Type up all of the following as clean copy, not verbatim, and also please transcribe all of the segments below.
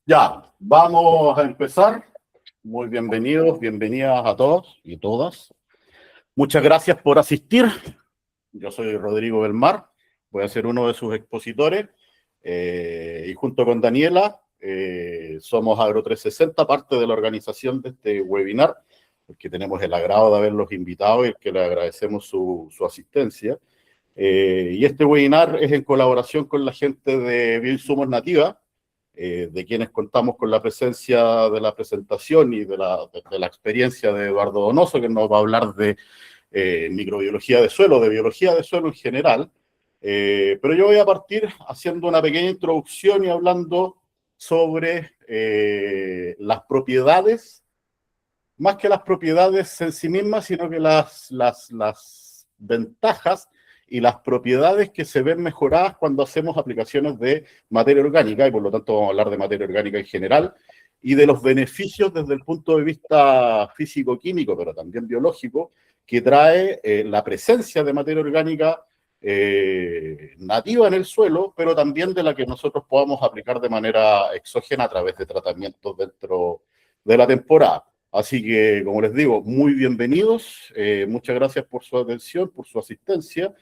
Ya, vamos a empezar. Muy bienvenidos, bienvenidas a todos y todas. Muchas gracias por asistir. Yo soy Rodrigo Belmar, voy a ser uno de sus expositores y junto con Daniela somos Agro360, parte de la organización de este webinar, porque tenemos el agrado de haberlos invitado y que le agradecemos su asistencia. Y este webinar es en colaboración con la gente de Bioinsumos Nativa, de quienes contamos con la presencia de la presentación y de la experiencia de Eduardo Donoso, que nos va a hablar de microbiología de suelo, de biología de suelo en general. Pero yo voy a partir haciendo una pequeña introducción y hablando sobre las propiedades, más que las propiedades en sí mismas, sino que las ventajas y las propiedades que se ven mejoradas cuando hacemos aplicaciones de materia orgánica, y por lo tanto vamos a hablar de materia orgánica en general, y de los beneficios desde el punto de vista físico-químico, pero también biológico, que trae la presencia de materia orgánica nativa en el suelo, pero también de la que nosotros podamos aplicar de manera exógena a través de tratamientos dentro de la temporada. Así que, como les digo, muy bienvenidos. Muchas gracias por su atención, por su asistencia.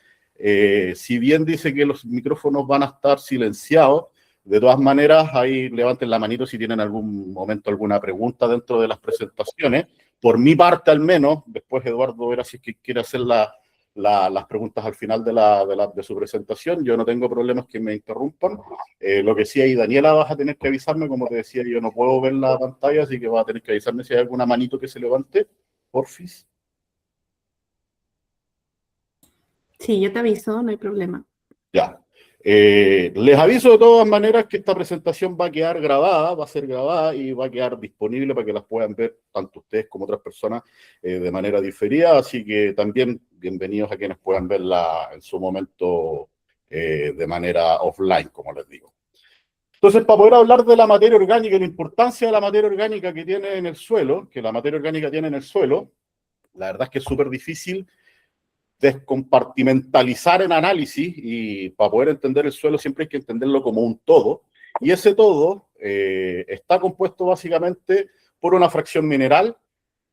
Si bien dice que los micrófonos van a estar silenciados, de todas maneras, ahí levanten la manito si tienen algún momento alguna pregunta dentro de las presentaciones. Por mi parte, al menos, después Eduardo verá si es que quiere hacer las preguntas al final de su presentación. Yo no tengo problemas que me interrumpan. Lo que sí hay, Daniela, vas a tener que avisarme, como te decía, yo no puedo ver la pantalla, así que vas a tener que avisarme si hay alguna manito que se levante, porfis. Sí, yo te aviso, no hay problema. Ya. Les aviso de todas maneras que esta presentación va a quedar grabada, va a ser grabada y va a quedar disponible para que las puedan ver tanto ustedes como otras personas de manera diferida, así que también bienvenidos a quienes puedan verla en su momento de manera offline, como les digo. Entonces, para poder hablar de la materia orgánica y la importancia de la materia orgánica que tiene en el suelo, que la materia orgánica tiene en el suelo, la verdad es que es súper difícil descompartimentalizar en análisis, y para poder entender el suelo siempre hay que entenderlo como un todo, y ese todo está compuesto básicamente por una fracción mineral,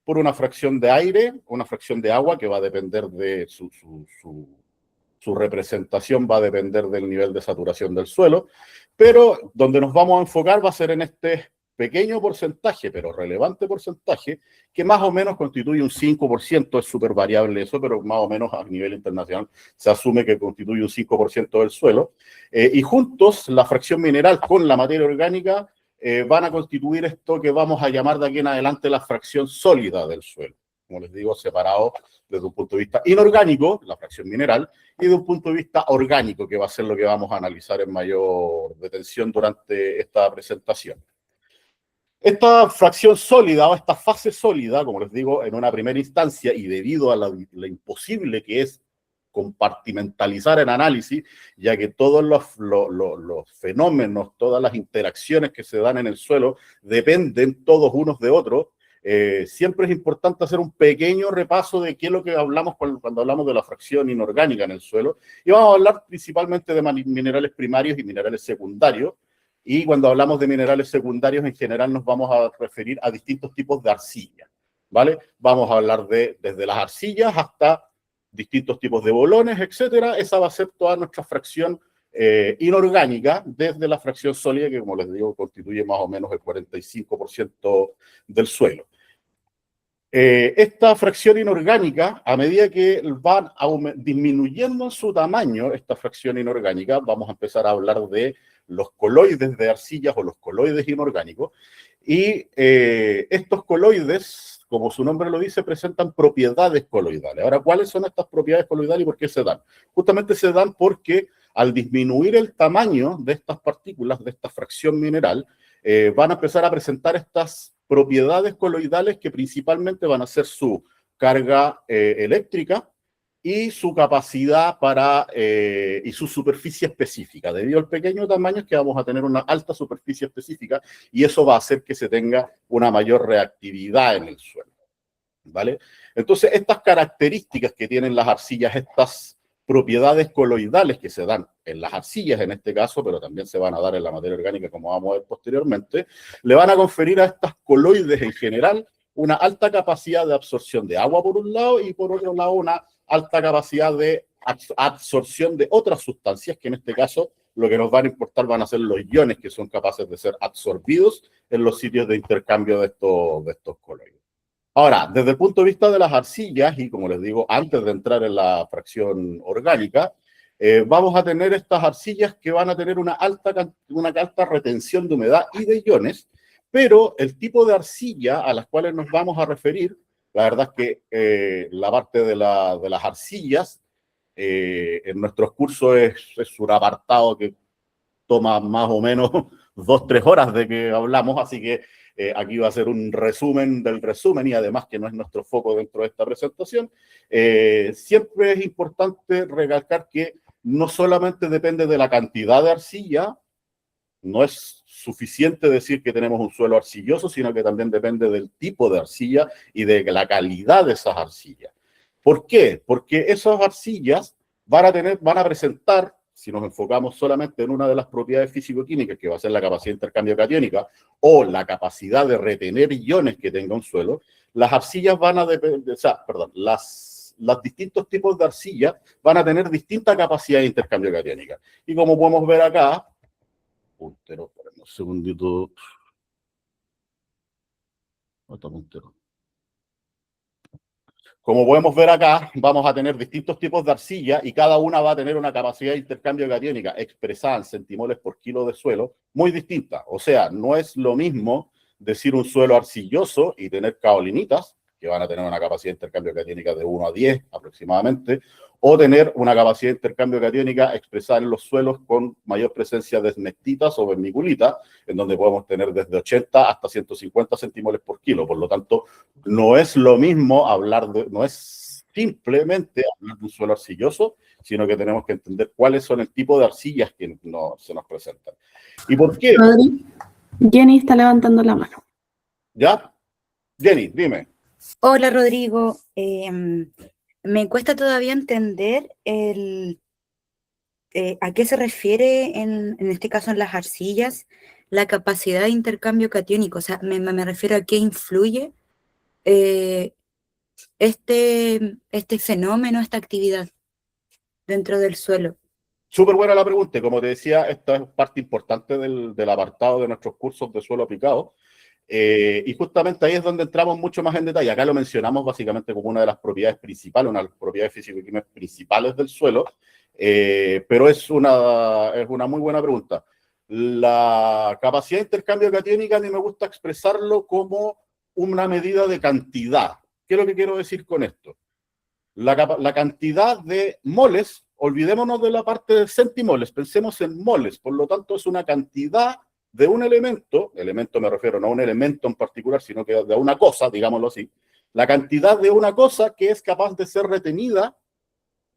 por una fracción de aire, una fracción de agua, que va a depender de su representación, va a depender del nivel de saturación del suelo, pero donde nos vamos a enfocar va a ser en este pequeño porcentaje, pero relevante porcentaje, que más o menos constituye un 5%, es súper variable eso, pero más o menos a nivel internacional se asume que constituye un 5% del suelo, y juntos la fracción mineral con la materia orgánica van a constituir esto que vamos a llamar de aquí en adelante la fracción sólida del suelo, como les digo, separado desde un punto de vista inorgánico, la fracción mineral, y de un punto de vista orgánico, que va a ser lo que vamos a analizar en mayor detención durante esta presentación. Esta fracción sólida o esta fase sólida, como les digo, en una primera instancia, y debido a lo imposible que es compartimentalizar en análisis, ya que todos los fenómenos, todas las interacciones que se dan en el suelo dependen todos unos de otros, siempre es importante hacer un pequeño repaso de qué es lo que hablamos cuando hablamos de la fracción inorgánica en el suelo, y vamos a hablar principalmente de minerales primarios y minerales secundarios, y cuando hablamos de minerales secundarios en general nos vamos a referir a distintos tipos de arcilla, ¿vale? Vamos a hablar desde las arcillas hasta distintos tipos de bolones, etcétera. Esa va a ser toda nuestra fracción inorgánica, desde la fracción sólida, que como les digo, constituye más o menos el 45% del suelo. Esta fracción inorgánica, a medida que van disminuyendo en su tamaño, esta fracción inorgánica, vamos a empezar a hablar de los coloides de arcillas o los coloides inorgánicos, y estos coloides, como su nombre lo dice, presentan propiedades coloidales. Ahora, ¿cuáles son estas propiedades coloidales y por qué se dan? Justamente se dan porque al disminuir el tamaño de estas partículas, de esta fracción mineral, van a empezar a presentar estas propiedades coloidales que principalmente van a ser su carga eléctrica y su capacidad y su superficie específica. Debido al pequeño tamaño es que vamos a tener una alta superficie específica, y eso va a hacer que se tenga una mayor reactividad en el suelo, ¿vale? Entonces, estas características que tienen las arcillas, estas propiedades coloidales que se dan en las arcillas en este caso, pero también se van a dar en la materia orgánica como vamos a ver posteriormente, le van a conferir a estas coloides en general una alta capacidad de absorción de agua por un lado y por otro lado una alta capacidad de absorción de otras sustancias que en este caso lo que nos van a importar van a ser los iones que son capaces de ser absorbidos en los sitios de intercambio de estos coloides. Ahora, desde el punto de vista de las arcillas, y como les digo, antes de entrar en la fracción orgánica, vamos a tener estas arcillas que van a tener una alta retención de humedad y de iones, pero el tipo de arcilla a las cuales nos vamos a referir, la verdad es que la parte de las arcillas en nuestros cursos es un apartado que toma más o menos 2-3 horas de que hablamos, así que aquí va a ser un resumen del resumen y además que no es nuestro foco dentro de esta presentación. Siempre es importante recalcar que no solamente depende de la cantidad de arcilla, no es suficiente decir que tenemos un suelo arcilloso, sino que también depende del tipo de arcilla y de la calidad de esas arcillas. ¿Por qué? Porque esas arcillas van a presentar, si nos enfocamos solamente en una de las propiedades físico-químicas, que va a ser la capacidad de intercambio catiónica o la capacidad de retener iones que tenga un suelo, las arcillas van a depender, los distintos tipos de arcilla van a tener distinta capacidad de intercambio catiónica. Y como podemos ver acá, puntero, un segundito. Otro puntero. Como podemos ver acá, vamos a tener distintos tipos de arcilla y cada una va a tener una capacidad de intercambio catiónica expresada en centimoles por kilo de suelo muy distinta. O sea, no es lo mismo decir un suelo arcilloso y tener caolinitas, que van a tener una capacidad de intercambio catiónica de 1 a 10 aproximadamente, o tener una capacidad de intercambio catiónica expresada en los suelos con mayor presencia de esmectitas o vermiculitas, en donde podemos tener desde 80 hasta 150 centimoles por kilo. Por lo tanto, no es lo mismo no es simplemente hablar de un suelo arcilloso, sino que tenemos que entender cuáles son el tipo de arcillas que se nos presentan. ¿Y por qué? Rodri, Jenny está levantando la mano. ¿Ya? Jenny, dime. Hola, Rodrigo. Me cuesta todavía entender a qué se refiere en este caso en las arcillas la capacidad de intercambio catiónico. O sea, me refiero a qué influye este fenómeno, esta actividad dentro del suelo. Súper buena la pregunta. Como te decía, esta es parte importante del apartado de nuestros cursos de suelo aplicado. Y justamente ahí es donde entramos mucho más en detalle. Acá lo mencionamos básicamente como una de las propiedades principales, una de las propiedades físico-químicas principales del suelo, pero es una muy buena pregunta. La capacidad de intercambio catiónica a mí me gusta expresarlo como una medida de cantidad. ¿Qué es lo que quiero decir con esto? La cantidad de moles, olvidémonos de la parte de centimoles, pensemos en moles, por lo tanto es una cantidad de un elemento me refiero no a un elemento en particular, sino que de una cosa, digámoslo así, la cantidad de una cosa que es capaz de ser retenida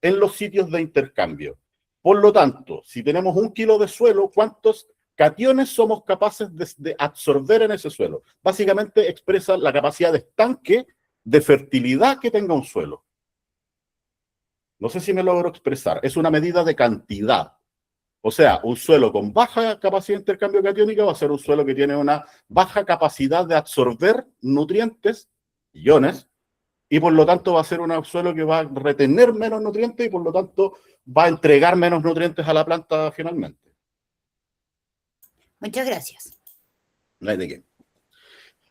en los sitios de intercambio. Por lo tanto, si tenemos 1 kilo de suelo, ¿cuántos cationes somos capaces de absorber en ese suelo? Básicamente expresa la capacidad de estanque, de fertilidad que tenga un suelo. No sé si me logro expresar. Es una medida de cantidad. O sea, un suelo con baja capacidad de intercambio catiónica va a ser un suelo que tiene una baja capacidad de absorber nutrientes, iones, y por lo tanto va a ser un suelo que va a retener menos nutrientes y por lo tanto va a entregar menos nutrientes a la planta finalmente. Muchas gracias. No hay de qué.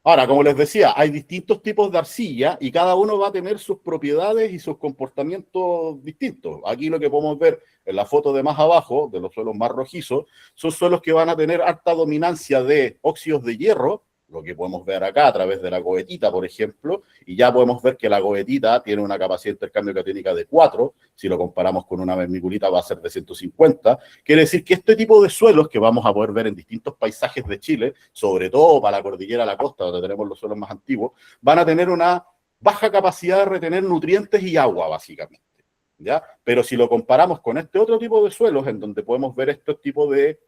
Ahora, como les decía, hay distintos tipos de arcilla y cada uno va a tener sus propiedades y sus comportamientos distintos. Aquí lo que podemos ver en la foto de más abajo, de los suelos más rojizos, son suelos que van a tener alta dominancia de óxidos de hierro, lo que podemos ver acá a través de la goetita, por ejemplo, y ya podemos ver que la goetita tiene una capacidad de intercambio catiónica de 4, si lo comparamos con una vermiculita va a ser de 150. Quiere decir que este tipo de suelos que vamos a poder ver en distintos paisajes de Chile, sobre todo para la cordillera de la costa, donde tenemos los suelos más antiguos, van a tener una baja capacidad de retener nutrientes y agua, básicamente, ¿ya? Pero si lo comparamos con este otro tipo de suelos, en donde podemos ver estos tipos de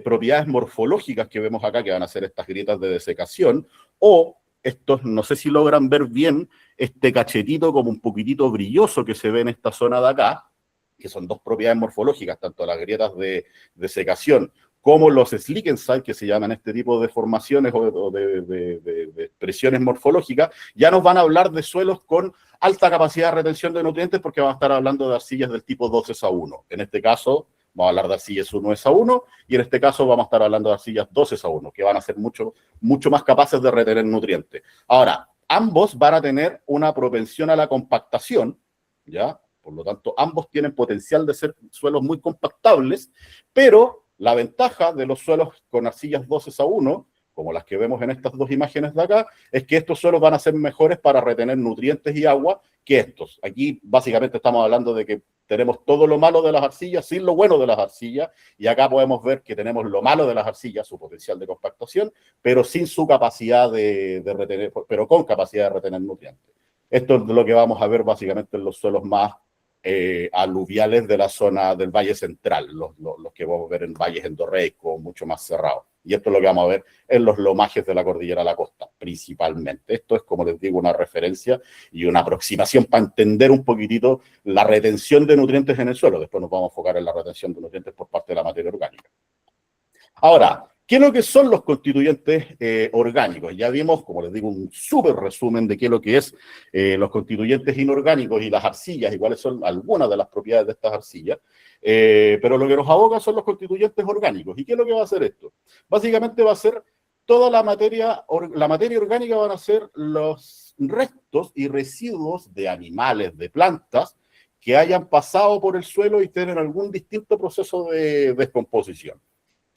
propiedades morfológicas que vemos acá, que van a ser estas grietas de desecación, o estos, no sé si logran ver bien, este cachetito como un poquitito brilloso que se ve en esta zona de acá, que son dos propiedades morfológicas, tanto las grietas de secación como los slick and slide, que se llaman este tipo de formaciones o de expresiones morfológicas, ya nos van a hablar de suelos con alta capacidad de retención de nutrientes, porque vamos a estar hablando de arcillas del tipo 2S1. En este caso, vamos a hablar de arcillas 1S1, y en este caso vamos a estar hablando de arcillas 2S1, que van a ser mucho más capaces de retener nutrientes. Ahora, ambos van a tener una propensión a la compactación, ¿ya? Por lo tanto, ambos tienen potencial de ser suelos muy compactables, pero la ventaja de los suelos con arcillas 2S1, como las que vemos en estas dos imágenes de acá, es que estos suelos van a ser mejores para retener nutrientes y agua que estos. Aquí básicamente estamos hablando de que tenemos todo lo malo de las arcillas sin lo bueno de las arcillas, y acá podemos ver que tenemos lo malo de las arcillas, su potencial de compactación, pero sin su capacidad de retener, pero con capacidad de retener nutrientes. Esto es lo que vamos a ver básicamente en los suelos más aluviales de la zona del Valle Central, los que vamos a ver en valles endorreicos, mucho más cerrados. Y esto es lo que vamos a ver en los lomajes de la cordillera de la costa, principalmente. Esto es, como les digo, una referencia y una aproximación para entender un poquitito la retención de nutrientes en el suelo. Después nos vamos a enfocar en la retención de nutrientes por parte de la materia orgánica. Ahora, ¿qué es lo que son los constituyentes orgánicos? Ya vimos, como les digo, un súper resumen de qué es lo que es los constituyentes inorgánicos y las arcillas, y cuáles son algunas de las propiedades de estas arcillas, pero lo que nos aboca son los constituyentes orgánicos. ¿Y qué es lo que va a hacer esto? Básicamente va a ser toda la materia orgánica, van a ser los restos y residuos de animales, de plantas, que hayan pasado por el suelo y tienen algún distinto proceso de descomposición.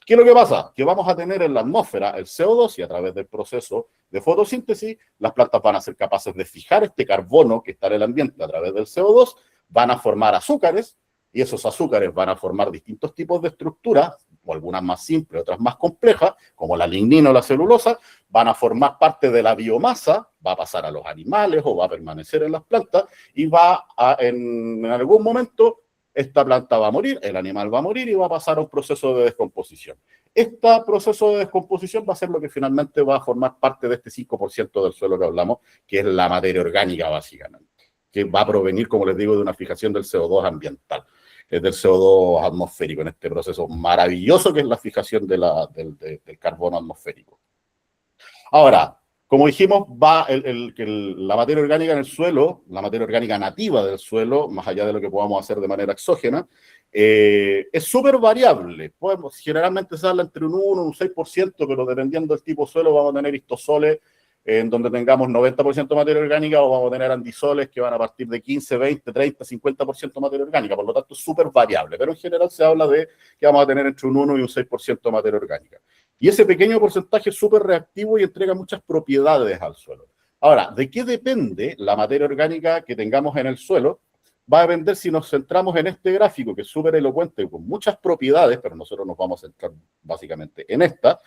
¿Qué es lo que pasa? Que vamos a tener en la atmósfera el CO2, y a través del proceso de fotosíntesis, las plantas van a ser capaces de fijar este carbono que está en el ambiente a través del CO2, van a formar azúcares, y esos azúcares van a formar distintos tipos de estructuras, o algunas más simples, otras más complejas, como la lignina o la celulosa, van a formar parte de la biomasa, va a pasar a los animales o va a permanecer en las plantas, y va a, en algún momento, esta planta va a morir, el animal va a morir y va a pasar a un proceso de descomposición. Este proceso de descomposición va a ser lo que finalmente va a formar parte de este 5% del suelo que hablamos, que es la materia orgánica básicamente, que va a provenir, como les digo, de una fijación del CO2 ambiental, es del CO2 atmosférico, en este proceso maravilloso que es la fijación del carbono atmosférico. Ahora, como dijimos, va la materia orgánica en el suelo, la materia orgánica nativa del suelo, más allá de lo que podamos hacer de manera exógena, es súper variable. Generalmente se habla entre un 1 y un 6%, pero dependiendo del tipo de suelo vamos a tener histosoles en donde tengamos 90% materia orgánica, o vamos a tener andisoles que van a partir de 15, 20, 30, 50% materia orgánica. Por lo tanto, es súper variable, pero en general se habla de que vamos a tener entre un 1 y un 6% materia orgánica. Y ese pequeño porcentaje es súper reactivo y entrega muchas propiedades al suelo. Ahora, ¿de qué depende la materia orgánica que tengamos en el suelo? Va a depender, si nos centramos en este gráfico, que es súper elocuente, con muchas propiedades, pero nosotros nos vamos a centrar básicamente en esta,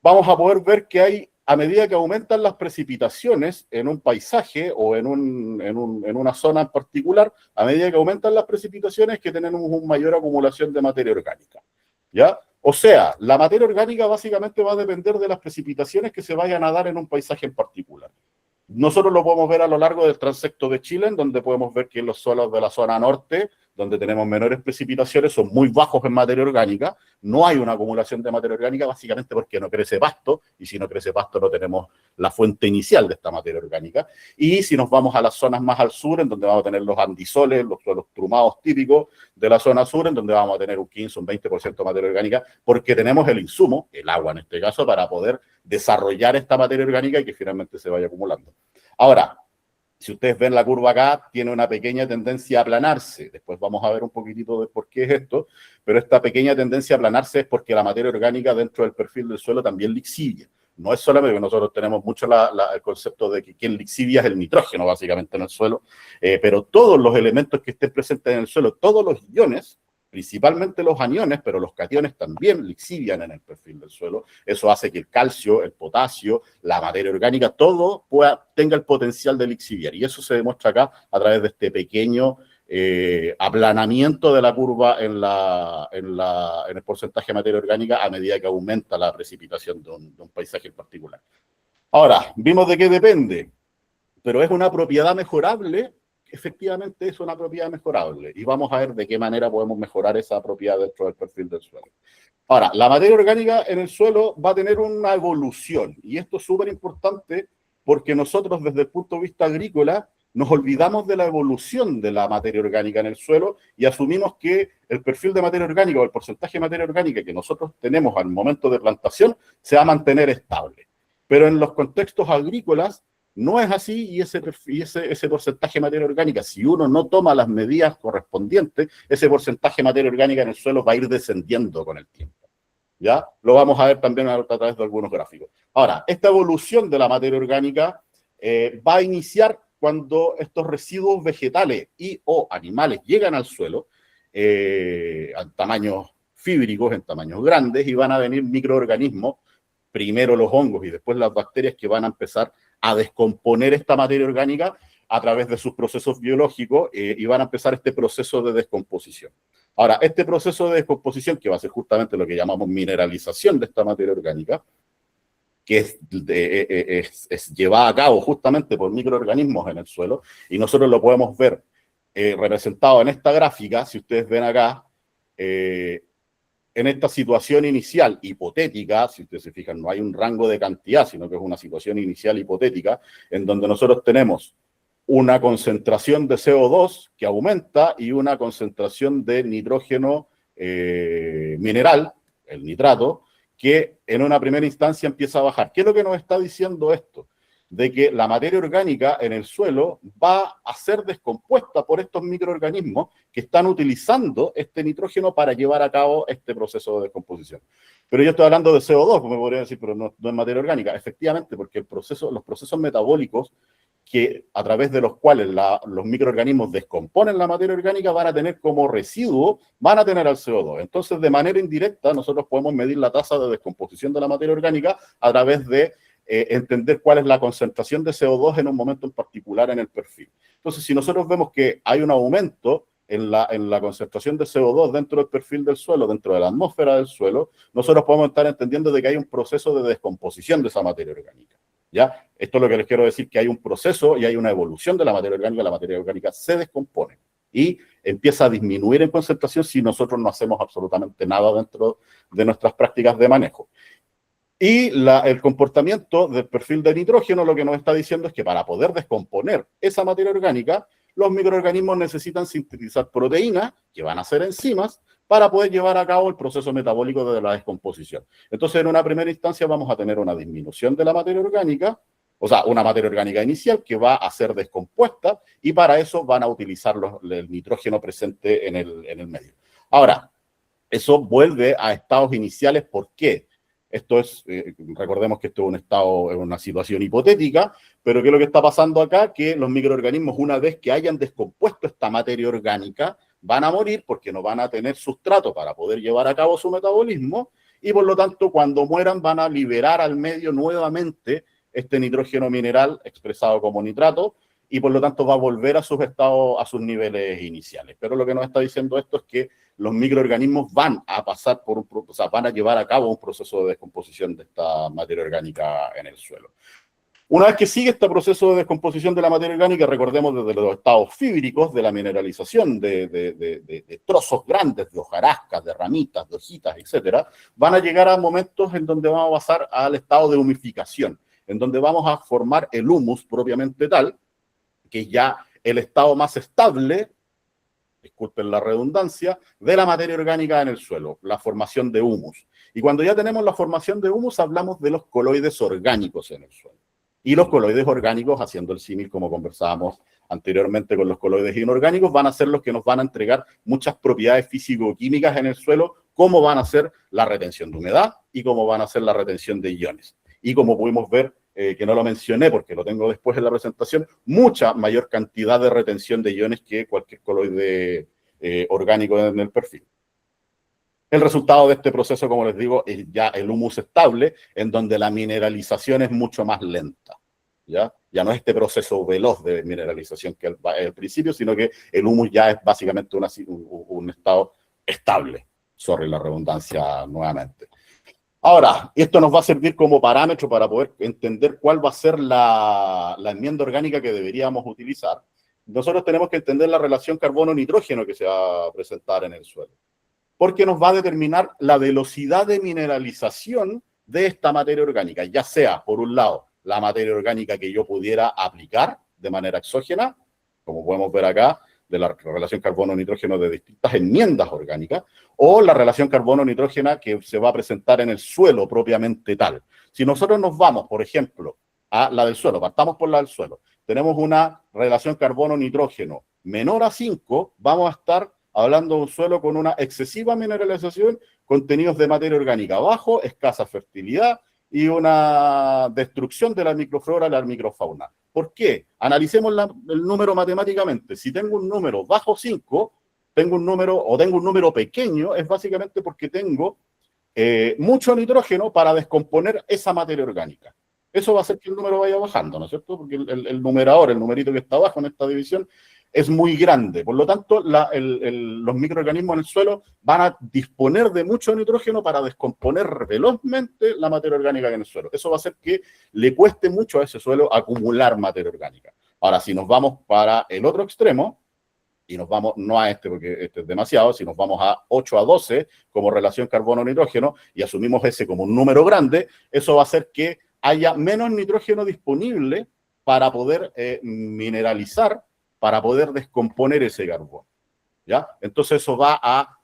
vamos a poder ver que hay, a medida que aumentan las precipitaciones en un paisaje o en una zona en particular, a medida que aumentan las precipitaciones, que tenemos una mayor acumulación de materia orgánica, ¿ya? O sea, la materia orgánica básicamente va a depender de las precipitaciones que se vayan a dar en un paisaje en particular. Nosotros lo podemos ver a lo largo del transecto de Chile, en donde podemos ver que los suelos de la zona norte, donde tenemos menores precipitaciones, son muy bajos en materia orgánica. No hay una acumulación de materia orgánica, básicamente porque no crece pasto, y si no crece pasto no tenemos la fuente inicial de esta materia orgánica. Y si nos vamos a las zonas más al sur, en donde vamos a tener los andisoles, los suelos trumados típicos de la zona sur, en donde vamos a tener un 15, un 20% de materia orgánica, porque tenemos el insumo, el agua en este caso, para poder desarrollar esta materia orgánica y que finalmente se vaya acumulando. Ahora, si ustedes ven la curva acá, tiene una pequeña tendencia a aplanarse. Después vamos a ver un poquitito de por qué es esto, pero esta pequeña tendencia a aplanarse es porque la materia orgánica dentro del perfil del suelo también lixivia. No es solamente que nosotros tenemos mucho el concepto de que quien lixivia es el nitrógeno, básicamente, en el suelo, pero todos los elementos que estén presentes en el suelo, todos los iones, principalmente los aniones, pero los cationes también lixivian en el perfil del suelo. Eso hace que el calcio, el potasio, la materia orgánica, todo tenga el potencial de lixiviar. Y eso se demuestra acá a través de este pequeño aplanamiento de la curva en el porcentaje de materia orgánica a medida que aumenta la precipitación de un paisaje en particular. Ahora, vimos de qué depende, pero es una propiedad mejorable efectivamente es una propiedad mejorable y vamos a ver de qué manera podemos mejorar esa propiedad dentro del perfil del suelo. Ahora, la materia orgánica en el suelo va a tener una evolución y esto es súper importante porque nosotros desde el punto de vista agrícola nos olvidamos de la evolución de la materia orgánica en el suelo y asumimos que el perfil de materia orgánica o el porcentaje de materia orgánica que nosotros tenemos al momento de plantación se va a mantener estable. Pero en los contextos agrícolas no es así y ese porcentaje de materia orgánica, si uno no toma las medidas correspondientes, ese porcentaje de materia orgánica en el suelo va a ir descendiendo con el tiempo. ¿Ya? Lo vamos a ver también a través de algunos gráficos. Ahora, esta evolución de la materia orgánica va a iniciar cuando estos residuos vegetales y o animales llegan al suelo a tamaños fíbricos, en tamaños grandes, y van a venir microorganismos, primero los hongos y después las bacterias, que van a empezar a descomponer esta materia orgánica a través de sus procesos biológicos y van a empezar este proceso de descomposición. Ahora, este proceso de descomposición, que va a ser justamente lo que llamamos mineralización de esta materia orgánica, que es llevada a cabo justamente por microorganismos en el suelo, y nosotros lo podemos ver representado en esta gráfica, si ustedes ven acá, en esta situación inicial hipotética, si ustedes se fijan, no hay un rango de cantidad, sino que es una situación inicial hipotética, en donde nosotros tenemos una concentración de CO2 que aumenta y una concentración de nitrógeno mineral, el nitrato, que en una primera instancia empieza a bajar. ¿Qué es lo que nos está diciendo esto? De que la materia orgánica en el suelo va a ser descompuesta por estos microorganismos que están utilizando este nitrógeno para llevar a cabo este proceso de descomposición. Pero yo estoy hablando de CO2, como me podría decir, pero no es materia orgánica. Efectivamente, porque los procesos metabólicos que a través de los cuales los microorganismos descomponen la materia orgánica van a tener como residuo, van a tener al CO2. Entonces, de manera indirecta, nosotros podemos medir la tasa de descomposición de la materia orgánica a través de entender cuál es la concentración de CO2 en un momento en particular en el perfil. Entonces, si nosotros vemos que hay un aumento en la concentración de CO2 dentro del perfil del suelo, dentro de la atmósfera del suelo, nosotros podemos estar entendiendo de que hay un proceso de descomposición de esa materia orgánica. ¿Ya? Esto es lo que les quiero decir, que hay un proceso y hay una evolución de la materia orgánica se descompone y empieza a disminuir en concentración si nosotros no hacemos absolutamente nada dentro de nuestras prácticas de manejo. Y el comportamiento del perfil de nitrógeno lo que nos está diciendo es que para poder descomponer esa materia orgánica, los microorganismos necesitan sintetizar proteínas, que van a ser enzimas, para poder llevar a cabo el proceso metabólico de la descomposición. Entonces, en una primera instancia vamos a tener una disminución de la materia orgánica, o sea, una materia orgánica inicial que va a ser descompuesta y para eso van a utilizar el nitrógeno presente en el medio. Ahora, eso vuelve a estados iniciales. ¿Por qué? Esto es, recordemos que esto es un estado, es una situación hipotética, pero ¿qué es lo que está pasando acá? Que los microorganismos, una vez que hayan descompuesto esta materia orgánica, van a morir porque no van a tener sustrato para poder llevar a cabo su metabolismo y por lo tanto cuando mueran van a liberar al medio nuevamente este nitrógeno mineral expresado como nitrato y por lo tanto va a volver a sus estados, a sus niveles iniciales. Pero lo que nos está diciendo esto es que los microorganismos van a pasar por van a llevar a cabo un proceso de descomposición de esta materia orgánica en el suelo. Una vez que sigue este proceso de descomposición de la materia orgánica, recordemos desde los estados fíbricos de la mineralización de trozos grandes, de hojarascas, de ramitas, de hojitas, etcétera, van a llegar a momentos en donde vamos a pasar al estado de humificación, en donde vamos a formar el humus propiamente tal, que es ya el estado más estable, disculpen la redundancia, de la materia orgánica en el suelo, la formación de humus. Y cuando ya tenemos la formación de humus, hablamos de los coloides orgánicos en el suelo. Y los coloides orgánicos, haciendo el símil como conversábamos anteriormente con los coloides inorgánicos, van a ser los que nos van a entregar muchas propiedades físico-químicas en el suelo, como van a ser la retención de humedad y como van a ser la retención de iones. Y como pudimos ver, que no lo mencioné porque lo tengo después en la presentación, mucha mayor cantidad de retención de iones que cualquier coloide orgánico en el perfil. El resultado de este proceso, como les digo, es ya el humus estable, en donde la mineralización es mucho más lenta. Ya no es este proceso veloz de mineralización que al principio, sino que el humus ya es básicamente un estado estable. Sorry la redundancia nuevamente. Ahora, esto nos va a servir como parámetro para poder entender cuál va a ser la enmienda orgánica que deberíamos utilizar. nosotros tenemos que entender la relación carbono-nitrógeno que se va a presentar en el suelo, porque nos va a determinar la velocidad de mineralización de esta materia orgánica, ya sea, por un lado, la materia orgánica que yo pudiera aplicar de manera exógena, como podemos ver acá, de la relación carbono-nitrógeno de distintas enmiendas orgánicas, o la relación carbono-nitrógena que se va a presentar en el suelo propiamente tal. Si nosotros nos vamos, por ejemplo, a la del suelo, partamos por la del suelo, tenemos una relación carbono-nitrógeno menor a 5, vamos a estar hablando de un suelo con una excesiva mineralización, contenidos de materia orgánica bajo, escasa fertilidad y una destrucción de la microflora y la microfauna. ¿Por qué? Analicemos el número matemáticamente. Si tengo un número bajo 5, tengo un número pequeño, es básicamente porque tengo mucho nitrógeno para descomponer esa materia orgánica. Eso va a hacer que el número vaya bajando, ¿no es cierto? Porque el numerador, el numerito que está abajo en esta división, es muy grande. Por lo tanto, los microorganismos en el suelo van a disponer de mucho nitrógeno para descomponer velozmente la materia orgánica en el suelo. Eso va a hacer que le cueste mucho a ese suelo acumular materia orgánica. Ahora, si nos vamos para el otro extremo, y nos vamos, no a este porque este es demasiado, si nos vamos a 8 a 12 como relación carbono-nitrógeno y asumimos ese como un número grande, eso va a hacer que haya menos nitrógeno disponible para poder mineralizar, para poder descomponer ese carbono, ¿ya? Entonces eso va a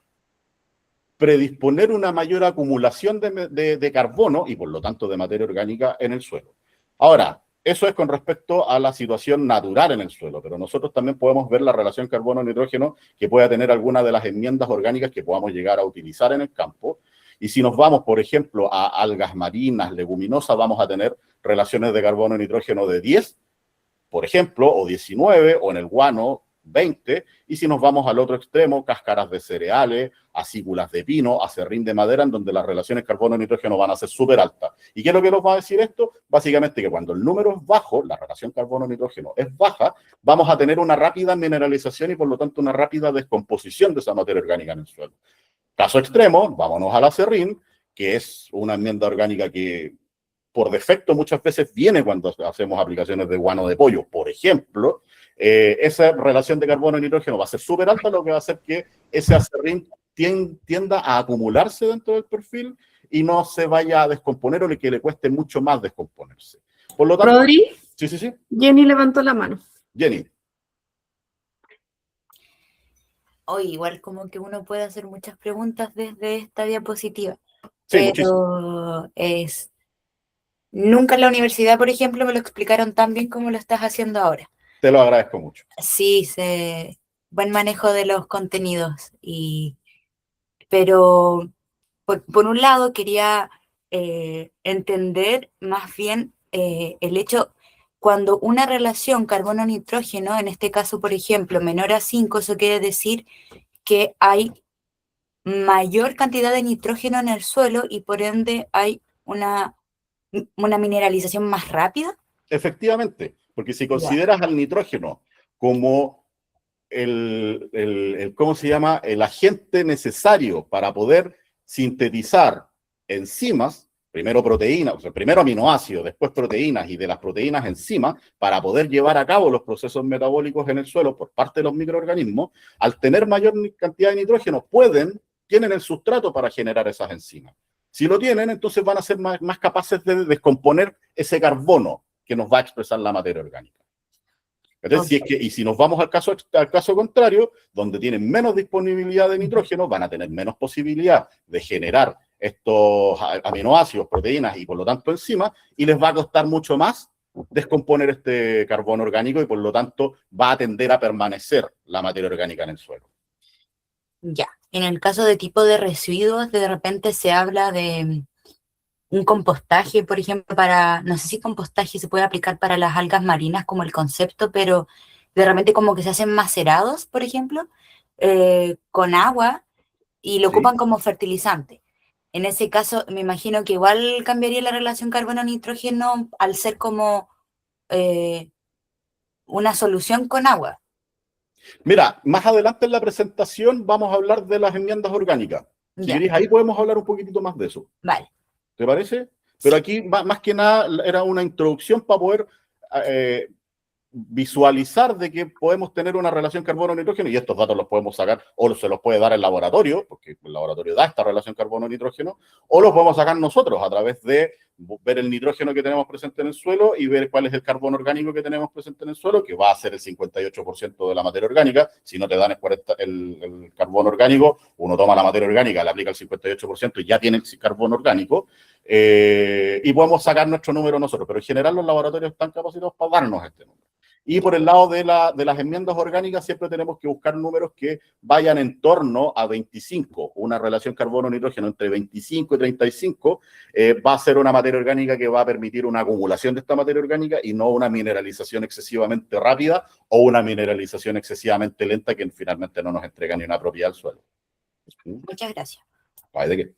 predisponer una mayor acumulación de carbono y por lo tanto de materia orgánica en el suelo. Ahora, eso es con respecto a la situación natural en el suelo, pero nosotros también podemos ver la relación carbono-nitrógeno que pueda tener alguna de las enmiendas orgánicas que podamos llegar a utilizar en el campo. Y si nos vamos, por ejemplo, a algas marinas, leguminosas, vamos a tener relaciones de carbono-nitrógeno de 10, por ejemplo, o 19, o en el guano 20, y si nos vamos al otro extremo, cáscaras de cereales, acículas de pino, acerrín de madera, en donde las relaciones carbono-nitrógeno van a ser súper altas. ¿Y qué es lo que nos va a decir esto? Básicamente que cuando el número es bajo, la relación carbono-nitrógeno es baja, vamos a tener una rápida mineralización y por lo tanto una rápida descomposición de esa materia orgánica en el suelo. Caso extremo, vámonos al acerrín, que es una enmienda orgánica que por defecto muchas veces viene cuando hacemos aplicaciones de guano de pollo, por ejemplo. Esa relación de carbono y nitrógeno va a ser súper alta, lo que va a hacer que ese acerrín tienda a acumularse dentro del perfil y no se vaya a descomponer o que le cueste mucho más descomponerse. Por lo tanto, Rodri, sí. Jenny levantó la mano. Jenny. Hoy igual como que uno puede hacer muchas preguntas desde esta diapositiva, Sí, pero muchísimo. nunca en la universidad, por ejemplo, me lo explicaron tan bien como lo estás haciendo ahora. Te lo agradezco mucho. Sí, buen manejo de los contenidos, pero por un lado quería entender más bien el hecho, cuando una relación carbono-nitrógeno, en este caso, por ejemplo, menor a 5, eso quiere decir que hay mayor cantidad de nitrógeno en el suelo y por ende hay una mineralización más rápida. Efectivamente, porque si Ya. consideras al nitrógeno como ¿cómo se llama? El agente necesario para poder sintetizar enzimas, primero proteínas, o sea, primero aminoácidos, después proteínas y de las proteínas enzimas, para poder llevar a cabo los procesos metabólicos en el suelo por parte de los microorganismos, al tener mayor cantidad de nitrógeno, tienen el sustrato para generar esas enzimas. Si lo tienen, entonces van a ser más capaces de descomponer ese carbono que nos va a expresar la materia orgánica. Entonces, Okay. si nos vamos al caso contrario, donde tienen menos disponibilidad de nitrógeno, van a tener menos posibilidad de generar estos aminoácidos, proteínas y por lo tanto enzimas, y les va a costar mucho más descomponer este carbono orgánico y por lo tanto va a tender a permanecer la materia orgánica en el suelo. Ya, en el caso de tipo de residuos, de repente se habla de un compostaje, por ejemplo, no sé si compostaje se puede aplicar para las algas marinas como el concepto, pero de repente como que se hacen macerados, por ejemplo, con agua y lo ocupan como fertilizante. En ese caso, me imagino que igual cambiaría la relación carbono-nitrógeno al ser como una solución con agua. Mira, más adelante en la presentación vamos a hablar de las enmiendas orgánicas. Si queréis, ahí podemos hablar un poquitito más de eso. Vale. ¿Te parece? Pero aquí, más que nada, era una introducción para poder visualizar de que podemos tener una relación carbono-nitrógeno, y estos datos los podemos sacar, o se los puede dar el laboratorio, porque el laboratorio da esta relación carbono-nitrógeno, o los podemos sacar nosotros a través de ver el nitrógeno que tenemos presente en el suelo y ver cuál es el carbono orgánico que tenemos presente en el suelo, que va a ser el 58% de la materia orgánica. Si no te dan el carbono orgánico, uno toma la materia orgánica, le aplica el 58% y ya tiene el carbono orgánico, y podemos sacar nuestro número nosotros, pero en general los laboratorios están capacitados para darnos este número. Y por el lado de las enmiendas orgánicas siempre tenemos que buscar números que vayan en torno a 25. Una relación carbono-nitrógeno entre 25 y 35 va a ser una materia orgánica que va a permitir una acumulación de esta materia orgánica y no una mineralización excesivamente rápida o una mineralización excesivamente lenta que finalmente no nos entrega ni una propiedad al suelo. Muchas gracias. Ay, ¿de qué?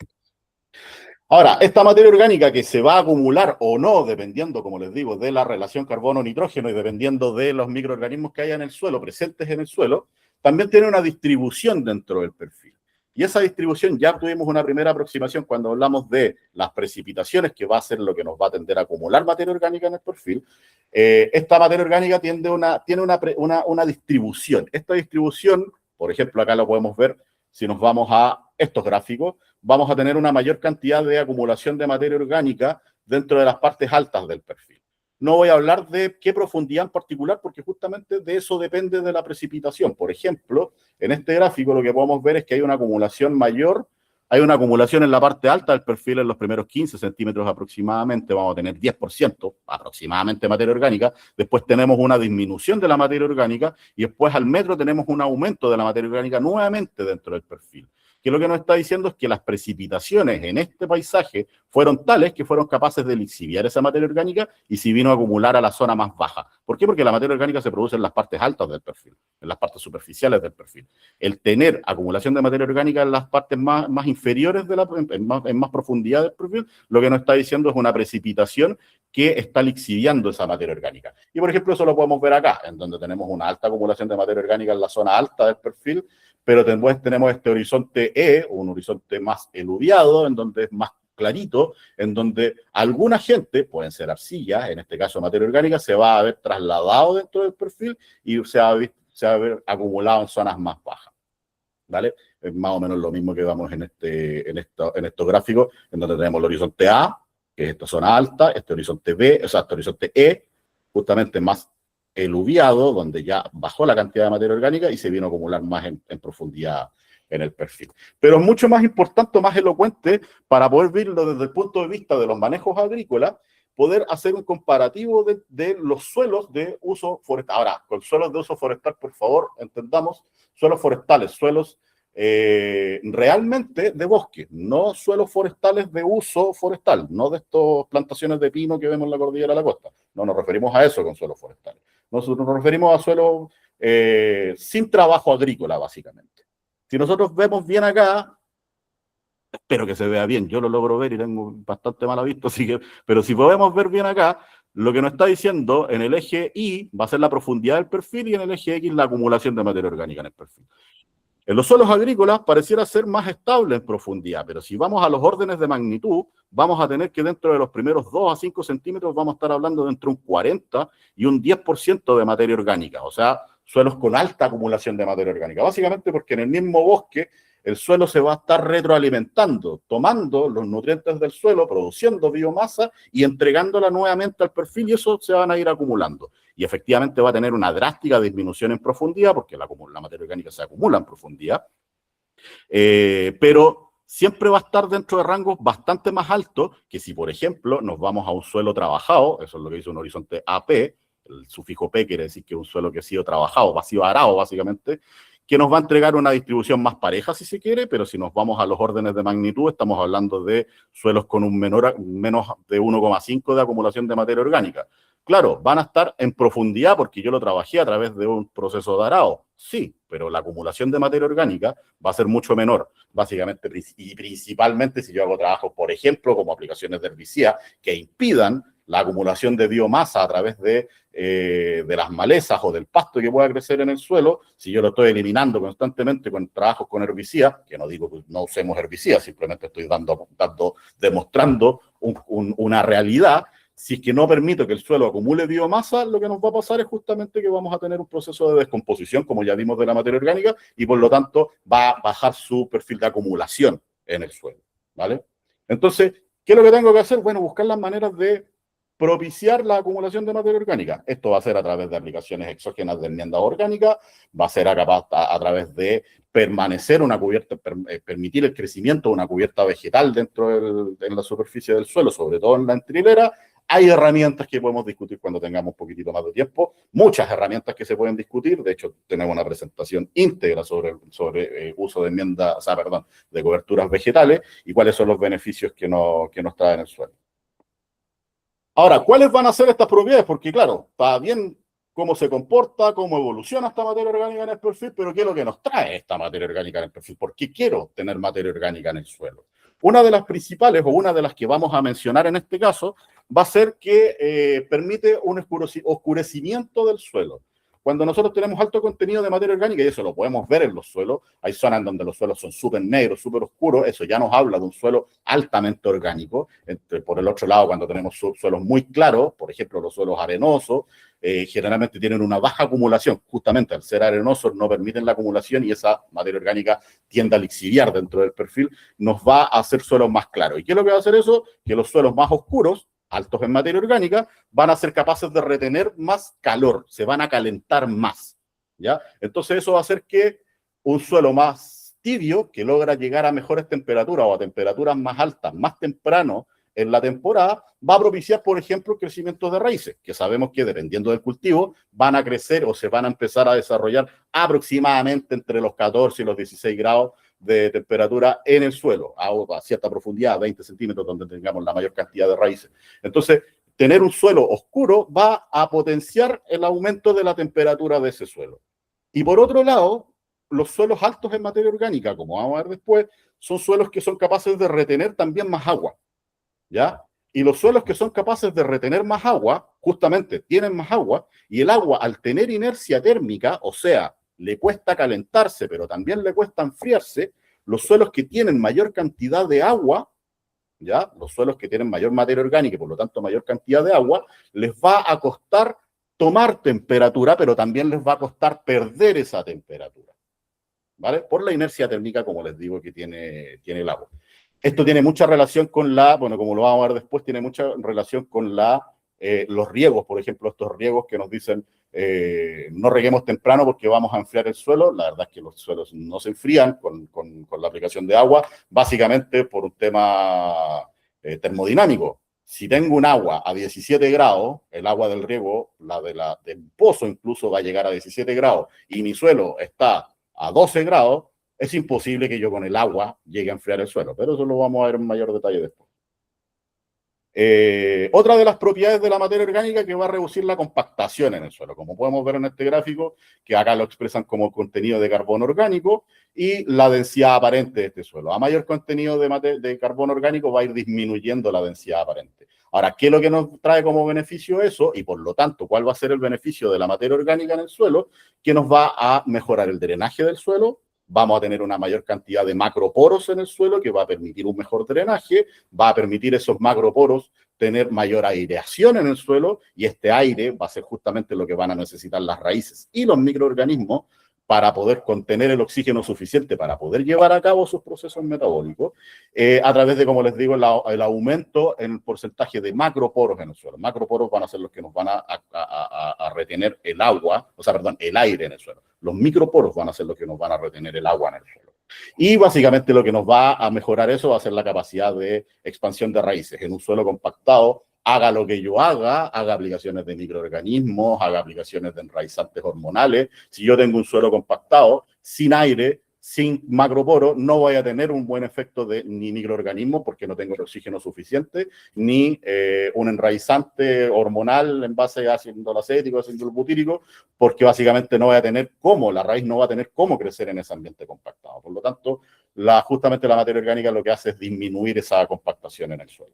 Ahora, esta materia orgánica que se va a acumular o no, dependiendo, como les digo, de la relación carbono-nitrógeno y dependiendo de los microorganismos que haya en el suelo, presentes en el suelo, también tiene una distribución dentro del perfil. Y esa distribución ya tuvimos una primera aproximación cuando hablamos de las precipitaciones, que va a ser lo que nos va a tender a acumular materia orgánica en el perfil. Esta materia orgánica tiene una distribución. Esta distribución, por ejemplo, acá lo podemos ver, si nos vamos a estos gráficos, vamos a tener una mayor cantidad de acumulación de materia orgánica dentro de las partes altas del perfil. No voy a hablar de qué profundidad en particular, porque justamente de eso depende de la precipitación. Por ejemplo, en este gráfico lo que podemos ver es que hay una acumulación mayor, hay una acumulación en la parte alta del perfil en los primeros 15 centímetros aproximadamente, vamos a tener 10% aproximadamente de materia orgánica, después tenemos una disminución de la materia orgánica y después al metro tenemos un aumento de la materia orgánica nuevamente dentro del perfil. Que lo que nos está diciendo es que las precipitaciones en este paisaje fueron tales que fueron capaces de lixiviar esa materia orgánica y se vino a acumular a la zona más baja. ¿Por qué? Porque la materia orgánica se produce en las partes altas del perfil, en las partes superficiales del perfil. El tener acumulación de materia orgánica en las partes más inferiores, en más profundidad del perfil, lo que nos está diciendo es una precipitación que está lixiviando esa materia orgánica. Y por ejemplo, eso lo podemos ver acá, en donde tenemos una alta acumulación de materia orgánica en la zona alta del perfil, pero después tenemos este horizonte E, un horizonte más eluviado, en donde es más clarito, en donde alguna gente, pueden ser arcillas, en este caso materia orgánica, se va a haber trasladado dentro del perfil y se va a ver acumulado en zonas más bajas. ¿Vale? Es más o menos lo mismo que vamos en estos gráficos, en donde tenemos el horizonte A, que es esta zona alta, este horizonte B, o sea, este horizonte E, justamente más eluviado, donde ya bajó la cantidad de materia orgánica y se vino a acumular más en profundidad en el perfil. Pero es mucho más importante, más elocuente, para poder verlo desde el punto de vista de los manejos agrícolas, poder hacer un comparativo de los suelos de uso forestal. Ahora, con suelos de uso forestal, por favor, entendamos, suelos forestales, suelos realmente de bosque, no suelos forestales de uso forestal, no de estas plantaciones de pino que vemos en la cordillera de la costa. No nos referimos a eso con suelos forestales. Nosotros nos referimos a suelos sin trabajo agrícola, básicamente. Si nosotros vemos bien acá, espero que se vea bien, yo lo logro ver y tengo bastante mala vista, así que, pero si podemos ver bien acá, lo que nos está diciendo en el eje Y va a ser la profundidad del perfil y en el eje X la acumulación de materia orgánica en el perfil. En los suelos agrícolas pareciera ser más estable en profundidad, pero si vamos a los órdenes de magnitud, vamos a tener que dentro de los primeros 2 a 5 centímetros vamos a estar hablando de entre un 40 y un 10% de materia orgánica, o sea, suelos con alta acumulación de materia orgánica, básicamente porque en el mismo bosque el suelo se va a estar retroalimentando, tomando los nutrientes del suelo, produciendo biomasa y entregándola nuevamente al perfil y eso se van a ir acumulando. Y efectivamente va a tener una drástica disminución en profundidad porque la materia orgánica se acumula en profundidad, pero siempre va a estar dentro de rangos bastante más altos que si, por ejemplo, nos vamos a un suelo trabajado, eso es lo que dice un horizonte AP, el sufijo P quiere decir que es un suelo que ha sido trabajado, ha sido arado básicamente, que nos va a entregar una distribución más pareja si se quiere, pero si nos vamos a los órdenes de magnitud, estamos hablando de suelos con un menos de 1,5 de acumulación de materia orgánica. Claro, van a estar en profundidad porque yo lo trabajé a través de un proceso de arado, sí, pero la acumulación de materia orgánica va a ser mucho menor, básicamente, y principalmente si yo hago trabajos, por ejemplo, como aplicaciones de herbicidas que impidan la acumulación de biomasa a través de las malezas o del pasto que pueda crecer en el suelo, si yo lo estoy eliminando constantemente con trabajos con herbicidas, que no digo que no usemos herbicidas, simplemente estoy demostrando una realidad. Si es que no permito que el suelo acumule biomasa, lo que nos va a pasar es justamente que vamos a tener un proceso de descomposición, como ya vimos de la materia orgánica, y por lo tanto va a bajar su perfil de acumulación en el suelo, ¿vale? Entonces, ¿qué es lo que tengo que hacer? Bueno, buscar las maneras de propiciar la acumulación de materia orgánica. Esto va a ser a través de aplicaciones exógenas de enmiendas orgánicas, va a ser a través de permanecer una cubierta, permitir el crecimiento de una cubierta vegetal dentro de la superficie del suelo, sobre todo en la entrilera. Hay herramientas que podemos discutir cuando tengamos un poquitito más de tiempo, muchas herramientas que se pueden discutir. De hecho, tenemos una presentación íntegra sobre uso de enmiendas, o sea, perdón, de coberturas vegetales y cuáles son los beneficios que nos traen el suelo. Ahora, ¿cuáles van a ser estas propiedades? Porque, claro, está bien cómo se comporta, cómo evoluciona esta materia orgánica en el perfil, pero ¿qué es lo que nos trae esta materia orgánica en el perfil? ¿Por qué quiero tener materia orgánica en el suelo? Una de las principales, o una de las que vamos a mencionar en este caso, va a ser que permite un oscurecimiento del suelo. Cuando nosotros tenemos alto contenido de materia orgánica, y eso lo podemos ver en los suelos, hay zonas en donde los suelos son súper negros, súper oscuros, eso ya nos habla de un suelo altamente orgánico. Por el otro lado, cuando tenemos suelos muy claros, por ejemplo, los suelos arenosos, generalmente tienen una baja acumulación. Justamente al ser arenosos no permiten la acumulación y esa materia orgánica tiende a lixiviar dentro del perfil, nos va a hacer suelos más claros. ¿Y qué es lo que va a hacer eso? Que los suelos más oscuros, altos en materia orgánica, van a ser capaces de retener más calor, se van a calentar más, ¿ya? Entonces eso va a hacer que un suelo más tibio, que logra llegar a mejores temperaturas o a temperaturas más altas, más temprano en la temporada, va a propiciar, por ejemplo, crecimientos de raíces, que sabemos que dependiendo del cultivo, van a crecer o se van a empezar a desarrollar aproximadamente entre los 14 y los 16 grados de temperatura en el suelo, a cierta profundidad, 20 centímetros, donde tengamos la mayor cantidad de raíces. Entonces, tener un suelo oscuro va a potenciar el aumento de la temperatura de ese suelo. Y por otro lado, los suelos altos en materia orgánica, como vamos a ver después, son suelos que son capaces de retener también más agua, ¿ya? Y los suelos que son capaces de retener más agua, justamente tienen más agua, y el agua al tener inercia térmica, o sea, le cuesta calentarse, pero también le cuesta enfriarse, los suelos que tienen mayor cantidad de agua, ¿ya? Los suelos que tienen mayor materia orgánica y por lo tanto mayor cantidad de agua, les va a costar tomar temperatura, pero también les va a costar perder esa temperatura, ¿vale? Por la inercia térmica, como les digo, que tiene el agua. Esto tiene mucha relación con bueno, como lo vamos a ver después, tiene mucha relación con los riegos, por ejemplo, estos riegos que nos dicen no reguemos temprano porque vamos a enfriar el suelo. La verdad es que los suelos no se enfrían con la aplicación de agua, básicamente por un tema termodinámico. Si tengo un agua a 17 grados, el agua del riego, del pozo incluso va a llegar a 17 grados, y mi suelo está a 12 grados, es imposible que yo con el agua llegue a enfriar el suelo, pero eso lo vamos a ver en mayor detalle después. Otra de las propiedades de la materia orgánica que va a reducir la compactación en el suelo, como podemos ver en este gráfico, que acá lo expresan como contenido de carbono orgánico y la densidad aparente de este suelo. A mayor contenido de carbono orgánico va a ir disminuyendo la densidad aparente. Ahora, ¿qué es lo que nos trae como beneficio eso? Y por lo tanto, ¿cuál va a ser el beneficio de la materia orgánica en el suelo? Que nos va a mejorar el drenaje del suelo. Vamos a tener una mayor cantidad de macroporos en el suelo que va a permitir un mejor drenaje, va a permitir esos macroporos tener mayor aireación en el suelo, y este aire va a ser justamente lo que van a necesitar las raíces y los microorganismos para poder contener el oxígeno suficiente para poder llevar a cabo sus procesos metabólicos, a través de, como les digo, el aumento en el porcentaje de macroporos en el suelo. Macroporos van a ser los que nos van a retener el agua, o sea, perdón, el aire en el suelo. Los microporos van a ser los que nos van a retener el agua en el suelo. Y básicamente lo que nos va a mejorar eso va a ser la capacidad de expansión de raíces. En un suelo compactado, haga lo que yo haga aplicaciones de microorganismos, haga aplicaciones de enraizantes hormonales. Si yo tengo un suelo compactado, sin aire, sin macroporo, no voy a tener un buen efecto de ni microorganismos porque no tengo el oxígeno suficiente, ni un enraizante hormonal en base a ácido acético, ácido butírico, porque básicamente no voy a tener la raíz no va a tener cómo crecer en ese ambiente compactado. Por lo tanto, justamente la materia orgánica lo que hace es disminuir esa compactación en el suelo.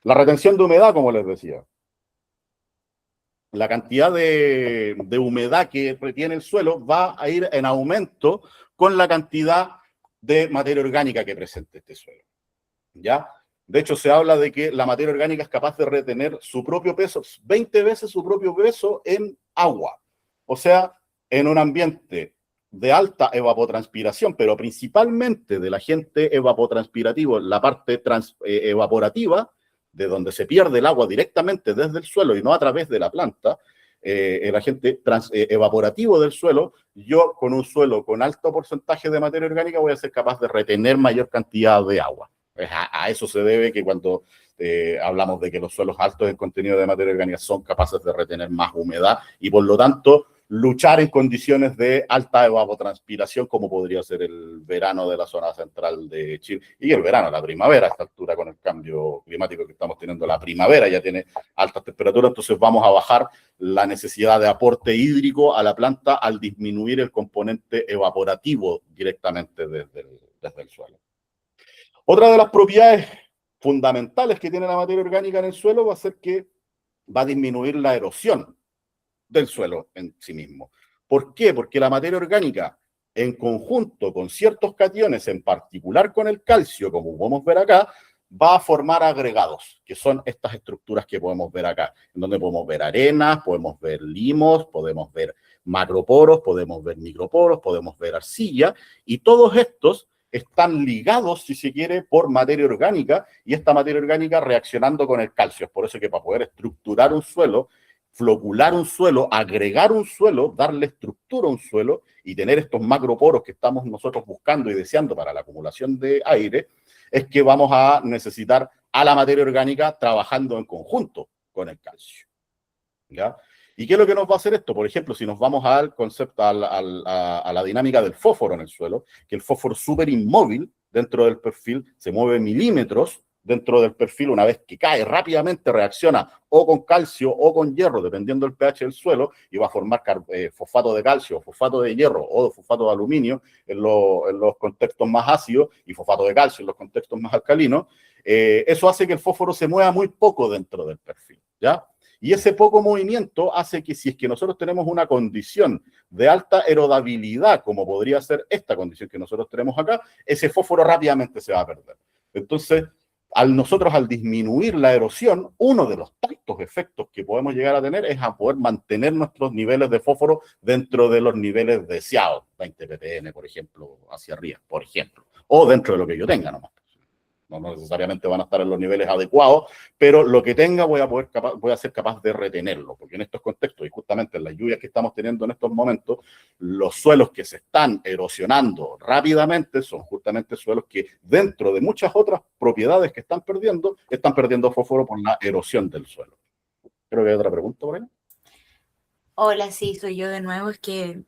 La retención de humedad, como les decía. La cantidad de humedad que retiene el suelo va a ir en aumento con la cantidad de materia orgánica que presente este suelo, ¿ya? De hecho, se habla de que la materia orgánica es capaz de retener su propio peso, 20 veces su propio peso en agua. O sea, en un ambiente de alta evapotranspiración, pero principalmente del agente evapotranspirativo, la parte evaporativa, de donde se pierde el agua directamente desde el suelo y no a través de la planta, el agente evaporativo del suelo, yo con un suelo con alto porcentaje de materia orgánica voy a ser capaz de retener mayor cantidad de agua. A eso se debe que cuando hablamos de que los suelos altos en contenido de materia orgánica son capaces de retener más humedad y por lo tanto luchar en condiciones de alta evapotranspiración como podría ser el verano de la zona central de Chile y el verano, la primavera a esta altura con el cambio climático que estamos teniendo, la primavera ya tiene altas temperaturas, entonces vamos a bajar la necesidad de aporte hídrico a la planta al disminuir el componente evaporativo directamente desde el suelo. Otra de las propiedades fundamentales que tiene la materia orgánica en el suelo va a ser que va a disminuir la erosión del suelo en sí mismo. ¿Por qué? Porque la materia orgánica, en conjunto con ciertos cationes, en particular con el calcio, como podemos ver acá, va a formar agregados, que son estas estructuras que podemos ver acá, en donde podemos ver arenas, podemos ver limos, podemos ver macroporos, podemos ver microporos, podemos ver arcilla, y todos estos están ligados, si se quiere, por materia orgánica, y esta materia orgánica reaccionando con el calcio. Es por eso que para poder estructurar un suelo, flocular un suelo, agregar un suelo, darle estructura a un suelo y tener estos macroporos que estamos nosotros buscando y deseando para la acumulación de aire, es que vamos a necesitar a la materia orgánica trabajando en conjunto con el calcio. ¿Ya? ¿Y qué es lo que nos va a hacer esto? Por ejemplo, si nos vamos al concepto, a la dinámica del fósforo en el suelo, que el fósforo es súper inmóvil dentro del perfil, se mueve milímetros dentro del perfil, una vez que cae rápidamente reacciona o con calcio o con hierro, dependiendo del pH del suelo, y va a formar fosfato de calcio, fosfato de hierro o fosfato de aluminio en los contextos más ácidos y fosfato de calcio en los contextos más alcalinos. Eso hace que el fósforo se mueva muy poco dentro del perfil, ¿ya? Y ese poco movimiento hace que si es que nosotros tenemos una condición de alta erodabilidad, como podría ser esta condición que nosotros tenemos acá, ese fósforo rápidamente se va a perder. Entonces, al disminuir la erosión, uno de los tantos efectos que podemos llegar a tener es a poder mantener nuestros niveles de fósforo dentro de los niveles deseados, 20 ppm, por ejemplo, hacia arriba, por ejemplo, o dentro de lo que yo tenga nomás. No necesariamente van a estar en los niveles adecuados, pero lo que tenga voy a ser capaz de retenerlo, porque en estos contextos y justamente en las lluvias que estamos teniendo en estos momentos, los suelos que se están erosionando rápidamente son justamente suelos que dentro de muchas otras propiedades que están perdiendo fósforo por la erosión del suelo. Creo que hay otra pregunta por ahí. Hola, sí, soy yo de nuevo. Es que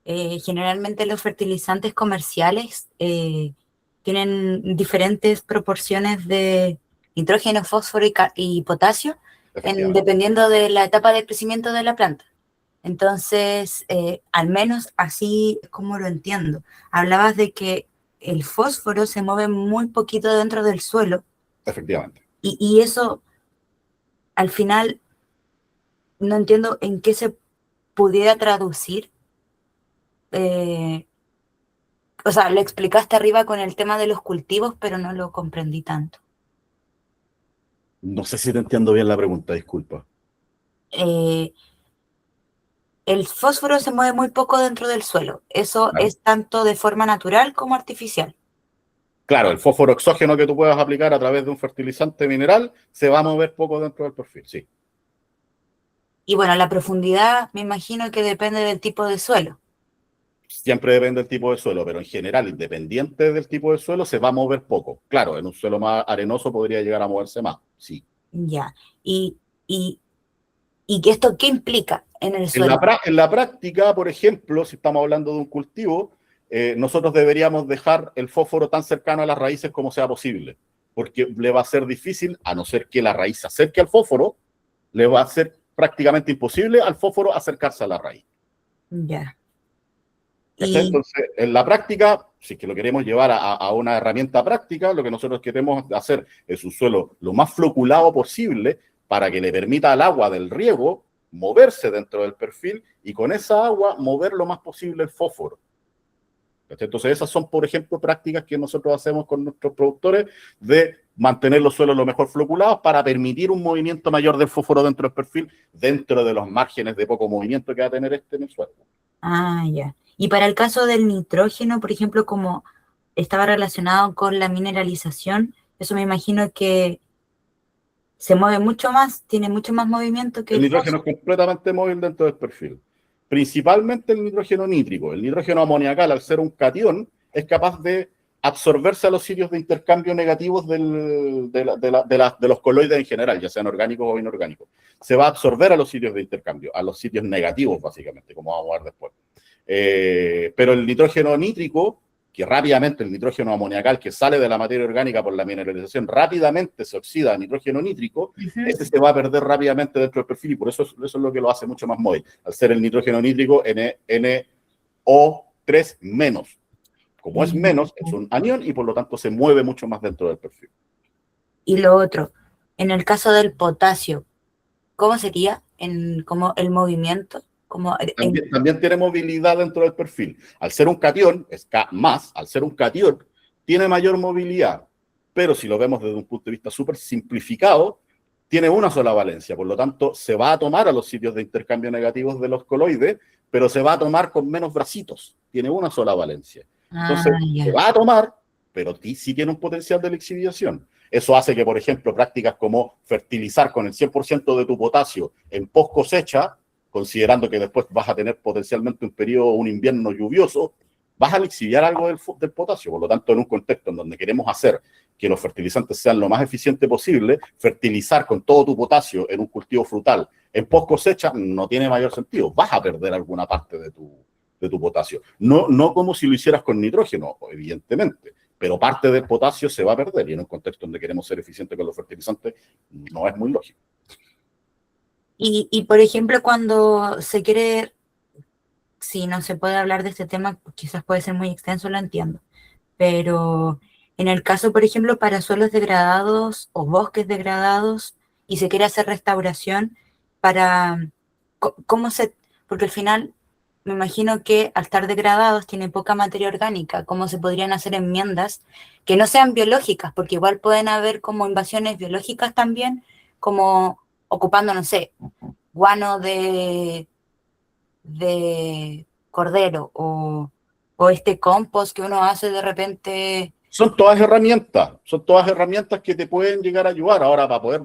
generalmente los fertilizantes comerciales tienen diferentes proporciones de nitrógeno, fósforo y potasio, dependiendo de la etapa de crecimiento de la planta. Entonces, al menos así es como lo entiendo. Hablabas de que el fósforo se mueve muy poquito dentro del suelo. Efectivamente. Y eso, al final, no entiendo en qué se pudiera traducir. O sea, lo explicaste arriba con el tema de los cultivos, pero no lo comprendí tanto. No sé si te entiendo bien la pregunta, disculpa. El fósforo se mueve muy poco dentro del suelo. Eso Claro. es tanto de forma natural como artificial. Claro, el fósforo exógeno que tú puedas aplicar a través de un fertilizante mineral se va a mover poco dentro del perfil, sí. Y bueno, la profundidad me imagino que depende del tipo de suelo. Siempre depende del tipo de suelo, pero en general, independiente del tipo de suelo, se va a mover poco. Claro, en un suelo más arenoso podría llegar a moverse más, sí. Ya. ¿Y que esto qué implica en el suelo? En la práctica, por ejemplo, si estamos hablando de un cultivo, nosotros deberíamos dejar el fósforo tan cercano a las raíces como sea posible, porque le va a ser difícil, a no ser que la raíz se acerque al fósforo, le va a ser prácticamente imposible al fósforo acercarse a la raíz. Ya. Entonces, en la práctica, si es que lo queremos llevar a una herramienta práctica, lo que nosotros queremos hacer es un suelo lo más floculado posible para que le permita al agua del riego moverse dentro del perfil y con esa agua mover lo más posible el fósforo. ¿cachai? Entonces esas son, por ejemplo, prácticas que nosotros hacemos con nuestros productores de mantener los suelos lo mejor floculados para permitir un movimiento mayor del fósforo dentro del perfil, dentro de los márgenes de poco movimiento que va a tener este en el suelo. Ah, ya. Y para el caso del nitrógeno, por ejemplo, como estaba relacionado con la mineralización, eso me imagino que se mueve mucho más, tiene mucho más movimiento que El el nitrógeno fósforo. es completamente móvil dentro del perfil. Principalmente el nitrógeno nítrico. El nitrógeno amoniacal, al ser un catión, es capaz de absorberse a los sitios de intercambio negativos de los coloides en general, ya sean orgánicos o inorgánicos. Se va a absorber a los sitios de intercambio, a los sitios negativos, básicamente, como vamos a ver después. Pero el nitrógeno nítrico, que rápidamente el nitrógeno amoniacal que sale de la materia orgánica por la mineralización, rápidamente se oxida a nitrógeno nítrico, ese se va a perder rápidamente dentro del perfil y por eso es lo que lo hace mucho más móvil. Al ser el nitrógeno nítrico NO3 menos. Como es menos, es un anión y por lo tanto se mueve mucho más dentro del perfil. Y lo otro, en el caso del potasio, ¿cómo sería como el movimiento? También tiene movilidad dentro del perfil. Al ser un catión, es K+, al ser un catión, tiene mayor movilidad, pero si lo vemos desde un punto de vista súper simplificado, tiene una sola valencia, por lo tanto, se va a tomar a los sitios de intercambio negativos de los coloides, pero se va a tomar con menos bracitos, tiene una sola valencia. Entonces, se va a tomar, pero sí tiene un potencial de lixiviación. Eso hace que, por ejemplo, prácticas como fertilizar con el 100% de tu potasio en post cosecha, considerando que después vas a tener potencialmente un periodo, un invierno lluvioso, vas a lixiviar algo del potasio. Por lo tanto, en un contexto en donde queremos hacer que los fertilizantes sean lo más eficiente posible, fertilizar con todo tu potasio en un cultivo frutal en post cosecha no tiene mayor sentido. Vas a perder alguna parte de tu potasio. No como si lo hicieras con nitrógeno, evidentemente, pero parte del potasio se va a perder y en un contexto donde queremos ser eficientes con los fertilizantes no es muy lógico. Y por ejemplo, cuando se quiere, si no se puede hablar de este tema, quizás puede ser muy extenso, lo entiendo, pero en el caso, por ejemplo, para suelos degradados o bosques degradados y se quiere hacer restauración para, ¿cómo se...? Porque al final me imagino que al estar degradados tienen poca materia orgánica, ¿cómo se podrían hacer enmiendas que no sean biológicas? Porque igual pueden haber como invasiones biológicas también, como ocupando, no sé, guano de cordero o este compost que uno hace de repente. Son todas herramientas que te pueden llegar a ayudar. Ahora, para poder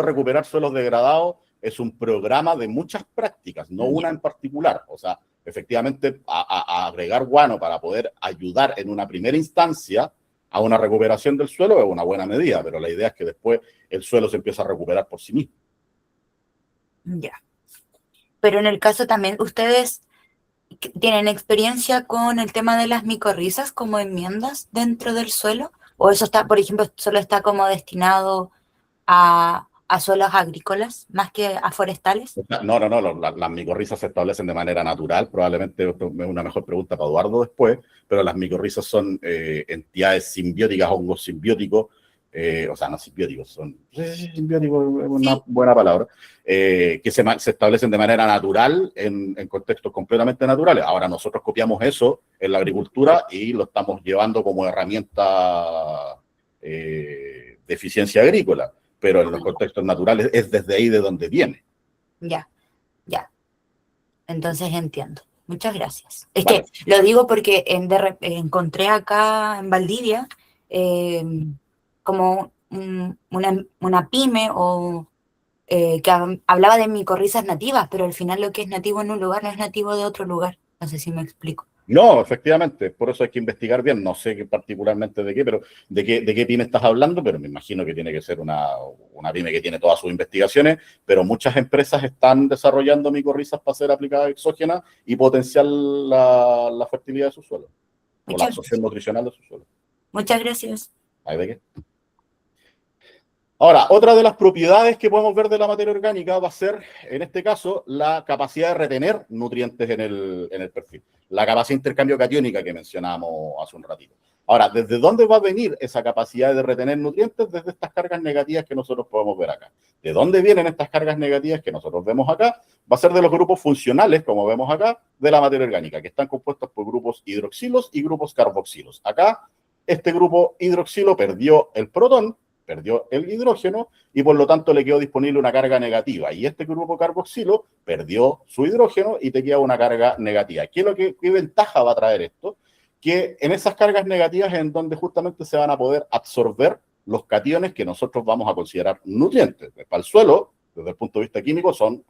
recuperar suelos degradados, es un programa de muchas prácticas, no una en particular. O sea, efectivamente, a agregar guano para poder ayudar en una primera instancia a una recuperación del suelo es una buena medida, pero la idea es que después el suelo se empieza a recuperar por sí mismo. Ya. Pero en el caso también, ¿ustedes tienen experiencia con el tema de las micorrizas como enmiendas dentro del suelo? ¿O eso está, por ejemplo, solo está como destinado a suelos agrícolas más que a forestales? No, las micorrizas se establecen de manera natural, probablemente es una mejor pregunta para Eduardo después, pero las micorrizas son entidades simbióticas, hongos simbióticos, o sea, no simbióticos, son simbióticos, es una buena palabra, que se establecen de manera natural en contextos completamente naturales. Ahora nosotros copiamos eso en la agricultura y lo estamos llevando como herramienta de eficiencia agrícola, pero en los contextos naturales es desde ahí de donde viene. Ya. Entonces entiendo. Muchas gracias. Es Vale. que lo digo porque encontré acá en Valdivia como una pyme o que hablaba de micorrizas nativas, pero al final lo que es nativo en un lugar no es nativo de otro lugar. No sé si me explico. No, efectivamente, por eso hay que investigar bien. No sé particularmente de qué, pero de qué pyme estás hablando, pero me imagino que tiene que ser una pyme que tiene todas sus investigaciones, pero muchas empresas están desarrollando micorrizas para ser aplicadas exógenas y potenciar la fertilidad de su suelo, o la absorción nutricional de su suelo. Muchas gracias. ¿Hay de qué? Ahora, otra de las propiedades que podemos ver de la materia orgánica va a ser, en este caso, la capacidad de retener nutrientes en el perfil. La capacidad de intercambio catiónica que mencionábamos hace un ratito. Ahora, ¿desde dónde va a venir esa capacidad de retener nutrientes? Desde estas cargas negativas que nosotros podemos ver acá. ¿De dónde vienen estas cargas negativas que nosotros vemos acá? Va a ser de los grupos funcionales, como vemos acá, de la materia orgánica, que están compuestos por grupos hidroxilos y grupos carboxilos. Acá, este grupo hidroxilo perdió el protón, perdió el hidrógeno, y por lo tanto le quedó disponible una carga negativa. Y este grupo carboxilo perdió su hidrógeno y te queda una carga negativa. ¿Qué ventaja va a traer esto? Que en esas cargas negativas es en donde justamente se van a poder absorber los cationes que nosotros vamos a considerar nutrientes. Para el suelo, desde el punto de vista químico, son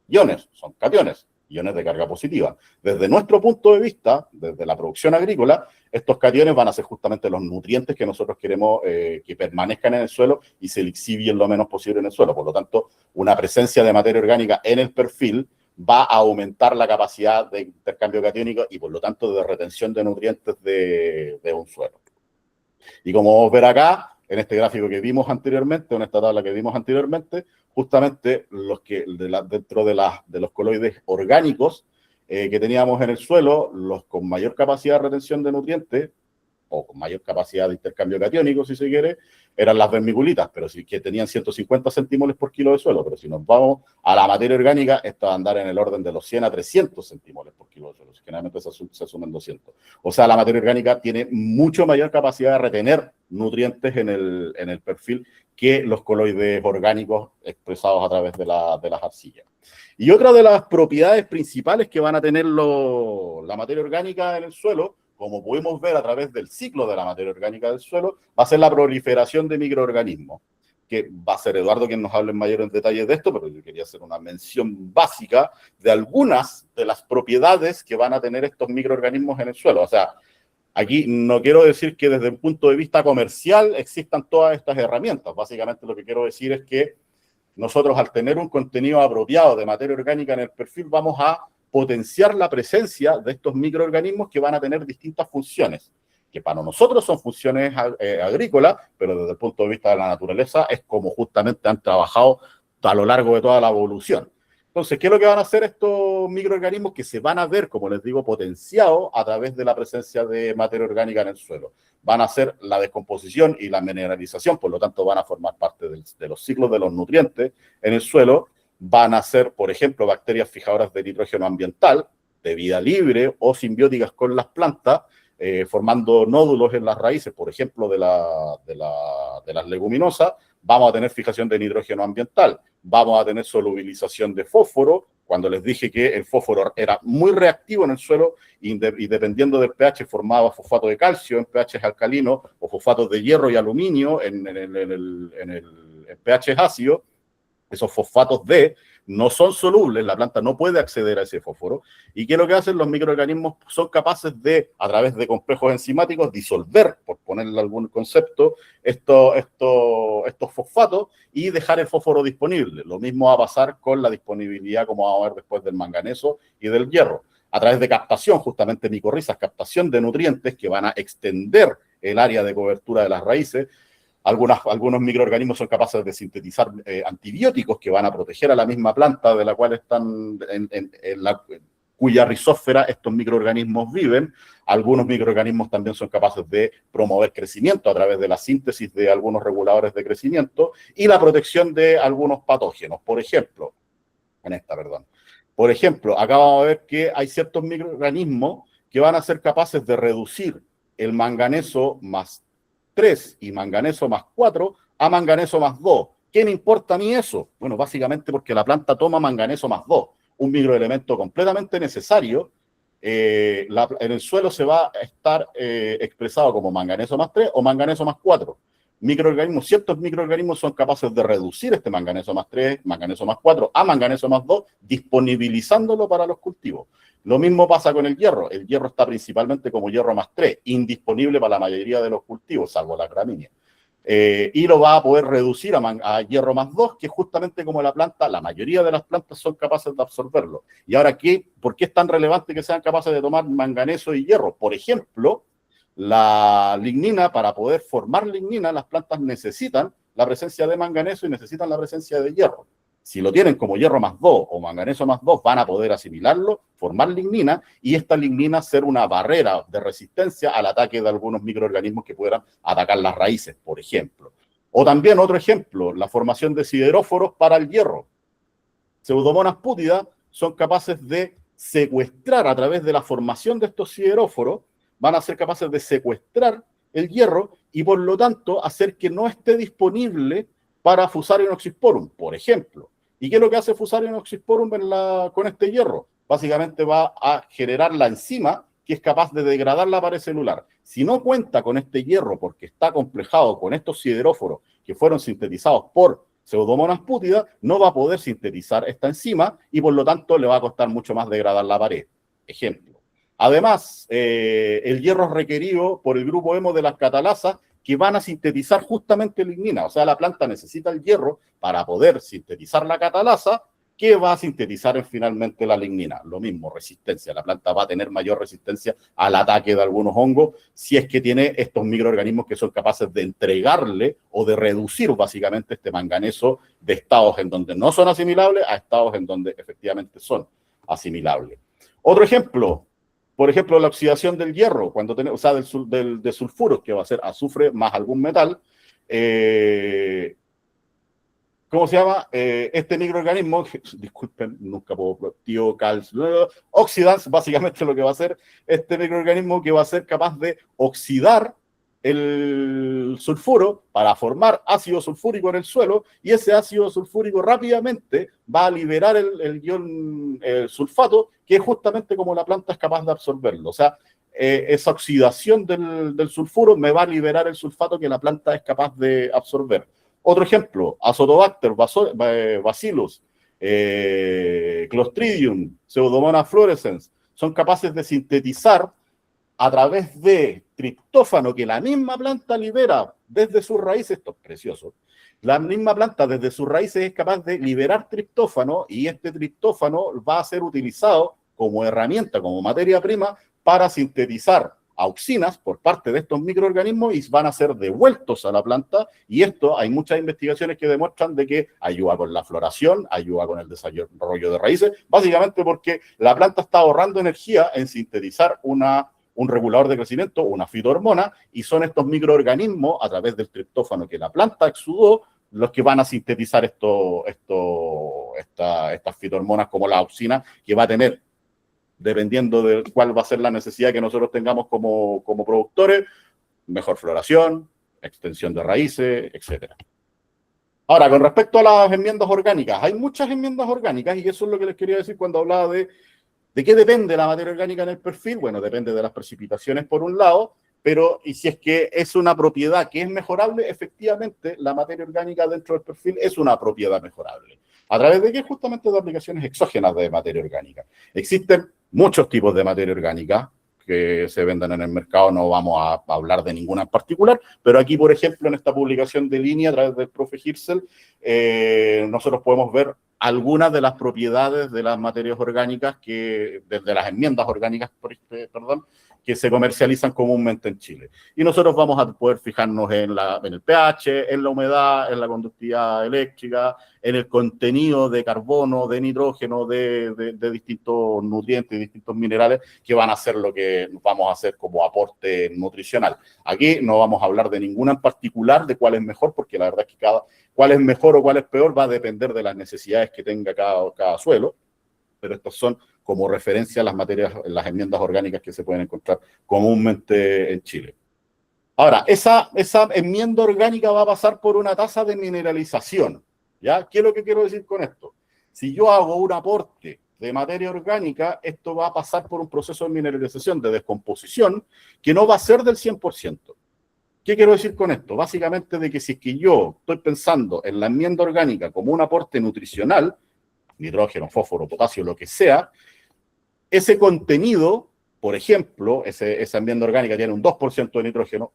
iones, son cationes, iones de carga positiva. Desde nuestro punto de vista, desde la producción agrícola, estos cationes van a ser justamente los nutrientes que nosotros queremos que permanezcan en el suelo y se lixivien lo menos posible en el suelo. Por lo tanto, una presencia de materia orgánica en el perfil va a aumentar la capacidad de intercambio catiónico y por lo tanto de retención de nutrientes de un suelo. Y como vamos a ver acá, en este gráfico que vimos anteriormente, en esta tabla que vimos anteriormente, justamente dentro de los coloides orgánicos que teníamos en el suelo, los con mayor capacidad de retención de nutrientes, o con mayor capacidad de intercambio catiónico, si se quiere, eran las vermiculitas, pero sí que tenían 150 centímoles por kilo de suelo. Pero si nos vamos a la materia orgánica, esto va a andar en el orden de los 100 a 300 centímoles por kilo de suelo. Generalmente se asumen 200. O sea, la materia orgánica tiene mucho mayor capacidad de retener nutrientes en el perfil que los coloides orgánicos expresados a través de las arcillas. Y otra de las propiedades principales que van a tener la materia orgánica en el suelo, como pudimos ver a través del ciclo de la materia orgánica del suelo, va a ser la proliferación de microorganismos, que va a ser Eduardo quien nos hable en mayores detalles de esto, pero yo quería hacer una mención básica de algunas de las propiedades que van a tener estos microorganismos en el suelo. O sea, aquí no quiero decir que desde un punto de vista comercial existan todas estas herramientas. Básicamente lo que quiero decir es que nosotros, al tener un contenido apropiado de materia orgánica en el perfil, vamos a potenciar la presencia de estos microorganismos que van a tener distintas funciones, que para nosotros son funciones agrícolas, pero desde el punto de vista de la naturaleza es como justamente han trabajado a lo largo de toda la evolución. Entonces, ¿qué es lo que van a hacer estos microorganismos que se van a ver, como les digo, potenciados a través de la presencia de materia orgánica en el suelo? Van a hacer la descomposición y la mineralización, por lo tanto van a formar parte de los ciclos de los nutrientes en el suelo. Van a ser, por ejemplo, bacterias fijadoras de nitrógeno ambiental, de vida libre o simbióticas con las plantas, formando nódulos en las raíces, por ejemplo, de las leguminosas. Vamos a tener fijación de nitrógeno ambiental, vamos a tener solubilización de fósforo, cuando les dije que el fósforo era muy reactivo en el suelo y dependiendo del pH formaba fosfato de calcio en pH alcalinos o fosfatos de hierro y aluminio en el pH ácido. Esos fosfatos D no son solubles, la planta no puede acceder a ese fósforo. ¿Y qué es lo que hacen? Los microorganismos son capaces de, a través de complejos enzimáticos, disolver, por ponerle algún concepto, estos fosfatos y dejar el fósforo disponible. Lo mismo va a pasar con la disponibilidad, como vamos a ver después, del manganeso y del hierro. A través de captación, justamente micorrizas, captación de nutrientes que van a extender el área de cobertura de las raíces. Algunos microorganismos son capaces de sintetizar antibióticos que van a proteger a la misma planta de la cual están, cuya rizósfera estos microorganismos viven. Algunos microorganismos también son capaces de promover crecimiento a través de la síntesis de algunos reguladores de crecimiento y la protección de algunos patógenos. Por ejemplo, acá vamos a ver que hay ciertos microorganismos que van a ser capaces de reducir el manganeso más 3 y manganeso más 4 a manganeso más 2. ¿Qué me importa a mí eso? Bueno, básicamente porque la planta toma manganeso más 2, un microelemento completamente necesario. En el suelo se va a estar expresado como manganeso más 3 o manganeso más 4. Ciertos microorganismos son capaces de reducir este manganeso más 3, manganeso más 4 a manganeso más 2, disponibilizándolo para los cultivos. Lo mismo pasa con el hierro. El hierro está principalmente como hierro más 3, indisponible para la mayoría de los cultivos, salvo las gramíneas. Y lo va a poder reducir a hierro más 2, que justamente como la mayoría de las plantas son capaces de absorberlo. Y ahora, ¿por qué es tan relevante que sean capaces de tomar manganeso y hierro? Por ejemplo, la lignina, para poder formar lignina, las plantas necesitan la presencia de manganeso y necesitan la presencia de hierro. Si lo tienen como hierro más 2 o manganeso más 2, van a poder asimilarlo, formar lignina, y esta lignina ser una barrera de resistencia al ataque de algunos microorganismos que puedan atacar las raíces, por ejemplo. O también otro ejemplo, la formación de sideróforos para el hierro. Pseudomonas pútidas son capaces de secuestrar a través de la formación de estos sideróforos, van a ser capaces de secuestrar el hierro y por lo tanto hacer que no esté disponible para Fusarium oxysporum, por ejemplo. ¿Y qué es lo que hace Fusarium oxysporum con este hierro? Básicamente va a generar la enzima que es capaz de degradar la pared celular. Si no cuenta con este hierro porque está complejado con estos sideróforos que fueron sintetizados por Pseudomonas pútidas, no va a poder sintetizar esta enzima y por lo tanto le va a costar mucho más degradar la pared. Ejemplo. Además, el hierro es requerido por el grupo hemo de las catalasas que van a sintetizar justamente lignina. O sea, la planta necesita el hierro para poder sintetizar la catalasa, que va a sintetizar finalmente la lignina. Lo mismo, resistencia. La planta va a tener mayor resistencia al ataque de algunos hongos si es que tiene estos microorganismos que son capaces de entregarle o de reducir básicamente este manganeso de estados en donde no son asimilables a estados en donde efectivamente son asimilables. Otro ejemplo, por ejemplo, la oxidación del hierro, cuando tenemos, o sea, de sulfuros, que va a ser azufre más algún metal. ¿Cómo se llama? Este microorganismo, disculpen, nunca puedo, oxidans, básicamente lo que va a hacer este microorganismo, que va a ser capaz de oxidar el sulfuro para formar ácido sulfúrico en el suelo, y ese ácido sulfúrico rápidamente va a liberar el ion sulfato, que es justamente como la planta es capaz de absorberlo. O sea, esa oxidación del sulfuro me va a liberar el sulfato que la planta es capaz de absorber. Otro ejemplo, Azotobacter, Bacillus, Clostridium, Pseudomonas fluorescens, son capaces de sintetizar a través de triptófano que la misma planta libera desde sus raíces. Esto es precioso. La misma planta desde sus raíces es capaz de liberar triptófano, y este triptófano va a ser utilizado como herramienta, como materia prima, para sintetizar auxinas por parte de estos microorganismos, y van a ser devueltos a la planta, y esto hay muchas investigaciones que demuestran de que ayuda con la floración, ayuda con el desarrollo de raíces, básicamente porque la planta está ahorrando energía en sintetizar un regulador de crecimiento, una fitohormona, y son estos microorganismos a través del triptófano que la planta exudó los que van a sintetizar estas fitohormonas como la auxina, que va a tener, dependiendo de cuál va a ser la necesidad que nosotros tengamos como productores, mejor floración, extensión de raíces, etc. Ahora, con respecto a las enmiendas orgánicas, hay muchas enmiendas orgánicas, y eso es lo que les quería decir cuando hablaba de qué depende la materia orgánica en el perfil. Bueno, depende de las precipitaciones por un lado, pero y si es que es una propiedad que es mejorable, efectivamente la materia orgánica dentro del perfil es una propiedad mejorable. ¿A través de qué? Justamente de aplicaciones exógenas de materia orgánica. Existen muchos tipos de materia orgánica que se venden en el mercado, no vamos a hablar de ninguna en particular, pero aquí, por ejemplo, en esta publicación de línea a través del profe Hirzel, nosotros podemos ver algunas de las propiedades de las materias orgánicas, de las enmiendas orgánicas, perdón, que se comercializan comúnmente en Chile. Y nosotros vamos a poder fijarnos en el pH, en la humedad, en la conductividad eléctrica, en el contenido de carbono, de nitrógeno, de distintos nutrientes, distintos minerales, que van a ser lo que vamos a hacer como aporte nutricional. Aquí no vamos a hablar de ninguna en particular, de cuál es mejor, porque la verdad es que cuál es mejor o cuál es peor va a depender de las necesidades que tenga cada suelo, pero estos son como referencia a las materias, las enmiendas orgánicas que se pueden encontrar comúnmente en Chile. Ahora, esa enmienda orgánica va a pasar por una tasa de mineralización, ¿ya? ¿Qué es lo que quiero decir con esto? Si yo hago un aporte de materia orgánica, esto va a pasar por un proceso de mineralización, de descomposición, que no va a ser del 100%. ¿Qué quiero decir con esto? Básicamente de que si es que yo estoy pensando en la enmienda orgánica como un aporte nutricional, nitrógeno, fósforo, potasio, lo que sea, ese contenido, por ejemplo, esa enmienda orgánica tiene un 2% de nitrógeno,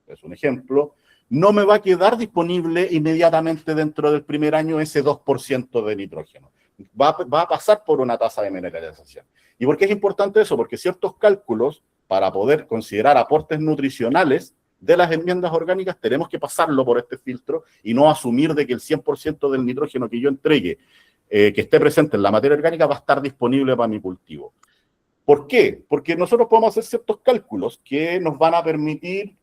es un ejemplo, no me va a quedar disponible inmediatamente dentro del primer año ese 2% de nitrógeno. Va a pasar por una tasa de mineralización. ¿Y por qué es importante eso? Porque ciertos cálculos, para poder considerar aportes nutricionales, de las enmiendas orgánicas tenemos que pasarlo por este filtro y no asumir de que el 100% del nitrógeno que yo entregue, que esté presente en la materia orgánica, va a estar disponible para mi cultivo. ¿Por qué? Porque nosotros podemos hacer ciertos cálculos que nos van a permitir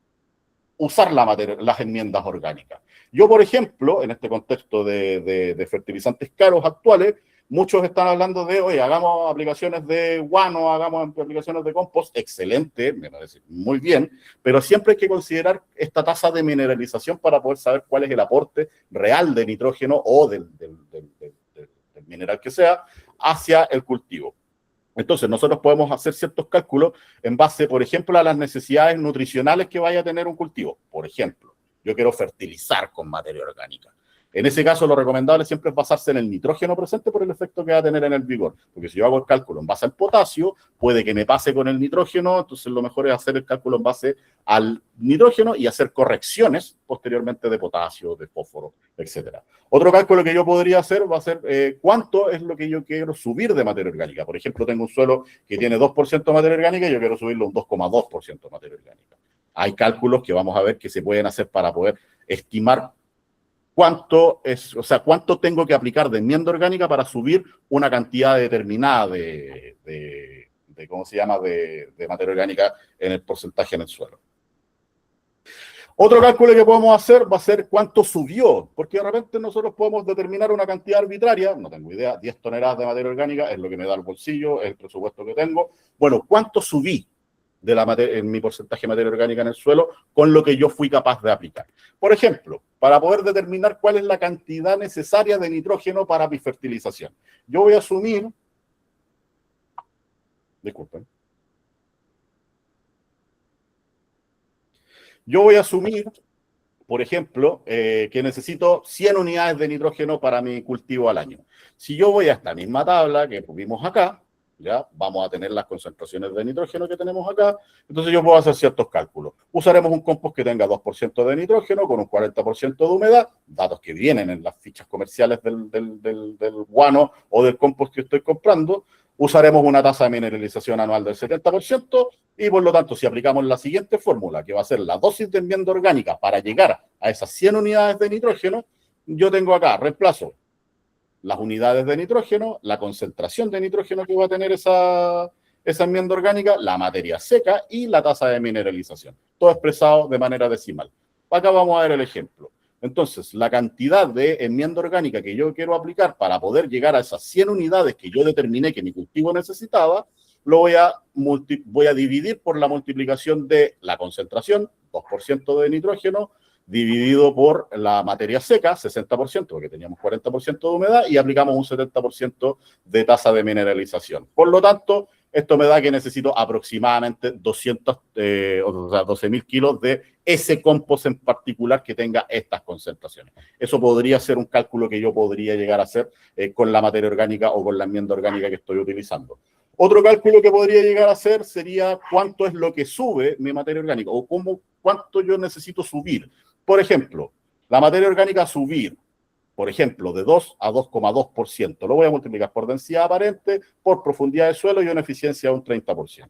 usar las enmiendas orgánicas. Yo, por ejemplo, en este contexto de fertilizantes caros actuales, muchos están hablando de, oye, hagamos aplicaciones de guano, hagamos aplicaciones de compost, excelente, me parece muy bien, pero siempre hay que considerar esta tasa de mineralización para poder saber cuál es el aporte real de nitrógeno o del mineral que sea hacia el cultivo. Entonces, nosotros podemos hacer ciertos cálculos en base, por ejemplo, a las necesidades nutricionales que vaya a tener un cultivo. Por ejemplo, yo quiero fertilizar con materia orgánica. En ese caso, lo recomendable siempre es basarse en el nitrógeno presente por el efecto que va a tener en el vigor. Porque si yo hago el cálculo en base al potasio, puede que me pase con el nitrógeno, entonces lo mejor es hacer el cálculo en base al nitrógeno y hacer correcciones posteriormente de potasio, de fósforo, etc. Otro cálculo que yo podría hacer va a ser cuánto es lo que yo quiero subir de materia orgánica. Por ejemplo, tengo un suelo que tiene 2% de materia orgánica y yo quiero subirlo un 2,2% de materia orgánica. Hay cálculos que vamos a ver que se pueden hacer para poder estimar cuánto tengo que aplicar de enmienda orgánica para subir una cantidad determinada de materia orgánica en el porcentaje en el suelo. Otro cálculo que podemos hacer va a ser cuánto subió, porque de repente nosotros podemos determinar una cantidad arbitraria, no tengo idea, 10 toneladas de materia orgánica es lo que me da el bolsillo, es el presupuesto que tengo. Bueno, ¿cuánto subí en mi porcentaje de materia orgánica en el suelo con lo que yo fui capaz de aplicar? Por ejemplo, para poder determinar cuál es la cantidad necesaria de nitrógeno para mi fertilización, yo voy a asumir, disculpen, por ejemplo, que necesito 100 unidades de nitrógeno para mi cultivo al año. Si yo voy a esta misma tabla que vimos acá, ¿ya? Vamos a tener las concentraciones de nitrógeno que tenemos acá, entonces yo puedo hacer ciertos cálculos. Usaremos un compost que tenga 2% de nitrógeno con un 40% de humedad, datos que vienen en las fichas comerciales del guano o del compost que estoy comprando. Usaremos una tasa de mineralización anual del 70% y, por lo tanto, si aplicamos la siguiente fórmula, que va a ser la dosis de enmienda orgánica para llegar a esas 100 unidades de nitrógeno, yo tengo acá, reemplazo las unidades de nitrógeno, la concentración de nitrógeno que va a tener esa enmienda orgánica, la materia seca y la tasa de mineralización. Todo expresado de manera decimal. Acá vamos a ver el ejemplo. Entonces, la cantidad de enmienda orgánica que yo quiero aplicar para poder llegar a esas 100 unidades que yo determiné que mi cultivo necesitaba, lo voy a dividir por la multiplicación de la concentración, 2% de nitrógeno, dividido por la materia seca, 60%, porque teníamos 40% de humedad, y aplicamos un 70% de tasa de mineralización. Por lo tanto, esto me da que necesito aproximadamente 12.000 kilos de ese compost en particular que tenga estas concentraciones. Eso podría ser un cálculo que yo podría llegar a hacer con la materia orgánica o con la enmienda orgánica que estoy utilizando. Otro cálculo que podría llegar a hacer sería cuánto es lo que sube mi materia orgánica o cuánto yo necesito subir. Por ejemplo, la materia orgánica subir, por ejemplo, de 2 a 2,2%. Lo voy a multiplicar por densidad aparente, por profundidad de suelo y una eficiencia de un 30%.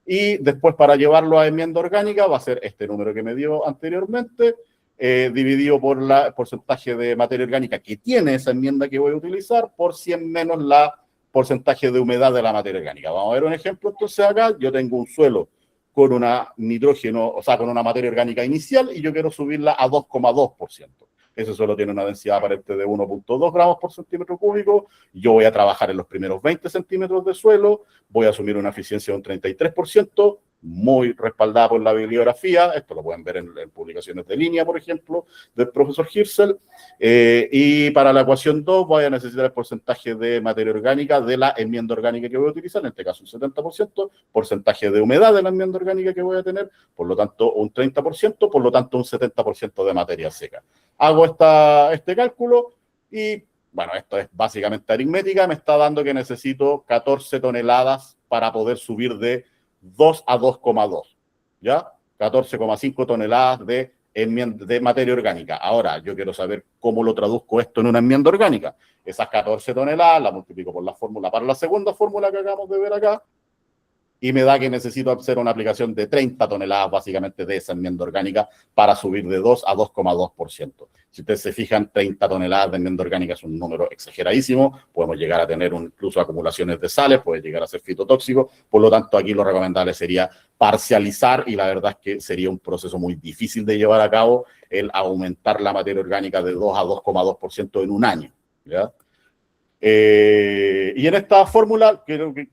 Y después, para llevarlo a enmienda orgánica, va a ser este número que me dio anteriormente, dividido por el porcentaje de materia orgánica que tiene esa enmienda que voy a utilizar, por 100 menos la porcentaje de humedad de la materia orgánica. Vamos a ver un ejemplo. Entonces acá yo tengo un suelo con una con una materia orgánica inicial y yo quiero subirla a 2,2%. Ese suelo tiene una densidad aparente de 1,2 gramos por centímetro cúbico. Yo voy a trabajar en los primeros 20 centímetros de suelo, voy a asumir una eficiencia de un 33%, muy respaldada por la bibliografía. Esto lo pueden ver en publicaciones de línea, por ejemplo, del profesor Hirschel. Y para la ecuación 2 voy a necesitar el porcentaje de materia orgánica de la enmienda orgánica que voy a utilizar, en este caso un 70%, porcentaje de humedad de la enmienda orgánica que voy a tener, por lo tanto un 30%, por lo tanto un 70% de materia seca. Hago este cálculo y, bueno, esto es básicamente aritmética, me está dando que necesito 14 toneladas para poder subir de 2 a 2,2, ¿ya? 14,5 toneladas de materia orgánica. Ahora, yo quiero saber cómo lo traduzco esto en una enmienda orgánica. Esas 14 toneladas las multiplico por la fórmula, para la segunda fórmula que acabamos de ver acá, y me da que necesito hacer una aplicación de 30 toneladas básicamente de esa enmienda orgánica para subir de 2 a 2,2%. Si ustedes se fijan, 30 toneladas de enmienda orgánica es un número exageradísimo, podemos llegar a tener incluso acumulaciones de sales, puede llegar a ser fitotóxico, por lo tanto aquí lo recomendable sería parcializar, y la verdad es que sería un proceso muy difícil de llevar a cabo el aumentar la materia orgánica de 2 a 2,2% en un año, ¿ya? Y en esta fórmula, creo que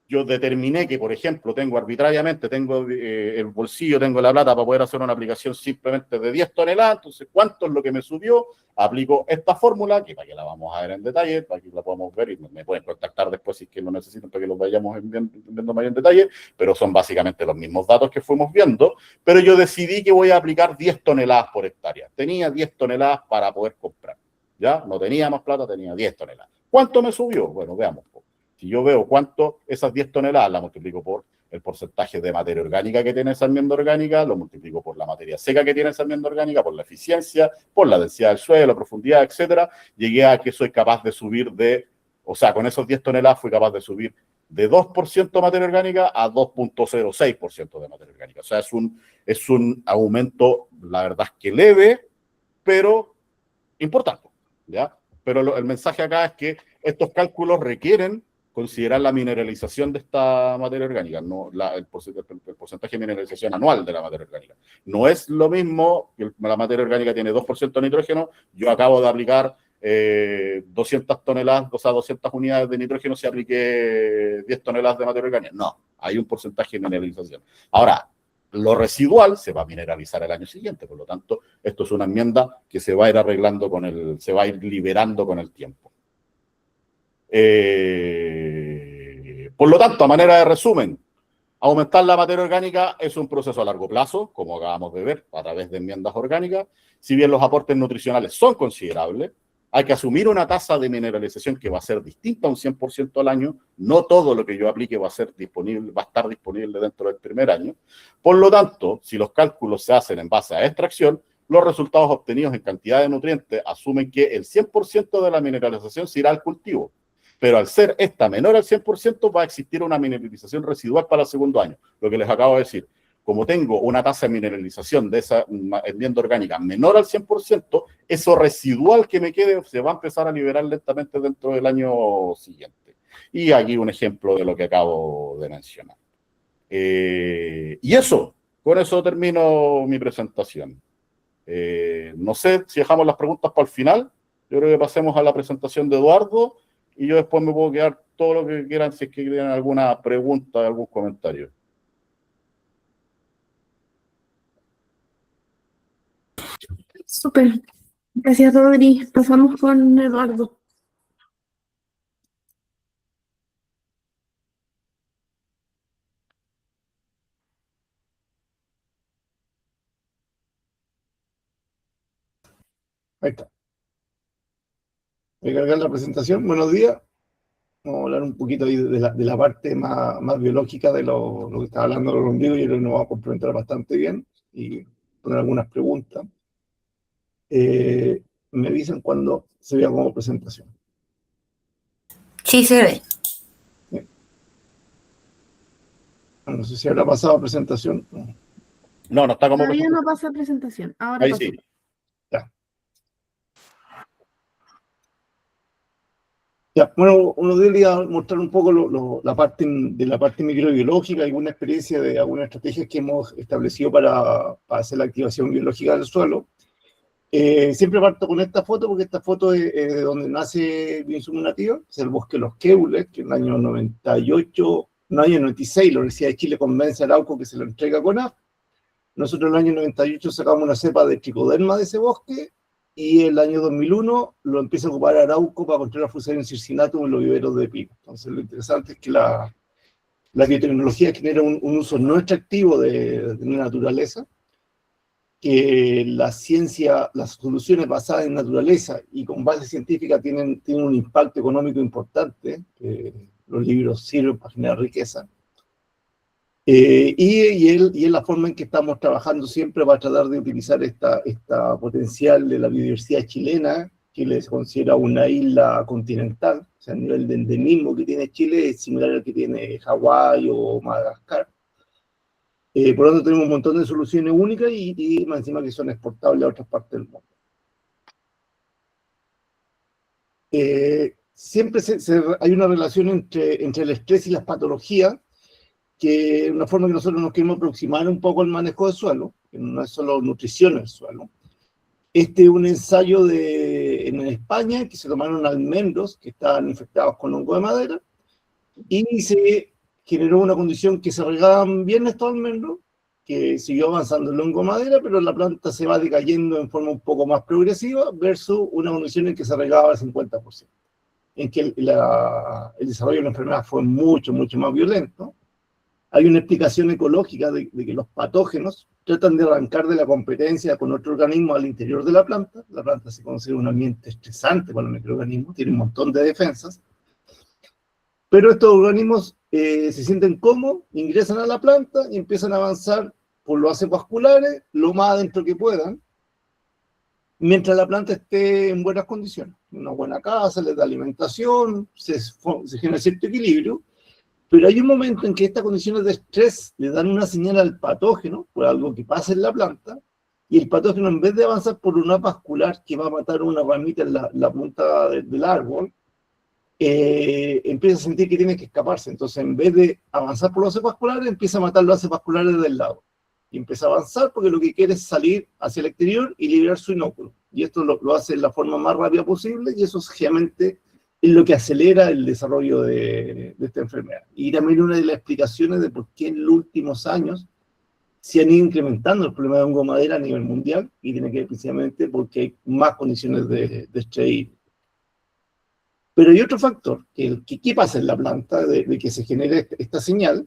yo determiné que, por ejemplo, tengo arbitrariamente, tengo el bolsillo, tengo la plata para poder hacer una aplicación simplemente de 10 toneladas, entonces, ¿cuánto es lo que me subió? Aplico esta fórmula, que para que la vamos a ver en detalle, para que la podamos ver y me pueden contactar después si es que lo necesitan para que lo vayamos viendo más en detalle, pero son básicamente los mismos datos que fuimos viendo, pero yo decidí que voy a aplicar 10 toneladas por hectárea. Tenía 10 toneladas para poder comprar, ¿ya? No tenía más plata, tenía 10 toneladas. ¿Cuánto me subió? Bueno, veamos. Si yo veo cuánto esas 10 toneladas la multiplico por el porcentaje de materia orgánica que tiene esa enmienda orgánica, lo multiplico por la materia seca que tiene esa enmienda orgánica, por la eficiencia, por la densidad del suelo, profundidad, etcétera, llegué a que soy capaz de subir o sea, con esos 10 toneladas fui capaz de subir de 2% materia orgánica a 2,06% de materia orgánica. O sea, es un aumento, la verdad es que leve, pero importante, ¿ya? Pero el mensaje acá es que estos cálculos requieren considerar la mineralización de esta materia orgánica, no el porcentaje de mineralización anual de la materia orgánica. No es lo mismo que la materia orgánica tiene 2% de nitrógeno, yo acabo de aplicar 200 toneladas, o sea, 200 unidades de nitrógeno si apliqué 10 toneladas de materia orgánica. No, hay un porcentaje de mineralización. Ahora, lo residual se va a mineralizar el año siguiente, por lo tanto, esto es una enmienda que se va a ir arreglando se va a ir liberando con el tiempo. Por lo tanto, a manera de resumen, aumentar la materia orgánica es un proceso a largo plazo, como acabamos de ver, a través de enmiendas orgánicas. Si bien los aportes nutricionales son considerables, hay que asumir una tasa de mineralización que va a ser distinta a un 100% al año. No todo lo que yo aplique va a estar disponible dentro del primer año. Por lo tanto, si los cálculos se hacen en base a extracción, los resultados obtenidos en cantidad de nutrientes asumen que el 100% de la mineralización se irá al cultivo. Pero al ser esta menor al 100%, va a existir una mineralización residual para el segundo año. Lo que les acabo de decir. Como tengo una tasa de mineralización de esa enmienda orgánica menor al 100%, eso residual que me quede se va a empezar a liberar lentamente dentro del año siguiente. Y aquí un ejemplo de lo que acabo de mencionar. Y con eso termino mi presentación. No sé si dejamos las preguntas para el final. Yo creo que pasemos a la presentación de Eduardo y yo después me puedo quedar todo lo que quieran si es que tienen alguna pregunta, algún comentario. Súper. Gracias, Rodri. Pasamos con Eduardo. Ahí está. Voy a cargar la presentación. Buenos días. Vamos a hablar un poquito ahí de la parte más biológica de lo que está hablando Rodrigo. Yo creo que nos va a complementar bastante bien y poner algunas preguntas. Me avisan cuando se vea como presentación. Sí, se ve. Bien. No sé si habrá pasado presentación. No está como Todavía presentación. no pasa presentación. Ahora Ahí pasó. sí. Ya. Ya, bueno, uno debería mostrar un poco la parte microbiológica, alguna experiencia de algunas estrategias que hemos establecido para hacer la activación biológica del suelo. Siempre parto con esta foto, porque esta foto es de donde nace Bioinsumo Nativo, es el bosque de los Queules, que en el año 98, no, año 96, la Universidad de Chile convence a Arauco que se lo entrega a CONAF. Nosotros en el año 98 sacamos una cepa de tricoderma de ese bosque, y el año 2001 lo empieza a ocupar Arauco para controlar Fusarium circinatum en los viveros de pino. Entonces lo interesante es que la biotecnología genera un uso no extractivo de la naturaleza, que la ciencia, las soluciones basadas en naturaleza y con base científica tienen un impacto económico importante, los libros sirven para generar riqueza. Y es la forma en que estamos trabajando siempre para tratar de utilizar esta potencial de la biodiversidad chilena Chile se considera una isla continental, o sea, el nivel de endemismo que tiene Chile es similar al que tiene Hawái o Madagascar. Por lo tanto, tenemos un montón de soluciones únicas y más encima que son exportables a otras partes del mundo. Siempre hay una relación entre el estrés y las patologías, que es una forma que nosotros nos queremos aproximar un poco al manejo del suelo, que no es solo nutrición del suelo. Este es un ensayo en España, que se tomaron almendros que estaban infectados con hongo de madera, y se generó una condición que se regaban bien estos almendros, que siguió avanzando el hongo de madera, pero la planta se va decayendo en forma un poco más progresiva, versus una condición en que se regaba al 50%, en que el desarrollo de la enfermedad fue mucho, mucho más violento. Hay una explicación ecológica de que los patógenos tratan de arrancar de la competencia con otro organismo al interior de la planta. La planta se considera un ambiente estresante para los microorganismos, tiene un montón de defensas, pero estos organismos se sienten cómodos, ingresan a la planta y empiezan a avanzar por los haces vasculares lo más adentro que puedan, mientras la planta esté en buenas condiciones, una buena casa, les da alimentación, se genera cierto equilibrio. Pero hay un momento en que estas condiciones de estrés le dan una señal al patógeno por algo que pasa en la planta, y el patógeno, en vez de avanzar por una vascular que va a matar una ramita en la punta del árbol, empieza a sentir que tiene que escaparse. Entonces, en vez de avanzar por los haces vasculares, empieza a matar los haces vasculares del lado. Y empieza a avanzar porque lo que quiere es salir hacia el exterior y liberar su inóculo. Y esto lo hace de la forma más rápida posible, y eso generalmente es lo que acelera el desarrollo de esta enfermedad. Y también una de las explicaciones de por qué en los últimos años se han ido incrementando el problema de hongo de madera a nivel mundial, y tiene que ver principalmente porque hay más condiciones de estrés. Pero hay otro factor, ¿qué pasa en la planta de que se genere esta señal?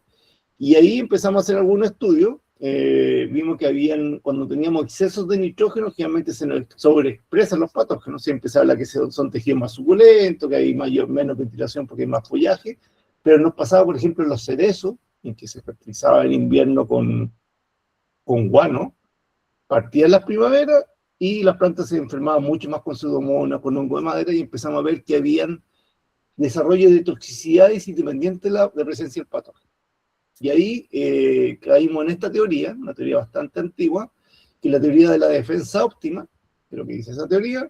Y ahí empezamos a hacer algunos estudios. Vimos que cuando teníamos excesos de nitrógeno, generalmente se nos sobreexpresan los patógenos. Siempre se habla que son tejidos más suculentos, que hay menos ventilación porque hay más follaje, pero nos pasaba, por ejemplo, en los cerezos, en que se fertilizaba en invierno con guano, partían las primaveras y las plantas se enfermaban mucho más con pseudomonas, con hongo de madera, y empezamos a ver que habían desarrollo de toxicidades independientes de la presencia del patógeno. Y ahí caímos en esta teoría, una teoría bastante antigua, que es la teoría de la defensa óptima, que es lo que dice esa teoría,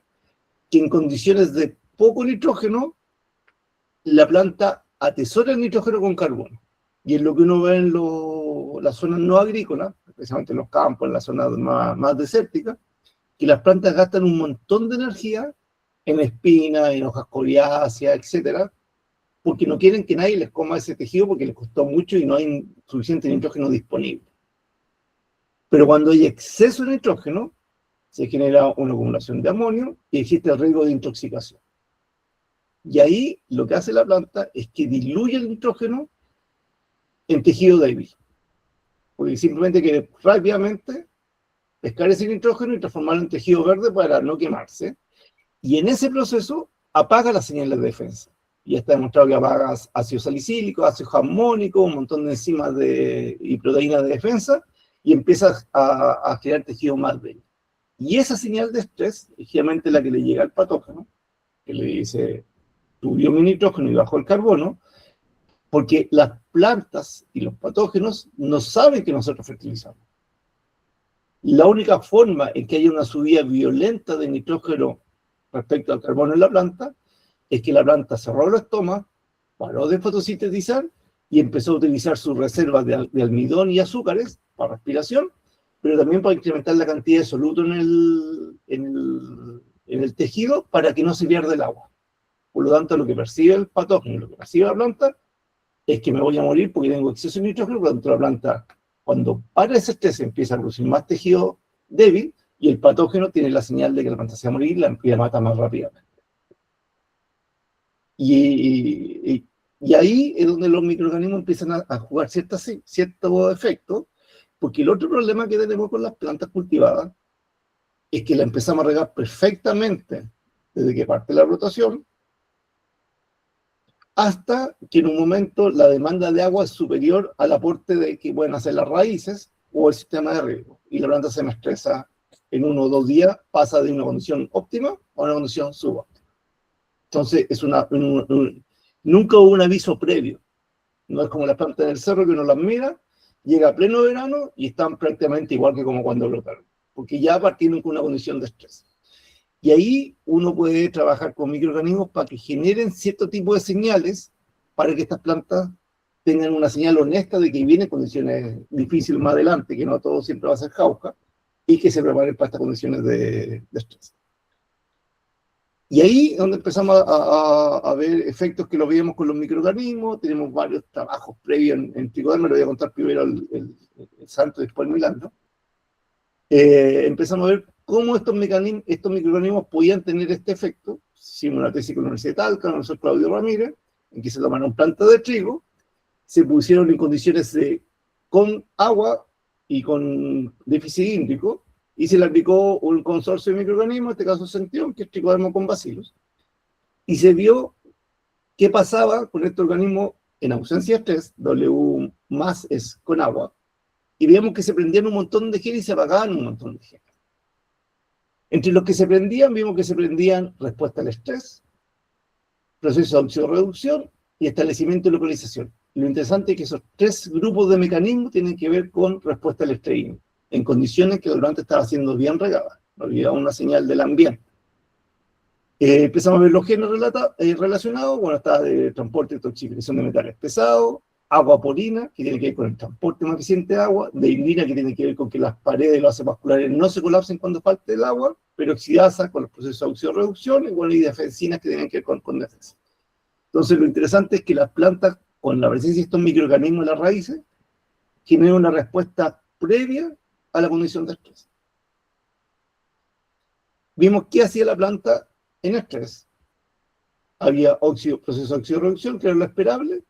que en condiciones de poco nitrógeno, la planta atesora el nitrógeno con carbono. Y es lo que uno ve en las zonas no agrícolas, especialmente en los campos, en las zonas más desérticas, que las plantas gastan un montón de energía en espinas, en hojas coriáceas, etcétera, porque no quieren que nadie les coma ese tejido porque les costó mucho y no hay suficiente nitrógeno disponible. Pero cuando hay exceso de nitrógeno, se genera una acumulación de amonio y existe el riesgo de intoxicación. Y ahí lo que hace la planta es que diluye el nitrógeno en tejido débil. Porque simplemente quiere rápidamente pescar ese nitrógeno y transformarlo en tejido verde para no quemarse. Y en ese proceso apaga las señales de defensa. Y está demostrado que apaga ácido salicílico, ácido jamónico, un montón de enzimas y proteínas de defensa, y empieza a crear tejido más débil. Y esa señal de estrés es generalmente la que le llega al patógeno, que le dice, subió mi nitrógeno y bajó el carbono, porque las plantas y los patógenos no saben que nosotros fertilizamos. La única forma en que haya una subida violenta de nitrógeno respecto al carbono en la planta es que la planta cerró los estomas, paró de fotosintetizar y empezó a utilizar sus reservas de almidón y azúcares para respiración, pero también para incrementar la cantidad de soluto en el tejido para que no se pierda el agua. Por lo tanto, lo que percibe el patógeno, lo que percibe la planta, es que me voy a morir porque tengo exceso de nitrógeno. Por lo tanto, la planta, cuando para ese estrés, empieza a producir más tejido débil, y el patógeno tiene la señal de que la planta se va a morir y la mata más rápidamente. Y ahí es donde los microorganismos empiezan a jugar ciertos efectos, porque el otro problema que tenemos con las plantas cultivadas es que la empezamos a regar perfectamente desde que parte la rotación, hasta que en un momento la demanda de agua es superior al aporte que pueden hacer las raíces o el sistema de riego, y la planta se me estresa en 1 o 2 días, pasa de una condición óptima a una condición subóptima. Entonces, nunca hubo un aviso previo. No es como las plantas en el cerro que uno las mira, llega a pleno verano y están prácticamente igual que como cuando brotaron, porque ya partieron con una condición de estrés. Y ahí uno puede trabajar con microorganismos para que generen cierto tipo de señales para que estas plantas tengan una señal honesta de que vienen condiciones difíciles más adelante, que no todo siempre va a ser jauja, y que se preparen para estas condiciones de estrés. Y ahí es donde empezamos a ver efectos que lo veíamos con los microorganismos. Tenemos varios trabajos previos en tricoderma, lo voy a contar primero el Santo y después el Milano. Empezamos a ver cómo estos microorganismos podían tener este efecto. Hicimos una tesis con la Universidad de Talca, con el profesor Claudio Ramírez, en que se tomaron plantas de trigo, se pusieron en condiciones con agua y con déficit hídrico, y se le aplicó un consorcio de microorganismos, en este caso Centión, que es tricoderma con bacilos, y se vio qué pasaba con este organismo en ausencia de estrés, W más es con agua, y veíamos que se prendían un montón de genes y se apagaban un montón de genes. Entre los que se prendían, vimos que se prendían respuesta al estrés, proceso de oxidorreducción y establecimiento de localización. Lo interesante es que esos tres grupos de mecanismos tienen que ver con respuesta al estrés, en condiciones que la planta estaba siendo bien regada, no había una señal del ambiente. Empezamos a ver los genes relacionados, bueno, está de transporte y toxificación de metales pesados, agua porina, que tiene que ver con el transporte más eficiente de agua, deindina, que tiene que ver con que las paredes de los vasos vasculares no se colapsen cuando falte el agua, peroxidasa con los procesos de oxidorreducción, y defensinas que tienen que ver con defensa. Entonces, lo interesante es que las plantas, con la presencia de estos microorganismos en las raíces, generan una respuesta previa a la condición de estrés. Vimos qué hacía la planta en estrés. Había proceso de oxidorreducción, que era lo esperable,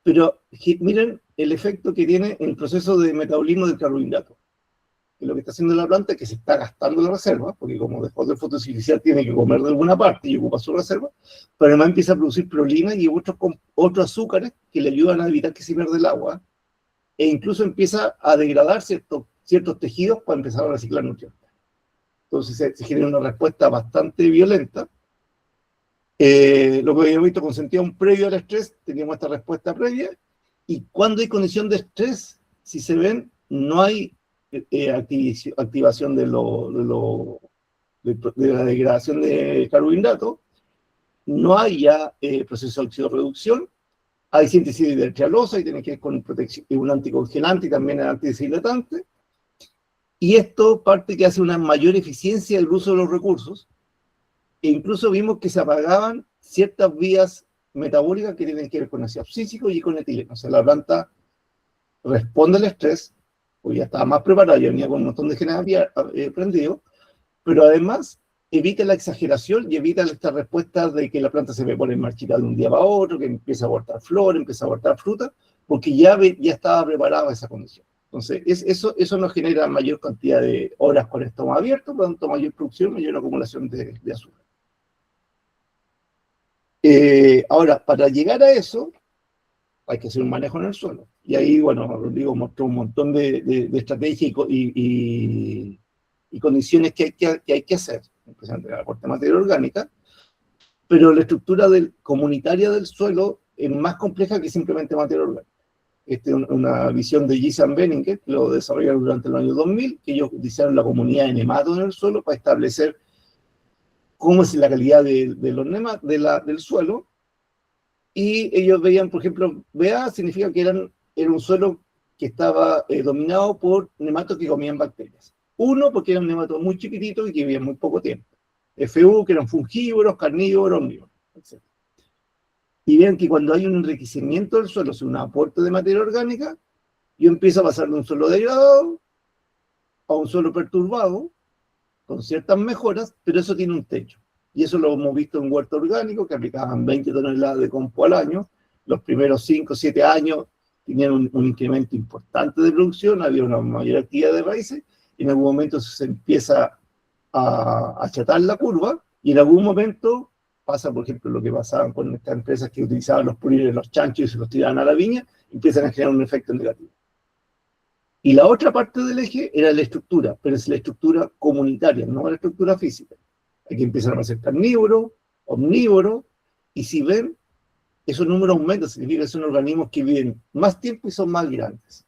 pero miren el efecto que tiene en el proceso de metabolismo del carbohidrato. Que lo que está haciendo la planta es que se está gastando la reserva, porque como después de fotosintetizar tiene que comer de alguna parte y ocupa su reserva, pero además empieza a producir prolina y otros azúcares que le ayudan a evitar que se pierda el agua, e incluso empieza a degradar ciertos tejidos para empezar a reciclar nutrientes. Entonces se genera una respuesta bastante violenta. Lo que habíamos visto con sentido previo al estrés, teníamos esta respuesta previa, y cuando hay condición de estrés, si se ven, no hay activación de la degradación de carbohidratos, no hay ya proceso de oxidorreducción, hay síntesis de trealosa y tiene que ver con un anticongelante y también antideshidratante, y esto parte que hace una mayor eficiencia del uso de los recursos, e incluso vimos que se apagaban ciertas vías metabólicas que tienen que ver con ácido abscísico y con etileno. O sea, la planta responde al estrés, porque ya estaba más preparada, ya venía con un montón de genes prendidos, pero además evita la exageración y evita esta respuesta de que la planta se me pone marchita de un día para otro, que empieza a abortar flores, empieza a abortar fruta, porque ya estaba preparada esa condición. Entonces, eso nos genera mayor cantidad de horas con estómago abierto, por lo tanto, mayor producción, mayor acumulación de azúcar. Ahora, para llegar a eso, hay que hacer un manejo en el suelo. Y ahí, bueno, Rodrigo mostró un montón de estrategias y condiciones que hay que hacer, empezando por la parte de materia orgánica, pero la estructura comunitaria del suelo es más compleja que simplemente materia orgánica. Esta es una visión de Gisam Benninger, que lo desarrollaron durante los años 2000, que ellos diseñaron la comunidad de nematos en el suelo para establecer cómo es la calidad del suelo, y ellos veían, por ejemplo, BA significa que era un suelo que estaba dominado por nematos que comían bacterias. Uno, porque eran nematos muy chiquititos y que vivían muy poco tiempo. FU, que eran fungívoros, carnívoros, omnívoros, etc. Y vean que cuando hay un enriquecimiento del suelo, o sea, un aporte de materia orgánica, yo empiezo a pasar de un suelo degradado a un suelo perturbado, con ciertas mejoras, pero eso tiene un techo. Y eso lo hemos visto en huerto orgánico, que aplicaban 20 toneladas de compost al año. Los primeros 5 o 7 años tenían un incremento importante de producción, había una mayor actividad de raíces, y en algún momento se empieza a achatar la curva, y en algún momento pasa, por ejemplo, lo que pasaba con estas empresas que utilizaban los purines, los chanchos y se los tiraban a la viña, empiezan a generar un efecto negativo. Y la otra parte del eje era la estructura, pero es la estructura comunitaria, no la estructura física. Aquí empiezan a aparecer carnívoros, omnívoros, y si ven, esos números aumentan, significa que son organismos que viven más tiempo y son más grandes.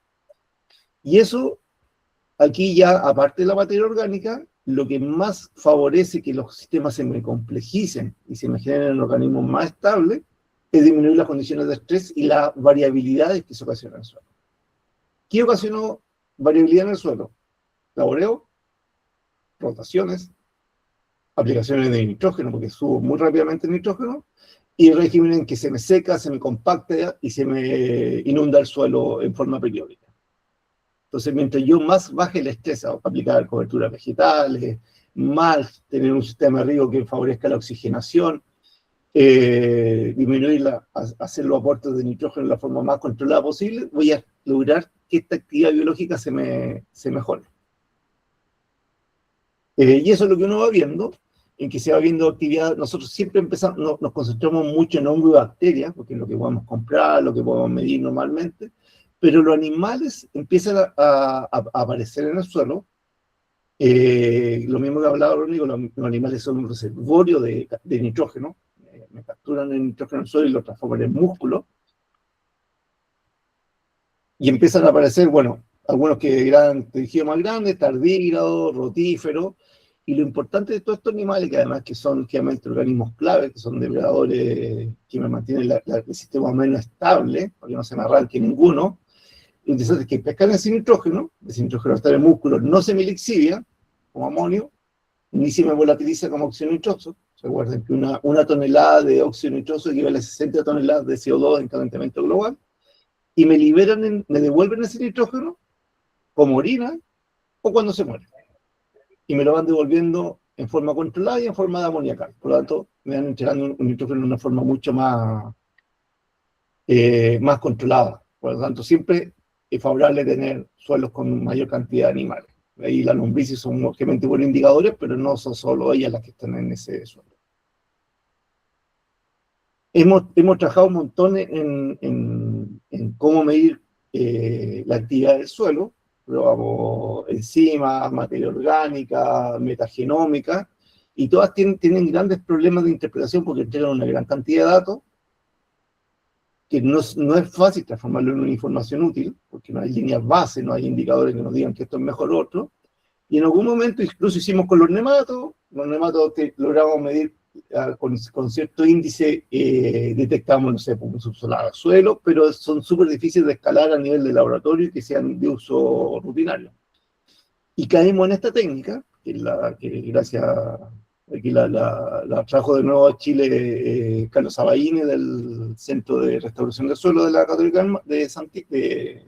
Y eso, aquí ya, aparte de la materia orgánica, lo que más favorece que los sistemas se me complejicen y se me generen organismos más estables, es disminuir las condiciones de estrés y las variabilidades que se ocasionan en el suelo. ¿Qué ocasionó variabilidad en el suelo? Laboreo, rotaciones, aplicaciones de nitrógeno, porque subo muy rápidamente el nitrógeno, y régimen en que se me seca, se me compacta y se me inunda el suelo en forma periódica. Entonces, mientras yo más baje el estrés a aplicar coberturas vegetales, más tener un sistema de riego que favorezca la oxigenación, hacer los aportes de nitrógeno de la forma más controlada posible, voy a lograr que esta actividad biológica se mejore. Y eso es lo que uno va viendo, en que se va viendo actividad. Nosotros siempre nos concentramos mucho en hongo y bacterias, porque es lo que podemos comprar, lo que podemos medir normalmente, pero los animales empiezan a aparecer en el suelo. Lo mismo que hablaba Rodrigo, los animales son un reservorio de nitrógeno, me capturan el nitrógeno en el suelo y lo transforman en músculo, y empiezan a aparecer, bueno, algunos que eran tejidos más grandes, tardígrados, rotíferos, y lo importante de todos estos animales, que además que son generalmente organismos clave, que son depredadores que me mantienen el sistema menos estable, para que no se me arranque ninguno, lo interesante es que pescan ese nitrógeno está en el músculo, no se me lixivia como amonio, ni se me volatiliza como óxido nitroso. Recuerden que una tonelada de óxido nitroso equivale a 60 toneladas de CO2 en calentamiento global, y me devuelven ese nitrógeno como orina o cuando se muere. Y me lo van devolviendo en forma controlada y en forma de amoniacal. Por lo tanto, me van entregando un nitrógeno de una forma mucho más controlada. Por lo tanto, siempre es favorable tener suelos con mayor cantidad de animales. Ahí las lombrices son obviamente buenos indicadores, pero no son solo ellas las que están en ese suelo. Hemos trabajado un montón en cómo medir la actividad del suelo. Probamos enzimas, materia orgánica, metagenómica, y todas tienen grandes problemas de interpretación porque entregan una gran cantidad de datos, que no es fácil transformarlo en una información útil, porque no hay líneas base, no hay indicadores que nos digan que esto es mejor o otro, y en algún momento incluso hicimos con los nematos que logramos medir con cierto índice, detectamos, no sé, un subsolado al suelo, pero son súper difíciles de escalar a nivel de laboratorio y que sean de uso rutinario. Y caímos en esta técnica, que es la que gracias aquí la trajo de nuevo a Chile Carlos Sabaini del Centro de Restauración del Suelo de la Católica de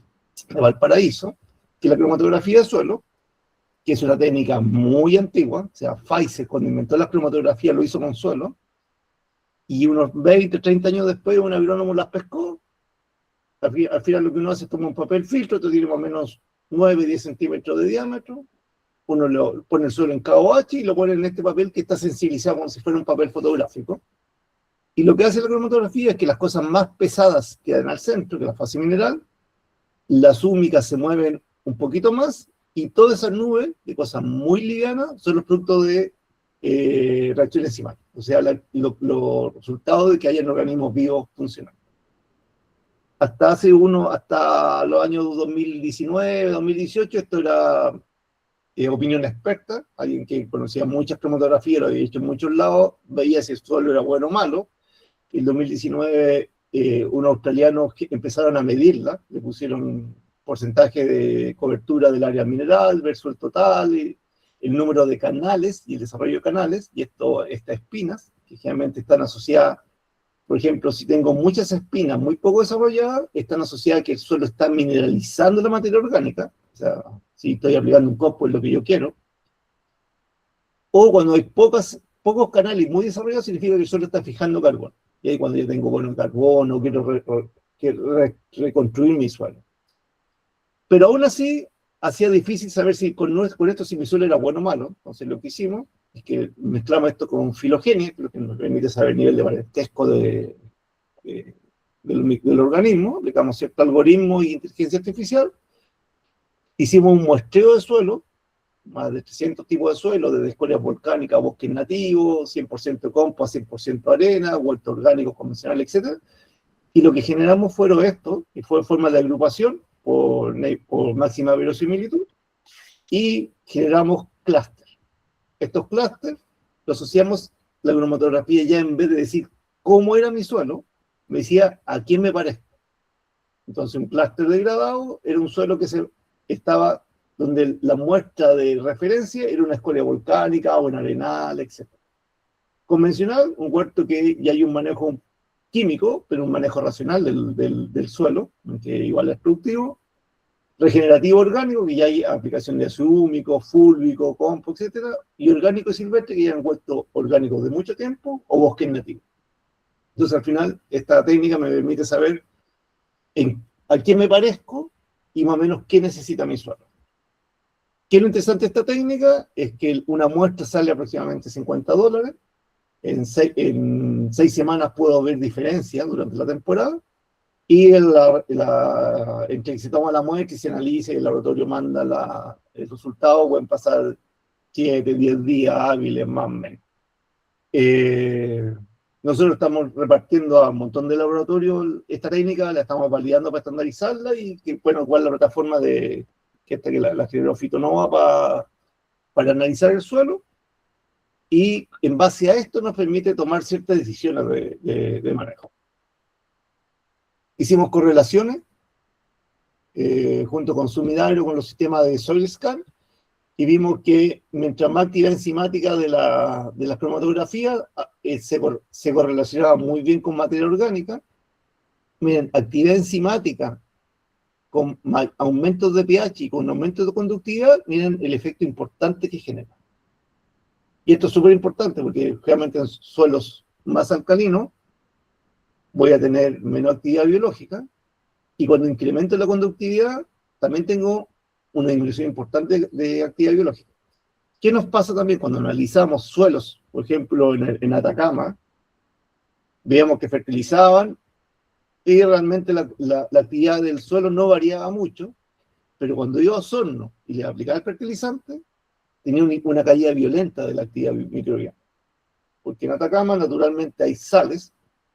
Valparaíso, que es la cromatografía del suelo, que es una técnica muy antigua. O sea, Pfizer cuando inventó la cromatografía lo hizo con suelo, y unos 20, 30 años después un agrónomo las pescó. Al final lo que uno hace es tomar un papel filtro, esto tiene más o menos 9, 10 centímetros de diámetro, uno lo pone el suelo en KOH y lo pone en este papel que está sensibilizado como si fuera un papel fotográfico. Y lo que hace la cromatografía es que las cosas más pesadas quedan al centro, que la fase mineral, las húmicas se mueven un poquito más, y todas esas nubes de cosas muy livianas son los productos de reacciones enzimales. O sea, los resultados de que hayan organismos vivos funcionando. Hasta los años 2019, 2018, esto era opinión experta. Alguien que conocía muchas cromatografías, lo había hecho en muchos lados, veía si el suelo era bueno o malo. En 2019, unos australianos que empezaron a medirla, le pusieron porcentaje de cobertura del área mineral versus el total, y el número de canales y el desarrollo de canales, y estas espinas, que generalmente están asociadas. Por ejemplo, si tengo muchas espinas muy poco desarrolladas, están asociadas a que el suelo está mineralizando la materia orgánica. O sea, si estoy aplicando un compost es lo que yo quiero. O cuando hay pocos canales muy desarrollados, significa que el suelo está fijando carbono. Y ahí cuando yo tengo bueno carbono, quiero reconstruir mi suelo. Pero aún así, hacía difícil saber si con esto si mi suelo era bueno o malo. Entonces lo que hicimos es que mezclamos esto con filogenia, lo que nos permite saber el nivel de parentesco del organismo. Aplicamos cierto algoritmo y inteligencia artificial. Hicimos un muestreo de suelo más de 300 tipos de suelo, desde escorias volcánicas, bosques nativos, 100% compost, 100% arena, huertos orgánicos convencionales, etc. Y lo que generamos fueron esto, que fue en forma de agrupación por máxima verosimilitud, y generamos clústeres. Estos clústeres los asociamos, la cromatografía ya en vez de decir cómo era mi suelo, me decía a quién me parezco. Entonces un clúster degradado era un suelo que estaba donde la muestra de referencia era una escoria volcánica o en arenal, etc. Convencional, un huerto que ya hay un manejo químico, pero un manejo racional del suelo, que igual es productivo. Regenerativo orgánico, que ya hay aplicación de ácido húmico, fúlvico, compost, etc. Y orgánico silvestre, que ya han huertos orgánicos de mucho tiempo, o bosques nativos. Entonces, al final, esta técnica me permite saber a quién me parezco y más o menos qué necesita mi suelo. ¿Qué es lo interesante de esta técnica? Es que una muestra sale aproximadamente $50. En 6 semanas puedo ver diferencias durante la temporada. Y entre que se toma la muestra y se analiza y el laboratorio manda el resultado, pueden pasar 7, 10 días hábiles más o menos. Nosotros estamos repartiendo a un montón de laboratorios esta técnica, la estamos validando para estandarizarla y bueno, cuál es la plataforma que la generó Fitonova para analizar el suelo, y en base a esto nos permite tomar ciertas decisiones de manejo. Hicimos correlaciones junto con Sumidagro, con los sistemas de SoilScan, y vimos que mientras más actividad enzimática de las cromatografías se correlacionaba muy bien con materia orgánica. Miren, actividad enzimática con aumentos de pH y con aumentos de conductividad, miren el efecto importante que genera. Y esto es súper importante porque realmente en suelos más alcalinos voy a tener menos actividad biológica, y cuando incremento la conductividad también tengo una disminución importante de actividad biológica. ¿Qué nos pasa también cuando analizamos suelos, por ejemplo en Atacama? Veíamos que fertilizaban y realmente la actividad del suelo no variaba mucho, pero cuando iba a Osorno y le aplicaba el fertilizante, tenía una caída violenta de la actividad microbiana. Porque en Atacama naturalmente hay sales,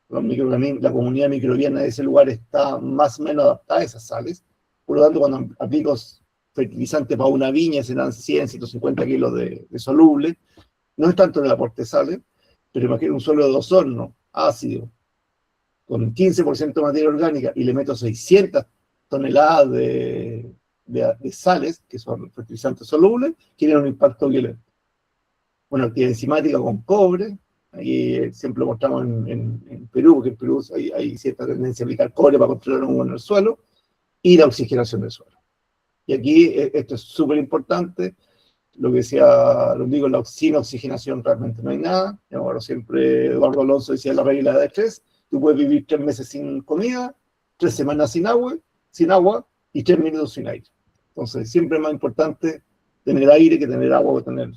la comunidad microbiana de ese lugar está más o menos adaptada a esas sales, por lo tanto cuando aplico fertilizante para una viña serán 100, 150 kilos de soluble, no es tanto en el aporte de sales, pero imagínate un suelo de Osorno ácido, con 15% de materia orgánica, y le meto 600 toneladas de sales, que son fertilizantes solubles, tienen un impacto violento. Bueno, actividad enzimática con cobre, ahí siempre lo mostramos en Perú, porque en Perú hay cierta tendencia a aplicar cobre para controlar un hongo en el suelo, y la oxigenación del suelo. Y aquí esto es súper importante, lo que decía, lo digo, sin oxigenación realmente no hay nada. Ahora siempre Eduardo Alonso decía la regla de 3, tú puedes vivir 3 meses sin comida, 3 semanas sin agua y 3 minutos sin aire. Entonces siempre es más importante tener aire que tener agua o tener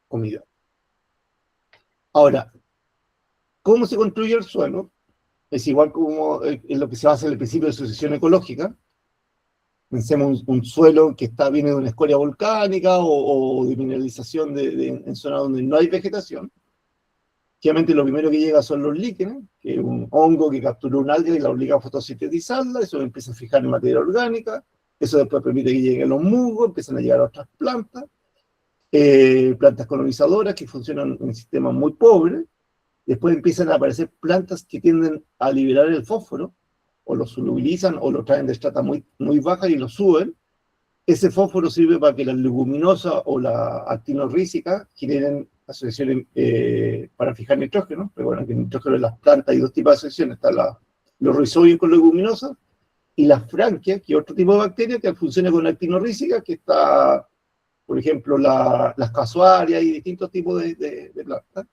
comida. Ahora, ¿cómo se construye el suelo? Es igual como en lo que se basa en el principio de sucesión ecológica. Pensemos un suelo que viene de una escoria volcánica o de mineralización en zonas donde no hay vegetación. Obviamente lo primero que llega son los líquenes, que es un hongo que captura un alga y la obliga a fotosintetizarla, eso empieza a fijar en materia orgánica, eso después permite que lleguen los musgos, empiezan a llegar a otras plantas, plantas colonizadoras que funcionan en sistemas muy pobres, después empiezan a aparecer plantas que tienden a liberar el fósforo, o lo solubilizan o lo traen de estrata muy, muy baja y lo suben. Ese fósforo sirve para que las leguminosas o la actinorrícica generen asociaciones para fijar nitrógeno. Recuerden que el nitrógeno en las plantas hay 2 tipos de asociaciones, están los rizodios con leguminosas y las franquias, que es otro tipo de bacteria que funciona con la actinorrícica, que está, por ejemplo, las casuarias y distintos tipos de plantas.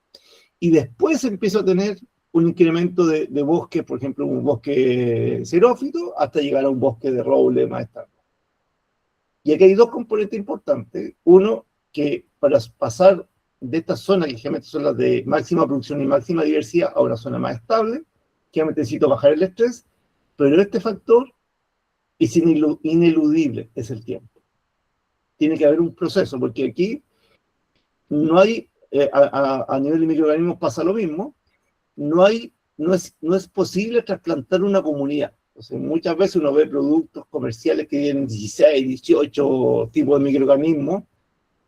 Y después empieza a tener un incremento de bosque, por ejemplo, un bosque xerófito, hasta llegar a un bosque de roble más estable. Y aquí hay 2 componentes importantes. Uno, que para pasar de estas zonas, que generalmente son las de máxima producción y máxima diversidad, a una zona más estable, generalmente necesito bajar el estrés, pero este factor es ineludible, es el tiempo. tiene que haber un proceso, porque aquí no hay, a nivel de microorganismos pasa lo mismo, no es posible trasplantar una comunidad. Entonces, muchas veces uno ve productos comerciales que tienen 16, 18 tipos de microorganismos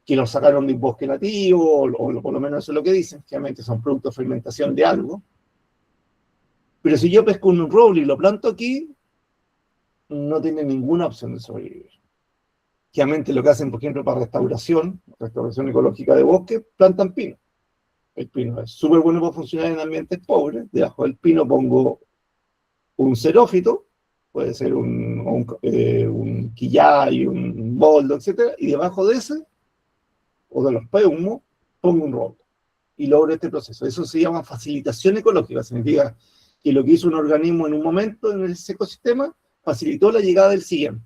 que los sacaron de un bosque nativo, o por lo menos eso es lo que dicen, generalmente son productos de fermentación de algo. Pero si yo pesco un roble y lo planto aquí, no tiene ninguna opción de sobrevivir. Generalmente lo que hacen, por ejemplo, para restauración ecológica de bosque, plantan pino. El pino es súper bueno para funcionar en ambientes pobres. Debajo del pino pongo un xerófito, puede ser un quillay, un boldo, etc. Y debajo de ese, o de los peumos, pongo un roble. Y logro este proceso. Eso se llama facilitación ecológica. Significa que lo que hizo un organismo en un momento en ese ecosistema facilitó la llegada del siguiente.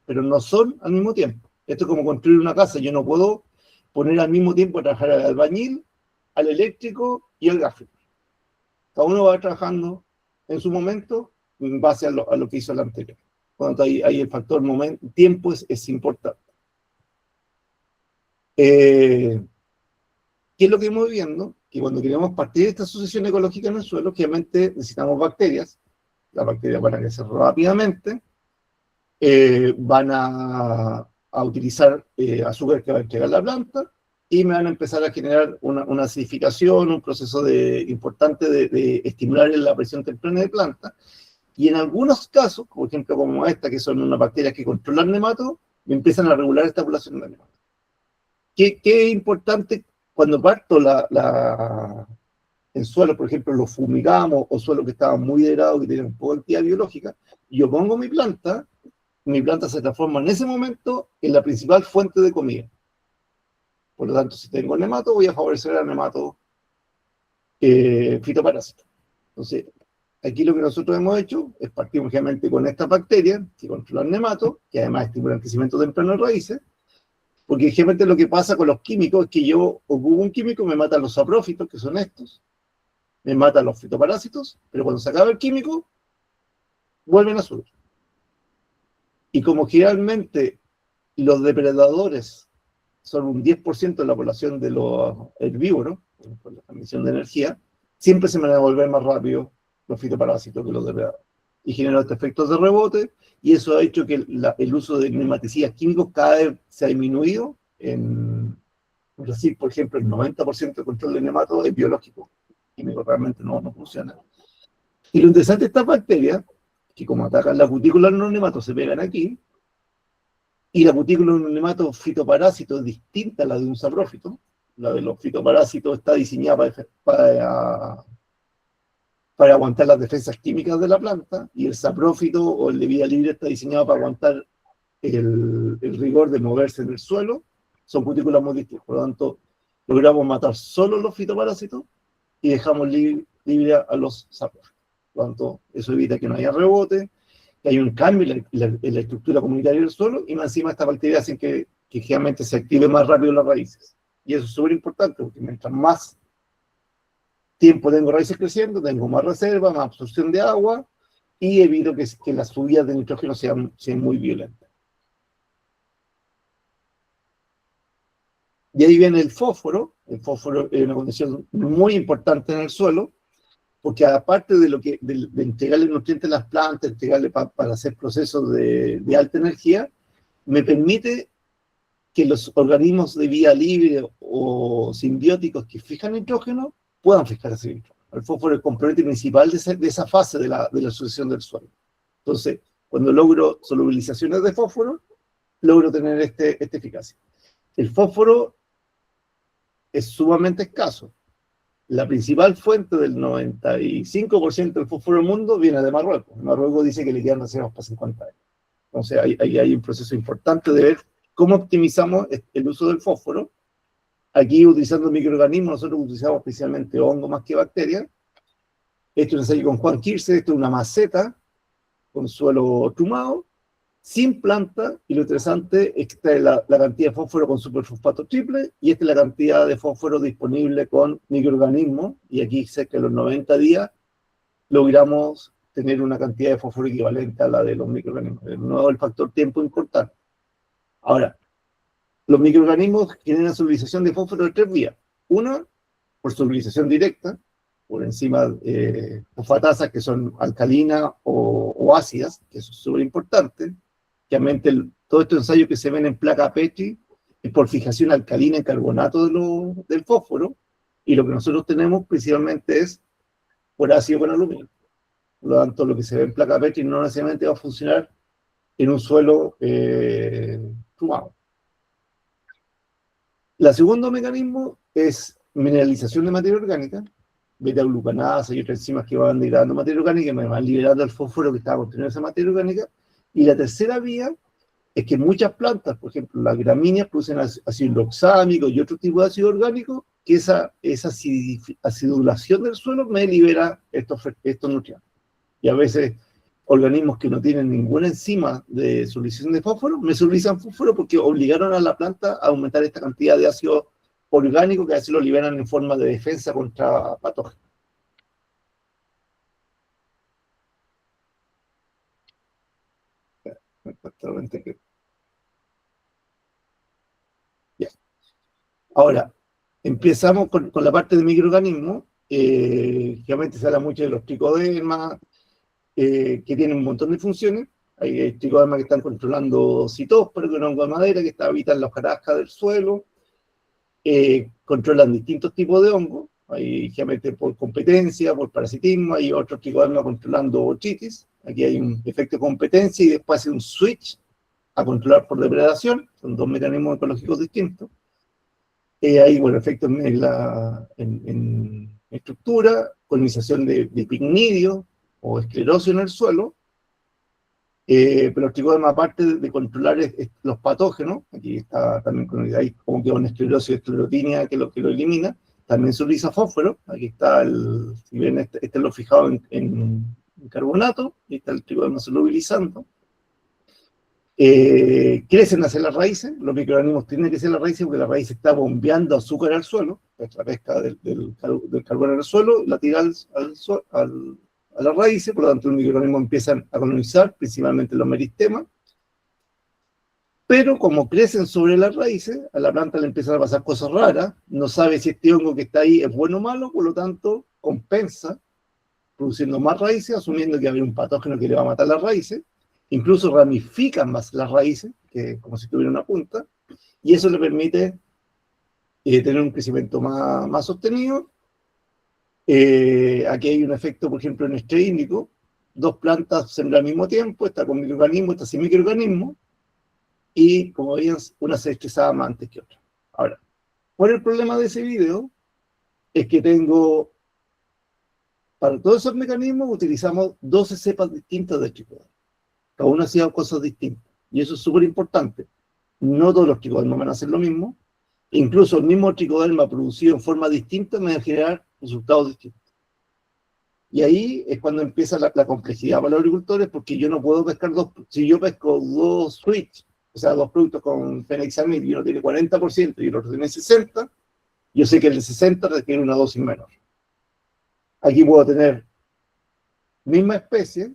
Pero no son al mismo tiempo. Esto es como construir una casa. Yo no puedo poner al mismo tiempo a trabajar al albañil, al eléctrico y al gráfico. Cada uno va trabajando en su momento en base a lo que hizo el anterior. Por lo tanto, ahí el factor tiempo es importante. ¿Qué es lo que hemos viendo? Que cuando queremos partir de esta sucesión ecológica en el suelo, obviamente necesitamos bacterias. Las bacterias van a crecer rápidamente, van a utilizar azúcar que va a entregar la planta, y me van a empezar a generar una acidificación, un proceso importante de estimular la presión temprana de planta. Y en algunos casos, por ejemplo como esta, que son unas bacterias que controlan nematos, me empiezan a regular esta población de nematos. ¿Qué es importante cuando parto en suelo, por ejemplo, los fumigamos, o suelos que estaban muy degradados, que tenían poca actividad biológica? Yo pongo mi planta se transforma en ese momento en la principal fuente de comida. Por lo tanto, si tengo nemato, voy a favorecer al nemato fitoparásito. Entonces, aquí lo que nosotros hemos hecho es partir obviamente con esta bacteria que controla el nemato, que además estimula el crecimiento temprano de raíces, porque generalmente lo que pasa con los químicos es que yo ocupo un químico, me mata los saprófitos, que son estos, me mata los fitoparásitos, pero cuando se acaba el químico, vuelven a subir. Y como generalmente los depredadores son un 10% de la población de los herbívoros, por la transmisión de energía, siempre se me van a volver más rápido los fitoparásitos que los depredadores. Y generan estos efectos de rebote, y eso ha hecho que el uso de nematicidas químicos cada vez se ha disminuido. En Brasil, por ejemplo, el 90% del control de nematos es biológico. Químico realmente no funciona. Y lo interesante de estas bacterias, que como atacan la cutícula de los nematos, se pegan aquí, y la cutícula de un nemato fitoparásito es distinta a la de un saprófito. La de los fitoparásitos está diseñada para aguantar las defensas químicas de la planta, y el saprófito o el de vida libre está diseñado para aguantar el rigor de moverse en el suelo. Son cutículas muy distintas. Por lo tanto, logramos matar solo los fitoparásitos y dejamos libre a los saprófitos. Por lo tanto, eso evita que no haya rebote, que haya un cambio en la estructura comunitaria del suelo, y más encima estas bacterias hacen que generalmente se active más rápido las raíces. Y eso es súper importante, porque mientras más tiempo tengo raíces creciendo, tengo más reserva, más absorción de agua, y evito que las subidas de nitrógeno sean muy violentas. Y ahí viene el fósforo. El fósforo es una condición muy importante en el suelo, porque aparte de entregarle nutrientes a las plantas, entregarle para hacer procesos de alta energía, me permite que los organismos de vida libre o simbióticos que fijan nitrógeno puedan fijar ese nitrógeno. El fósforo es el componente principal de esa fase de la sucesión del suelo. Entonces, cuando logro solubilizaciones de fósforo, logro tener esta eficacia. El fósforo es sumamente escaso. La principal fuente del 95% del fósforo del mundo viene de Marruecos. Marruecos dice que le quedan reservas para 50 años. Entonces, ahí hay un proceso importante de ver cómo optimizamos el uso del fósforo. Aquí, utilizando microorganismos, nosotros utilizamos especialmente hongos más que bacterias. Esto es un ensayo con Juan Kirse. Esto es una maceta con suelo trumado, sin planta, y lo interesante es que esta es la cantidad de fósforo con superfosfato triple, y esta es la cantidad de fósforo disponible con microorganismos, y aquí cerca de los 90 días logramos tener una cantidad de fósforo equivalente a la de los microorganismos. De nuevo, el factor tiempo importante. Ahora, Los microorganismos generan solubilización de fósforo de 3 vías. Una, por solubilización directa, por enzimas fosfatasas que son alcalinas o ácidas, que eso es súper importante. Obviamente, todos estos ensayos que se ven en placa Petri es por fijación alcalina en carbonato del fósforo, y lo que nosotros tenemos principalmente es por ácido con aluminio. Por lo tanto, lo que se ve en placa Petri no necesariamente va a funcionar en un suelo fumado. El segundo mecanismo es mineralización de materia orgánica, beta-glucanasa y otras enzimas que van degradando materia orgánica y me van liberando el fósforo que está contenido en esa materia orgánica. Y la tercera vía es que muchas plantas, por ejemplo, las gramíneas, producen ácido hidroxámico y otro tipo de ácido orgánico, que esa acidulación del suelo me libera estos nutrientes. Y a veces organismos que no tienen ninguna enzima de solubilización de fósforo, me solubilizan fósforo porque obligaron a la planta a aumentar esta cantidad de ácido orgánico que a veces lo liberan en forma de defensa contra patógenos. Ya. Ahora, empezamos con la parte de microorganismos. Realmente se habla mucho de los tricodermas, que tienen un montón de funciones. Hay tricodermas que están controlando citósporo, que es un hongo de madera que habita en la hojarasca del suelo. Controlan distintos tipos de hongos. Hay realmente por competencia, por parasitismo. Hay otros tricodermas controlando otitis. Aquí hay un efecto de competencia y después hace un switch a controlar por depredación. Son dos mecanismos ecológicos distintos. Hay, bueno, efectos en estructura, colonización de picnidio o esclerosis en el suelo. Pero los tricodermas, aparte de controlar los patógenos, aquí está también hay como que una esclerosis de esclerotinia que lo elimina, también solubiliza fósforo. Aquí está si ven, este lo fijado en carbonato, y está el tricoderma solubilizando. Crecen hacia las raíces, los microorganismos tienen que crecer las raíces porque la raíz está bombeando azúcar al suelo, la pesca del carbono en el suelo, la tira a las raíces, por lo tanto los microorganismos empiezan a colonizar, principalmente los meristemas, pero como crecen sobre las raíces, a la planta le empiezan a pasar cosas raras, no sabe si este hongo que está ahí es bueno o malo, por lo tanto compensa, produciendo más raíces, asumiendo que va a haber un patógeno que le va a matar las raíces, incluso ramifican más las raíces, que como si tuviera una punta, y eso le permite tener un crecimiento más sostenido. Aquí hay un efecto, por ejemplo, en este índico, dos plantas sembran al mismo tiempo, esta con microorganismos, esta sin microorganismos, y como veían, una se estresaba más antes que otra. Ahora, ¿cuál es el problema de ese video? Es que para todos esos mecanismos utilizamos 12 cepas distintas de tricoderma. Cada uno hacía cosas distintas, y eso es súper importante. No todos los tricodermas van a hacer lo mismo, incluso el mismo tricoderma producido en forma distinta me va a generar resultados distintos. Y ahí es cuando empieza la complejidad para los agricultores, porque yo no puedo pescar si yo pesco dos switch, o sea, dos productos con fenexamid, y uno tiene 40% y el otro tiene 60%, yo sé que el de 60 requiere una dosis menor. Aquí puedo tener misma especie,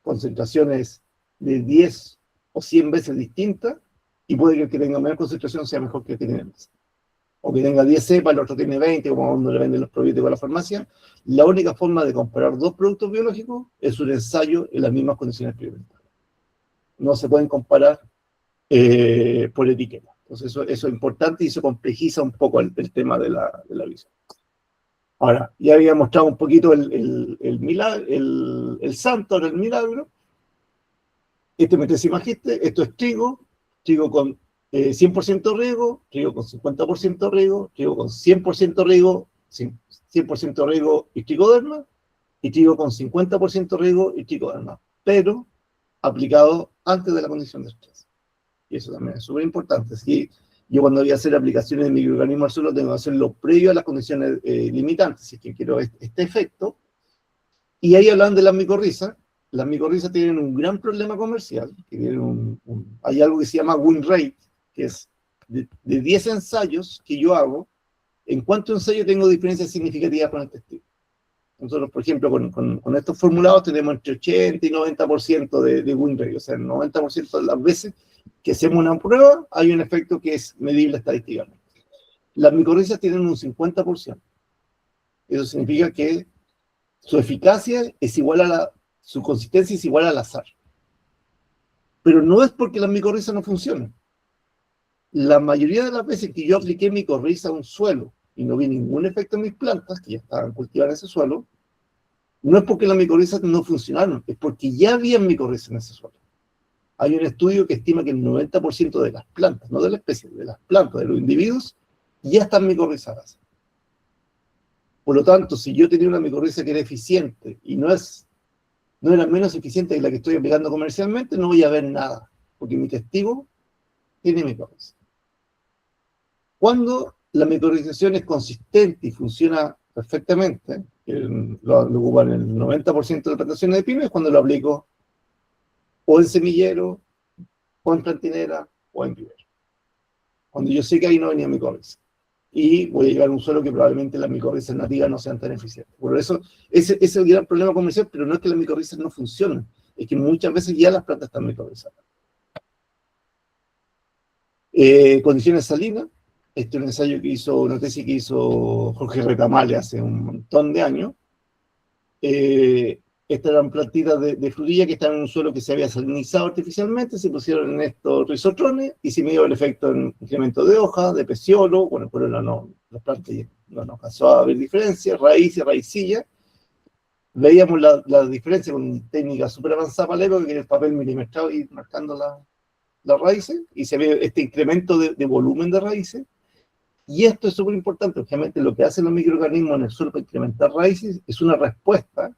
concentraciones de 10 o 100 veces distintas, y puede que el que tenga menor concentración sea mejor que el que tiene más. O que tenga 10 cepas, el otro tiene 20, como cuando le venden los probióticos a la farmacia. La única forma de comparar dos productos biológicos es un ensayo en las mismas condiciones experimentales. No se pueden comparar por etiqueta. Entonces eso es importante y eso complejiza un poco el tema de la visión. Ahora, ya había mostrado un poquito el santo, ahora el milagro. Este metésima giste, esto es trigo con 100% riego, trigo con 50% riego, trigo con 100% riego, 100% riego y tricoderma, y trigo con 50% riego y tricoderma, pero aplicado antes de la condición de estrés. Y eso también es súper importante. Si yo cuando voy a hacer aplicaciones de microorganismos al suelo, tengo que hacerlo previo a las condiciones limitantes, si es que quiero este efecto. Y ahí hablan de las micorrizas. Las micorrizas tienen un gran problema comercial, que tienen hay algo que se llama win rate, que es de 10 ensayos que yo hago, ¿en cuántos ensayos tengo diferencias significativas con el testigo? Nosotros, por ejemplo, con estos formulados tenemos entre 80 y 90% de win rate, o sea, el 90% de las veces que hacemos una prueba, hay un efecto que es medible estadísticamente. Las micorrizas tienen un 50%. Eso significa que su eficacia es igual a su consistencia es igual al azar. Pero no es porque las micorrizas no funcionen. La mayoría de las veces que yo apliqué micorriza a un suelo y no vi ningún efecto en mis plantas, que ya estaban cultivadas en ese suelo, no es porque las micorrizas no funcionaron, es porque ya había micorrizas en ese suelo. Hay un estudio que estima que el 90% de las plantas, no de la especie, de las plantas, de los individuos, ya están micorrizadas. Por lo tanto, si yo tenía una micorriza que era eficiente y no era menos eficiente que la que estoy aplicando comercialmente, no voy a ver nada, porque mi testigo tiene micorriza. Cuando la micorrización es consistente y funciona perfectamente, lo ocupan el 90% de las plantaciones de pino, es cuando lo aplico o en semillero, o en plantinera, o en vivero. Cuando yo sé que ahí no venía micorriza. Y voy a llegar a un suelo que probablemente las micorrizas nativas no sean tan eficientes. Por eso, ese es el gran problema comercial, pero no es que las micorrizas no funcionen, es que muchas veces ya las plantas están micorrizadas. Condiciones salinas. Este es un ensayo que hizo, una tesis que hizo Jorge Retamale hace un montón de años. Estas eran plantitas de frutilla que estaban en un suelo que se había salinizado artificialmente, se pusieron en estos rizotrones y se midió el efecto en incremento de hoja, de peciolo, bueno, por ahora no, las plantas no alcanzó a ver diferencias, raíces, raicilla. Veíamos la diferencia con técnica súper avanzada para la época, que era el papel milimetrado y marcando las raíces, y se ve este incremento de volumen de raíces. Y esto es súper importante, obviamente lo que hacen los microorganismos en el suelo para incrementar raíces es una respuesta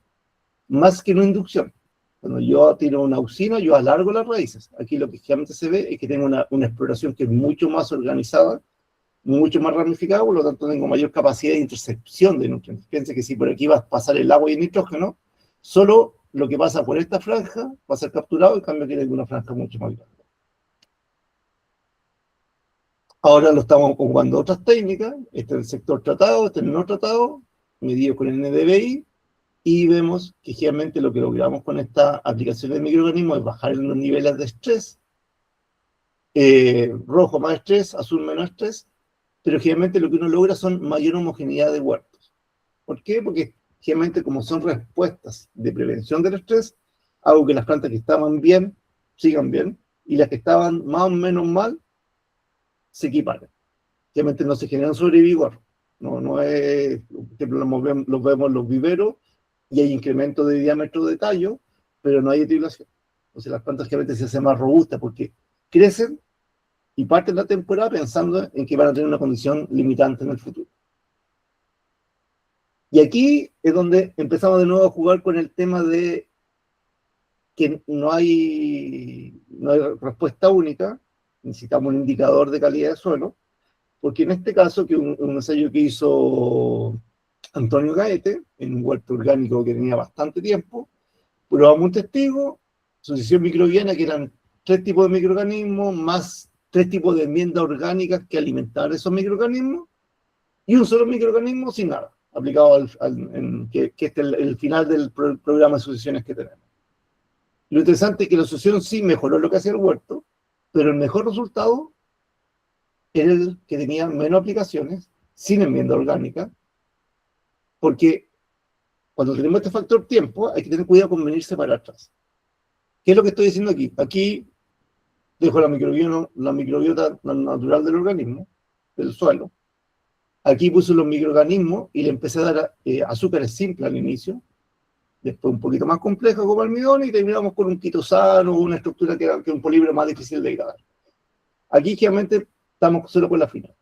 más que una inducción. Cuando yo tiro una auxina, yo alargo las raíces. Aquí lo que generalmente se ve es que tengo una exploración que es mucho más organizada, mucho más ramificada, por lo tanto tengo mayor capacidad de intercepción de nutrientes. Fíjense que si por aquí va a pasar el agua y el nitrógeno, solo lo que pasa por esta franja va a ser capturado, en cambio tiene una franja mucho más grande. Ahora lo estamos ocupando otras técnicas, este es el sector tratado, este es el no tratado, medido con el NDVI, y vemos que generalmente lo que logramos con esta aplicación de microorganismos es bajar los niveles de estrés, rojo más estrés, azul menos estrés, pero generalmente lo que uno logra son mayor homogeneidad de huertos. ¿Por qué? Porque generalmente como son respuestas de prevención del estrés, hago que las plantas que estaban bien sigan bien, y las que estaban más o menos mal se equiparen. Generalmente no se generan sobrevigor. No es, por ejemplo, los vemos en los viveros y hay incremento de diámetro de tallo, pero no hay etiolación. Entonces las plantas generalmente se hacen más robustas porque crecen y parten la temporada pensando en que van a tener una condición limitante en el futuro. Y aquí es donde empezamos de nuevo a jugar con el tema de que no hay respuesta única, necesitamos un indicador de calidad de suelo, porque en este caso, que un ensayo que hizo Antonio Gaete, en un huerto orgánico que tenía bastante tiempo, probamos un testigo, sucesión microbiana, que eran 3 tipos de microorganismos, más 3 tipos de enmiendas orgánicas que alimentaban esos microorganismos, y un solo microorganismo sin nada, aplicado que este es el final del programa de sucesiones que tenemos. Lo interesante es que la sucesión sí mejoró lo que hacía el huerto, pero el mejor resultado era el que tenía menos aplicaciones, sin enmienda orgánica, porque cuando tenemos este factor tiempo, hay que tener cuidado con venirse para atrás. ¿Qué es lo que estoy diciendo aquí? Aquí dejo la microbiota natural del organismo, del suelo. Aquí puse los microorganismos y le empecé a dar azúcares simples al inicio, después un poquito más complejo como almidón, y terminamos con un quitosano, una estructura que es un polímero más difícil de degradar. Aquí generalmente estamos solo con la final.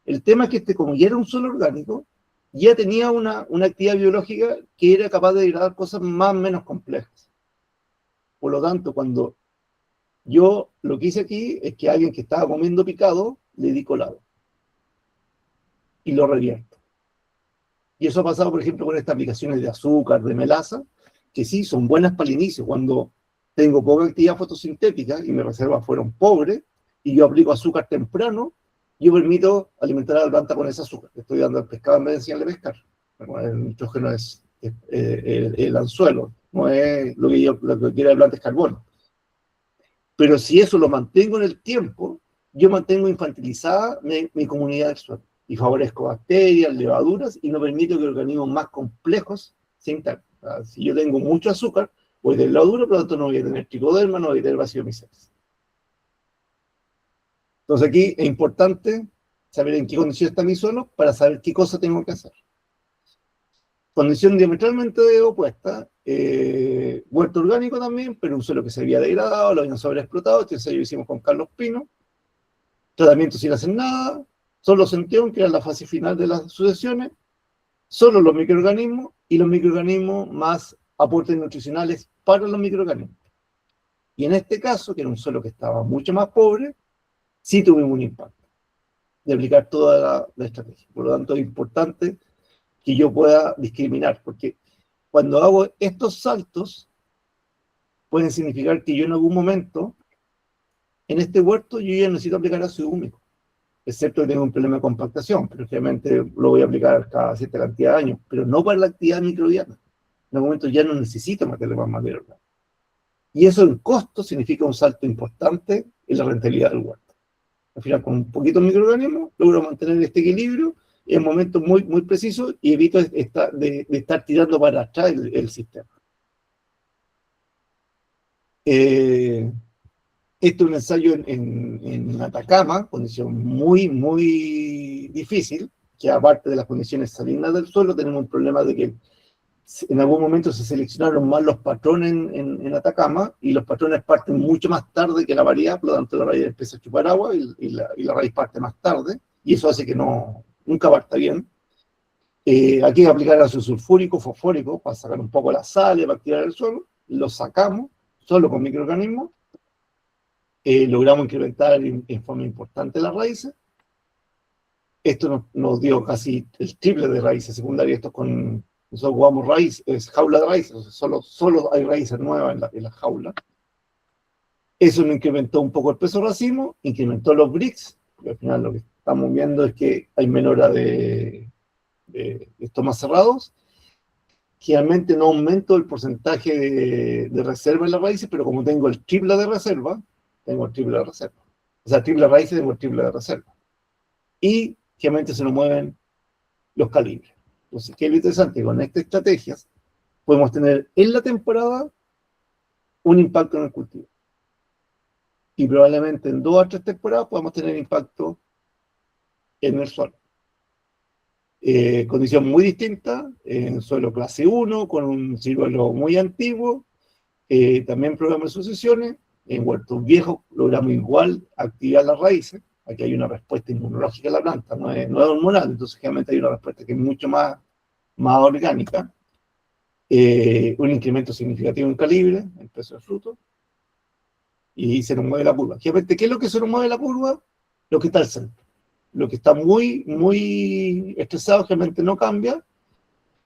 El tema es que como ya era un suelo orgánico, ya tenía una actividad biológica que era capaz de degradar cosas más o menos complejas. Por lo tanto, cuando yo lo que hice aquí es que a alguien que estaba comiendo picado le di colado y lo revierto. Y eso ha pasado, por ejemplo, con estas aplicaciones de azúcar, de melaza, que sí, son buenas para el inicio. Cuando tengo poca actividad fotosintética y mis reservas fueron pobres, y yo aplico azúcar temprano, yo permito alimentar a la planta con ese azúcar. Le estoy dando al pescado en vez de enseñarle a pescar. El nitrógeno es el anzuelo, no es lo que quiere la planta es carbono. Pero si eso lo mantengo en el tiempo, yo mantengo infantilizada mi comunidad del suelo y favorezco bacterias, levaduras y no permito que organismos más complejos se integren. Si yo tengo mucho azúcar, voy a tener levadura, por lo tanto no voy a tener tricoderma, no voy a tener bacillomycetes. Entonces aquí es importante saber en qué condición está mi suelo para saber qué cosa tengo que hacer. Condición diametralmente opuesta, huerto orgánico también, pero un suelo que se había degradado, lo habían sobreexplotado, entonces lo hicimos con Carlos Pino, tratamiento sin hacer nada, solo centeón, que era la fase final de las sucesiones, solo los microorganismos, y los microorganismos más aportes nutricionales para los microorganismos. Y en este caso, que era un suelo que estaba mucho más pobre, sí tuvimos un impacto de aplicar toda la estrategia. Por lo tanto, es importante que yo pueda discriminar, porque cuando hago estos saltos, pueden significar que yo en algún momento, en este huerto, yo ya necesito aplicar ácido húmico, excepto que tengo un problema de compactación, pero obviamente lo voy a aplicar cada cierta cantidad de años, pero no para la actividad microbiana. En algún momento ya no necesito meterle más materia orgánica. Y eso en costo significa un salto importante en la rentabilidad del huerto. Al final, con un poquito de microorganismos, logro mantener este equilibrio en momentos muy, muy precisos y evito de estar tirando para atrás el sistema. Esto es un ensayo en Atacama, condición muy, muy difícil, que aparte de las condiciones salinas del suelo, tenemos un problema de que en algún momento se seleccionaron mal los patrones en Atacama, y los patrones parten mucho más tarde que la variedad, por lo tanto la variedad empieza a chupar agua y la raíz parte más tarde, y eso hace que nunca parta bien. Aquí aplicar ácido sulfúrico, fosfórico, para sacar un poco la sal para activar el suelo, lo sacamos, solo con microorganismos, logramos incrementar en forma importante las raíces. Esto nos dio casi el triple de raíces secundarias. Nosotros jugamos raíces, jaula de raíces, o sea, solo hay raíces nuevas en la jaula. Eso nos incrementó un poco el peso racimo, incrementó los Brix, porque al final lo que estamos viendo es que hay menora de estomas cerrados. Generalmente no aumento el porcentaje de reserva en las raíces, pero como tengo el triple de reserva, tengo el triple de reserva. O sea, triple de raíces, tengo el triple de reserva. Y generalmente se nos mueven los calibres. Entonces, ¿qué es lo interesante? Con estas estrategias podemos tener en la temporada un impacto en el cultivo. Y probablemente en 2 a 3 temporadas podamos tener impacto en el suelo. Condición muy distinta, en suelo clase 1, con un ciruelo muy antiguo, también programa de sucesiones. En huertos viejos logramos igual activar las raíces. Aquí hay una respuesta inmunológica a la planta, no es hormonal, entonces generalmente hay una respuesta que es mucho más orgánica. Un incremento significativo en calibre, en peso de fruto, y se nos mueve la curva. Generalmente, ¿qué es lo que se nos mueve la curva? Lo que está al centro. Lo que está muy, muy estresado generalmente no cambia,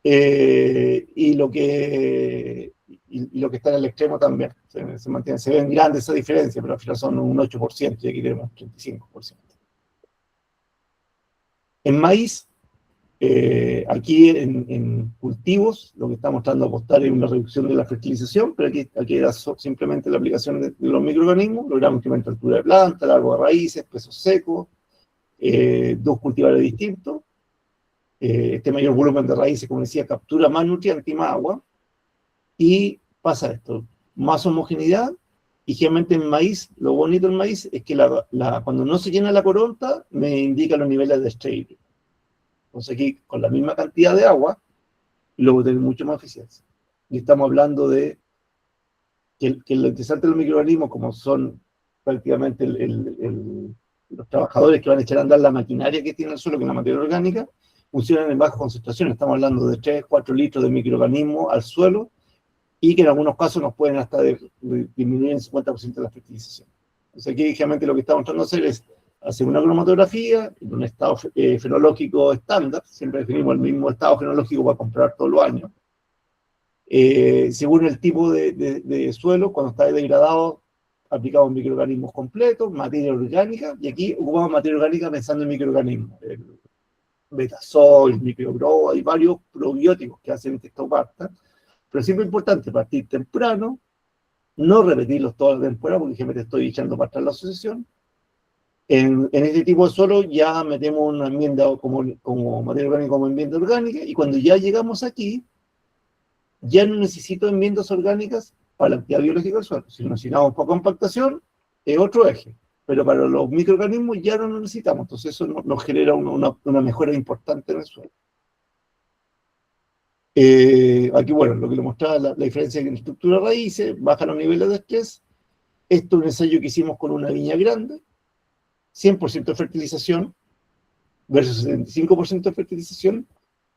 y lo que está en el extremo también se mantiene. Se ven grandes esa diferencia, pero al final son un 8% y aquí tenemos 35%. En maíz, aquí en cultivos, lo que estamos tratando de apostar es una reducción de la fertilización, pero aquí era simplemente la aplicación de los microorganismos. Logramos incrementar altura de planta, largo de raíces, peso seco, 2 cultivares distintos. Este mayor volumen de raíces, como decía, captura más nutrientes y más agua, y pasa esto, más homogeneidad. Y generalmente en maíz, lo bonito del maíz es que cuando no se llena la coronta, me indica los niveles de estrés. Entonces aquí, con la misma cantidad de agua, luego tener mucho más eficiencia. Y estamos hablando de que lo interesante de los microorganismos, como son prácticamente los trabajadores que van a echar a andar la maquinaria que tiene el suelo, que es la materia orgánica, funcionan en baja concentración. Estamos hablando de 3-4 litros de microorganismos al suelo, y que en algunos casos nos pueden hasta disminuir en 50% la fertilización. Entonces aquí, generalmente, lo que estamos tratando de hacer es hacer una cromatografía en un estado fenológico estándar. Siempre definimos el mismo estado fenológico para comprar todos los años. Según el tipo de suelo, cuando está degradado, aplicamos microorganismos completos, materia orgánica, y aquí ocupamos materia orgánica pensando en microorganismos. Betasol, microbro, hay varios probióticos que hacen que esto parta, pero siempre es importante partir temprano, no repetirlos toda la temporada, porque siempre te estoy echando para atrás la asociación. En este tipo de suelo ya metemos una enmienda como materia orgánica, como enmienda orgánica, y cuando ya llegamos aquí, ya no necesito enmiendas orgánicas para la actividad biológica del suelo. Si lo necesitamos para compactación, es otro eje. Pero para los microorganismos ya no lo necesitamos. Entonces eso nos genera una mejora importante en el suelo. Aquí, bueno, lo que le mostraba, la diferencia en estructura de raíces, baja los niveles de estrés. Esto es un ensayo que hicimos con una viña grande, 100% de fertilización versus 75% de fertilización.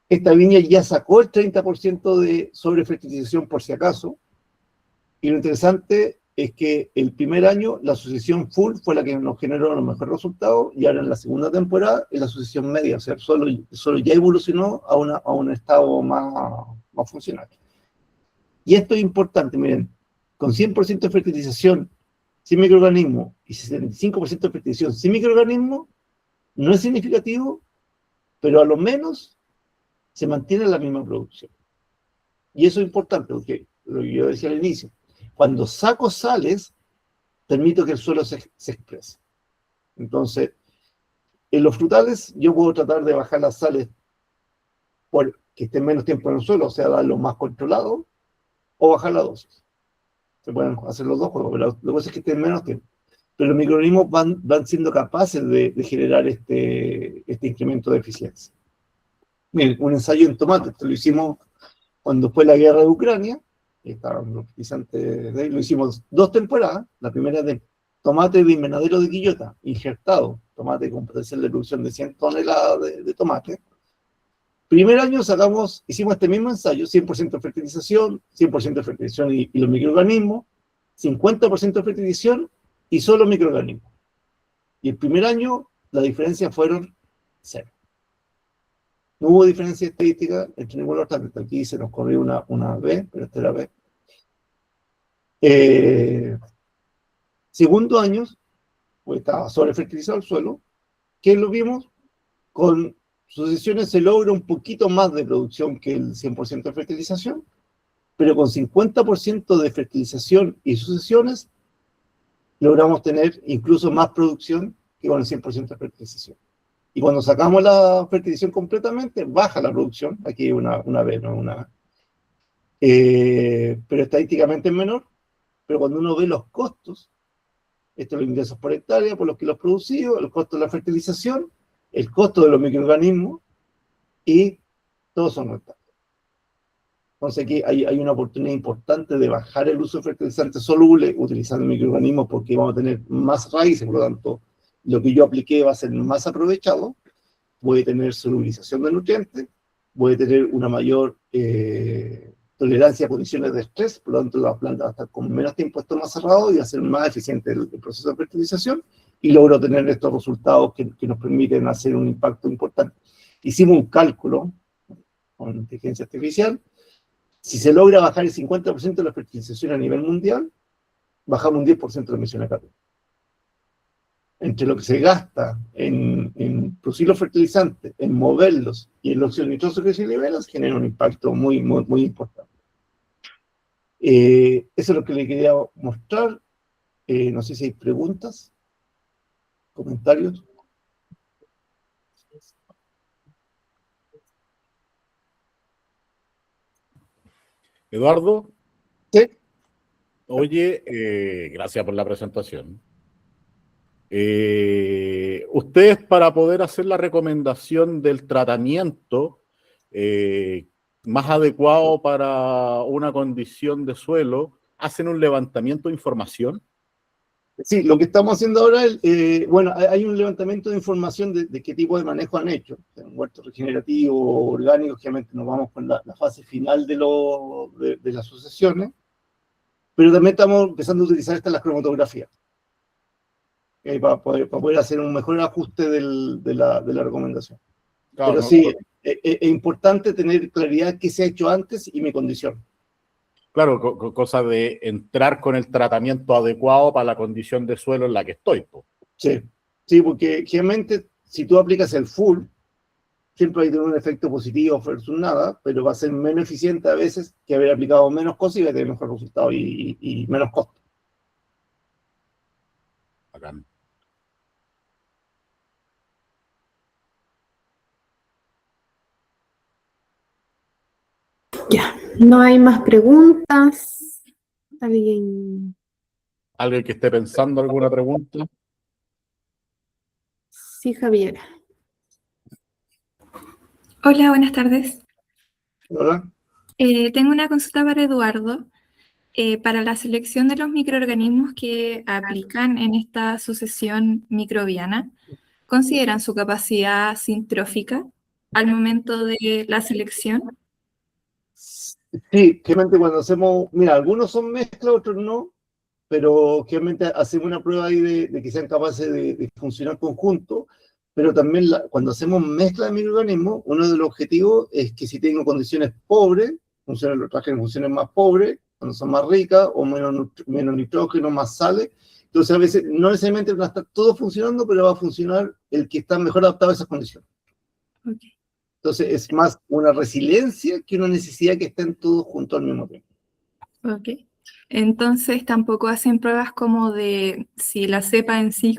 Esta viña ya sacó el 30% de sobrefertilización por si acaso. Y lo interesante es que el primer año la asociación full fue la que nos generó los mejores resultados, y ahora en la segunda temporada es la asociación media, o sea, solo ya evolucionó a un estado más funcional. Y esto es importante, miren, con 100% de fertilización sin microorganismo y 75% de fertilización sin microorganismo, no es significativo, pero a lo menos se mantiene la misma producción. Y eso es importante, porque lo que yo decía al inicio, cuando saco sales, permito que el suelo se exprese. Entonces, en los frutales, yo puedo tratar de bajar las sales por que estén menos tiempo en el suelo, o sea, darlo más controlado, o bajar la dosis. Se pueden hacer los dos juegos, pero lo que pasa es que estén menos tiempo. Pero los microorganismos van siendo capaces de generar este incremento de eficiencia. Miren, un ensayo en tomate, esto lo hicimos cuando fue la guerra de Ucrania, estaban los fertilizantes de ahí, lo hicimos 2 temporadas, la primera de tomate de invernadero de Quillota, injertado, tomate con potencial de producción de 100 toneladas de tomate. Primer año hicimos este mismo ensayo, 100% de fertilización, 100% de fertilización y los microorganismos, 50% de fertilización y solo microorganismos. Y el primer año la diferencia fueron 0. No hubo diferencia estadística entre ninguno de los tantos. Aquí se nos corrió una B, pero esta era B. Segundo año, pues estaba sobrefertilizado el suelo. ¿Qué lo vimos? Con sucesiones se logra un poquito más de producción que el 100% de fertilización, pero con 50% de fertilización y sucesiones logramos tener incluso más producción que con el 100% de fertilización. Y cuando sacamos la fertilización completamente, baja la producción. Aquí hay una B, no una A. Pero estadísticamente es menor. Pero cuando uno ve los costos, estos los ingresos por hectárea, por los kilos producidos, el costo de la fertilización, el costo de los microorganismos, y todos son rentables. Entonces aquí hay una oportunidad importante de bajar el uso de fertilizantes solubles utilizando microorganismos, porque vamos a tener más raíces, por lo tanto, lo que yo apliqué va a ser más aprovechado, voy a tener solubilización de nutrientes, voy a tener una mayor tolerancia a condiciones de estrés, por lo tanto la planta va a estar con menos tiempo esto más cerrado y va a ser más eficiente el proceso de fertilización, y logro tener estos resultados que nos permiten hacer un impacto importante. Hicimos un cálculo con inteligencia artificial. Si se logra bajar el 50% de la fertilización a nivel mundial, bajamos un 10% de la emisión de carbono. Entre lo que se gasta en producir los fertilizantes, en moverlos y el óxido nitroso que se libera, genera un impacto muy importante. Eso es lo que le quería mostrar. No sé si hay preguntas, comentarios. Eduardo, Sí. oye, gracias por la presentación. Ustedes, para poder hacer la recomendación del tratamiento más adecuado para una condición de suelo, ¿hacen un levantamiento de información? Sí, lo que estamos haciendo ahora, bueno, hay un levantamiento de información de qué tipo de manejo han hecho. En huertos regenerativos, orgánicos, obviamente nos vamos con la fase final de las sucesiones, pero también estamos empezando a utilizar las cromatografías para poder hacer un mejor ajuste de la recomendación. Claro, pero no, sí, es importante tener claridad qué se ha hecho antes y mi condición. Claro, cosa de entrar con el tratamiento adecuado para la condición de suelo en la que estoy. Sí, porque generalmente si tú aplicas el full, siempre va a tener un efecto positivo versus nada, pero va a ser menos eficiente a veces que haber aplicado menos cosas y va a tener mejor resultado y menos costo. Bacán. Ya, no hay más preguntas. ¿Alguien? ¿Alguien que esté pensando alguna pregunta? Sí, Javier. Hola, buenas tardes. ¿Verdad? Tengo una consulta para Eduardo. Para la selección de los microorganismos que aplican en esta sucesión microbiana, ¿consideran su capacidad sintrófica al momento de la selección? Sí, generalmente cuando hacemos, mira, algunos son mezcla, otros no, pero generalmente hacemos una prueba ahí de que sean capaces de funcionar conjuntos, pero también cuando hacemos mezcla de microorganismos, uno de los objetivos es que si tengo condiciones pobres, funcionen los trajes en funciones más pobres, cuando son más ricas, o menos nitrógeno, más sales. Entonces a veces no necesariamente van a estar todos funcionando, pero va a funcionar el que está mejor adaptado a esas condiciones. Okay. Entonces es más una resiliencia que una necesidad que estén todos juntos al mismo tiempo. Ok. Entonces tampoco hacen pruebas como de si la cepa en sí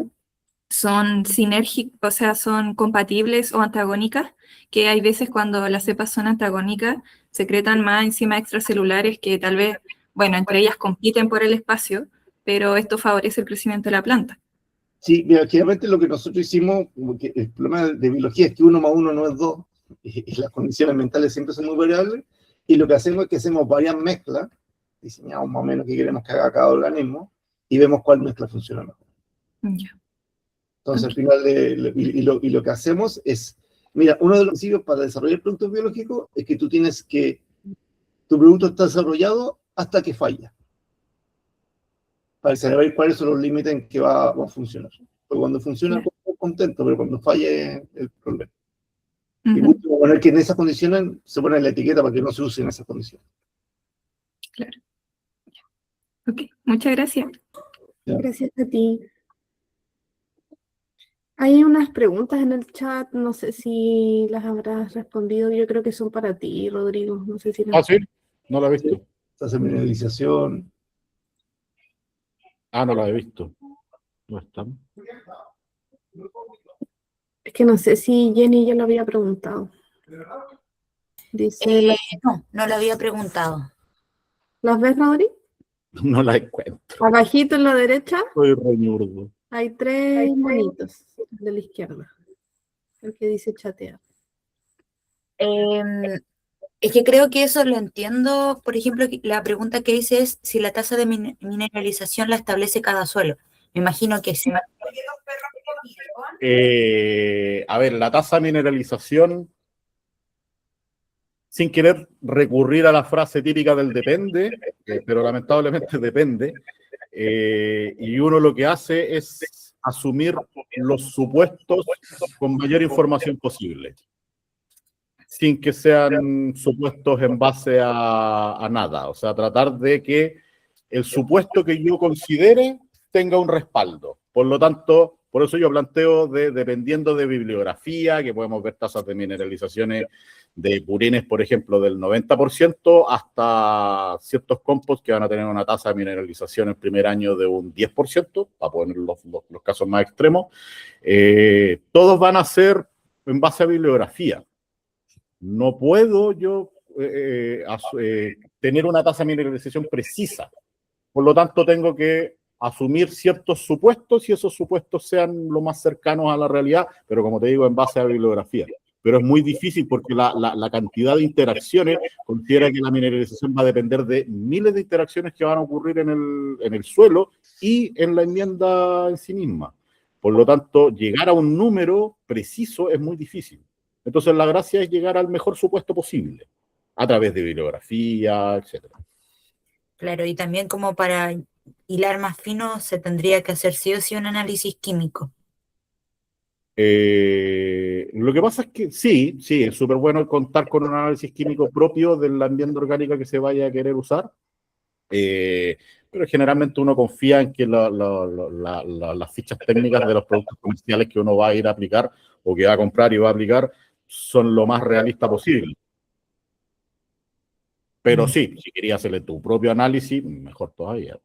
son sinérgicas, o sea, son compatibles o antagónicas, que hay veces cuando las cepas son antagónicas, secretan más enzimas extracelulares que tal vez, bueno, entre ellas compiten por el espacio, pero esto favorece el crecimiento de la planta. Sí, mira, generalmente lo que nosotros hicimos, porque el problema de biología es que 1 más 1 no es 2, y las condiciones mentales siempre son muy variables, y lo que hacemos es que hacemos varias mezclas, diseñamos más o menos qué queremos que haga cada organismo, y vemos cuál mezcla funciona mejor. Ya. Entonces, al final, lo que hacemos es, mira, uno de los principios para desarrollar productos biológicos es que tú tienes que, tu producto está desarrollado hasta que falla, para saber cuáles son los límites en que va a funcionar. Porque cuando funciona, Claro. estoy contento, pero cuando falla es el problema. Y Ujú. mucho poner que en esas condiciones se pone la etiqueta para que no se use en esas condiciones. Claro. Ok, muchas gracias. Gracias a ti. Hay unas preguntas en el chat, no sé si las habrás respondido. Yo creo que son para ti, Rodrigo. No sé si las... Ah, sí, no la he visto. Se hace mineralización. Ah, no la he visto. No están. Es que no sé si Jenny ya lo había preguntado. Dice, No lo había preguntado. ¿las ves, Rodri? No la encuentro. Abajito en la derecha Soy reñurdo. hay 3 monitos de la izquierda. El que dice chatear. Es que creo que eso lo entiendo. Por ejemplo, la pregunta que hice es si la tasa de mineralización la establece cada suelo. Me imagino que sí. A ver, la tasa de mineralización, sin querer recurrir a la frase típica del depende, pero lamentablemente depende, y uno lo que hace es asumir los supuestos con mayor información posible, sin que sean supuestos en base a nada. O sea, tratar de que el supuesto que yo considere tenga un respaldo. Por lo tanto, por eso yo planteo dependiendo de bibliografía, que podemos ver tasas de mineralizaciones de purines, por ejemplo, del 90%, hasta ciertos compost que van a tener una tasa de mineralización el primer año de un 10%, para poner los casos más extremos. Todos van a ser en base a bibliografía. No puedo yo tener una tasa de mineralización precisa. Por lo tanto, tengo que asumir ciertos supuestos y esos supuestos sean lo más cercanos a la realidad, pero como te digo, en base a bibliografía. Pero es muy difícil porque la cantidad de interacciones considera que la mineralización va a depender de miles de interacciones que van a ocurrir en el suelo y en la enmienda en sí misma. Por lo tanto, llegar a un número preciso es muy difícil. Entonces, la gracia es llegar al mejor supuesto posible, a través de bibliografía, etc. Claro, y también como para hilar más fino se tendría que hacer sí o sí un análisis químico. Lo que pasa es que sí, es súper bueno contar con un análisis químico propio del ambiente orgánico que se vaya a querer usar, pero generalmente uno confía en que las fichas técnicas de los productos comerciales que uno va a ir a aplicar o que va a comprar y va a aplicar son lo más realista posible. Pero sí, si querías hacerle tu propio análisis, mejor todavía.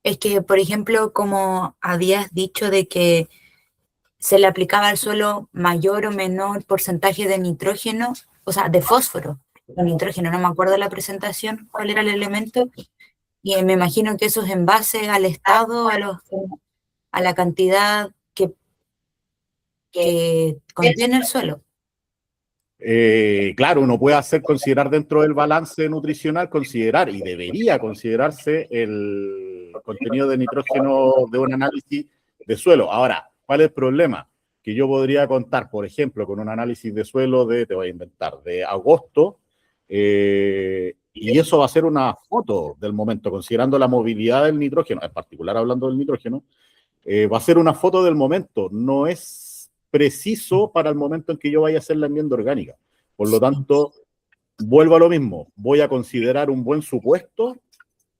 Es que, por ejemplo, como habías dicho de que se le aplicaba al suelo mayor o menor porcentaje de nitrógeno, o sea, de fósforo, o nitrógeno, no me acuerdo la presentación, cuál era el elemento, y me imagino que eso es en base al estado, a la cantidad que contiene el suelo. Claro, uno puede considerar dentro del balance nutricional, y debería considerarse el contenido de nitrógeno de un análisis de suelo. Ahora, ¿cuál es el problema? Que yo podría contar, por ejemplo, con un análisis de suelo te voy a inventar, de agosto, y eso va a ser una foto del momento, considerando la movilidad del nitrógeno, en particular hablando del nitrógeno, va a ser una foto del momento, no es preciso para el momento en que yo vaya a hacer la enmienda orgánica. Por lo tanto, vuelvo a lo mismo, voy a considerar un buen supuesto,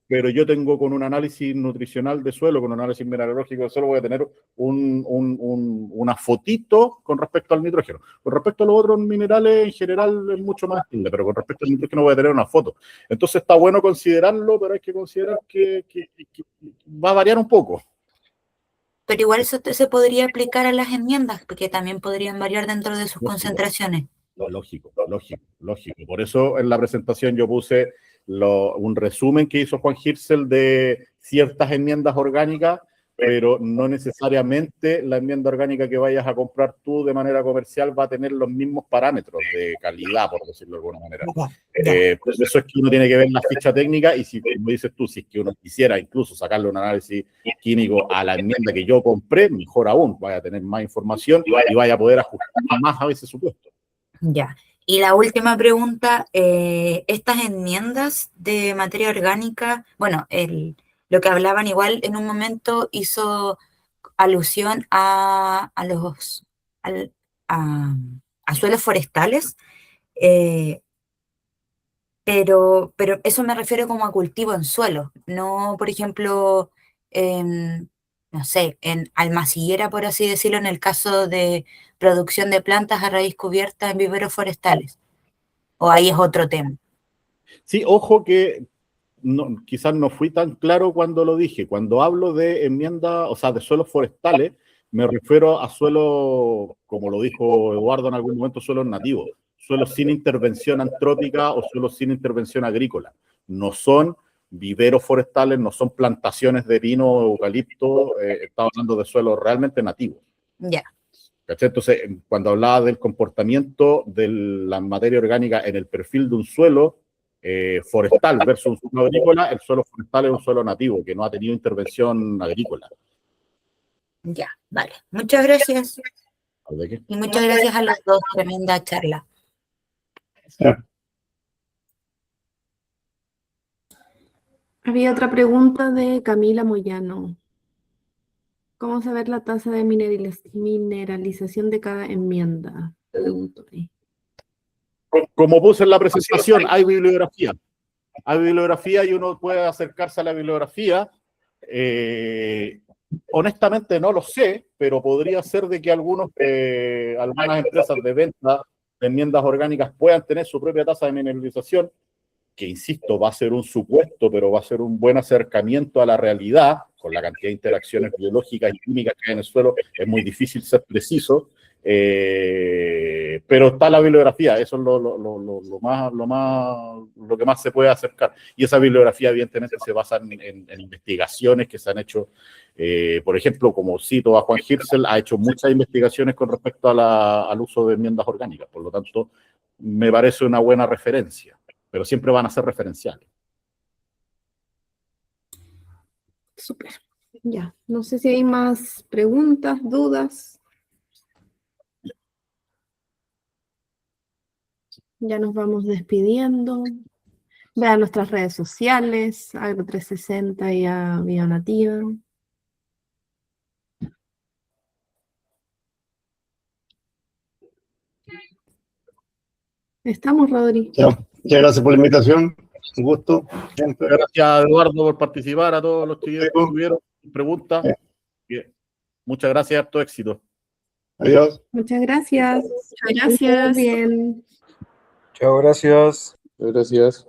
pero yo tengo con un análisis nutricional de suelo, con un análisis mineralógico de suelo, voy a tener una fotito con respecto al nitrógeno. Con respecto a los otros minerales, en general, es mucho más estable, pero con respecto al nitrógeno voy a tener una foto. Entonces está bueno considerarlo, pero hay que considerar que va a variar un poco. Pero igual eso se podría aplicar a las enmiendas, porque también podrían variar dentro de sus concentraciones. Lógico. Por eso en la presentación yo puse un resumen que hizo Juan Hirschel de ciertas enmiendas orgánicas, pero no necesariamente la enmienda orgánica que vayas a comprar tú de manera comercial va a tener los mismos parámetros de calidad, por decirlo de alguna manera. Por eso es que uno tiene que ver la ficha técnica, y si, como dices tú, si es que uno quisiera incluso sacarle un análisis químico a la enmienda que yo compré, mejor aún, vaya a tener más información y vaya a poder ajustar más a ese supuesto. Ya. Y la última pregunta, estas enmiendas de materia orgánica, bueno, lo que hablaban igual en un momento hizo alusión a suelos forestales, pero eso me refiero como a cultivo en suelo, no, por ejemplo, no sé, en almacillera, por así decirlo, en el caso de producción de plantas a raíz cubierta en viveros forestales. ¿O ahí es otro tema? Sí, ojo que quizás no fui tan claro cuando lo dije. Cuando hablo de enmienda, o sea, de suelos forestales, me refiero a suelos, como lo dijo Eduardo en algún momento, suelos nativos, suelos sin intervención antrópica o suelos sin intervención agrícola. No son viveros forestales, no son plantaciones de pino o eucalipto, estamos hablando de suelos realmente nativos. Ya. ¿Cachai? Entonces, cuando hablaba del comportamiento de la materia orgánica en el perfil de un suelo forestal versus un suelo agrícola, el suelo forestal es un suelo nativo que no ha tenido intervención agrícola. Ya, vale. Muchas gracias. ¿De qué? Y muchas gracias a los dos. Tremenda charla. Había otra pregunta de Camila Moyano. ¿Cómo saber la tasa de mineralización de cada enmienda? Pregunto ahí. Como puse en la presentación, hay bibliografía. Hay bibliografía y uno puede acercarse a la bibliografía. Honestamente no lo sé, pero podría ser de que algunas empresas de venta de enmiendas orgánicas puedan tener su propia tasa de mineralización, que insisto, va a ser un supuesto, pero va a ser un buen acercamiento a la realidad, con la cantidad de interacciones biológicas y químicas que hay en el suelo, es muy difícil ser preciso, pero está la bibliografía, eso es lo que más se puede acercar. Y esa bibliografía, evidentemente, se basa en investigaciones que se han hecho, por ejemplo, como cito a Juan Hirschel, ha hecho muchas investigaciones con respecto al uso de enmiendas orgánicas, por lo tanto, me parece una buena referencia, pero siempre van a ser referenciales. Súper. Ya, no sé si hay más preguntas, dudas. Ya nos vamos despidiendo. Vean nuestras redes sociales, Agro360 y a Bionativa. Estamos, Rodri. Muchas gracias por la invitación. Un gusto. Siempre. Gracias, Eduardo, por participar, a todos los que tuvieron preguntas. Muchas gracias, harto éxito. Adiós. Muchas gracias. Muchas gracias. Muy bien. Chao, gracias. Gracias.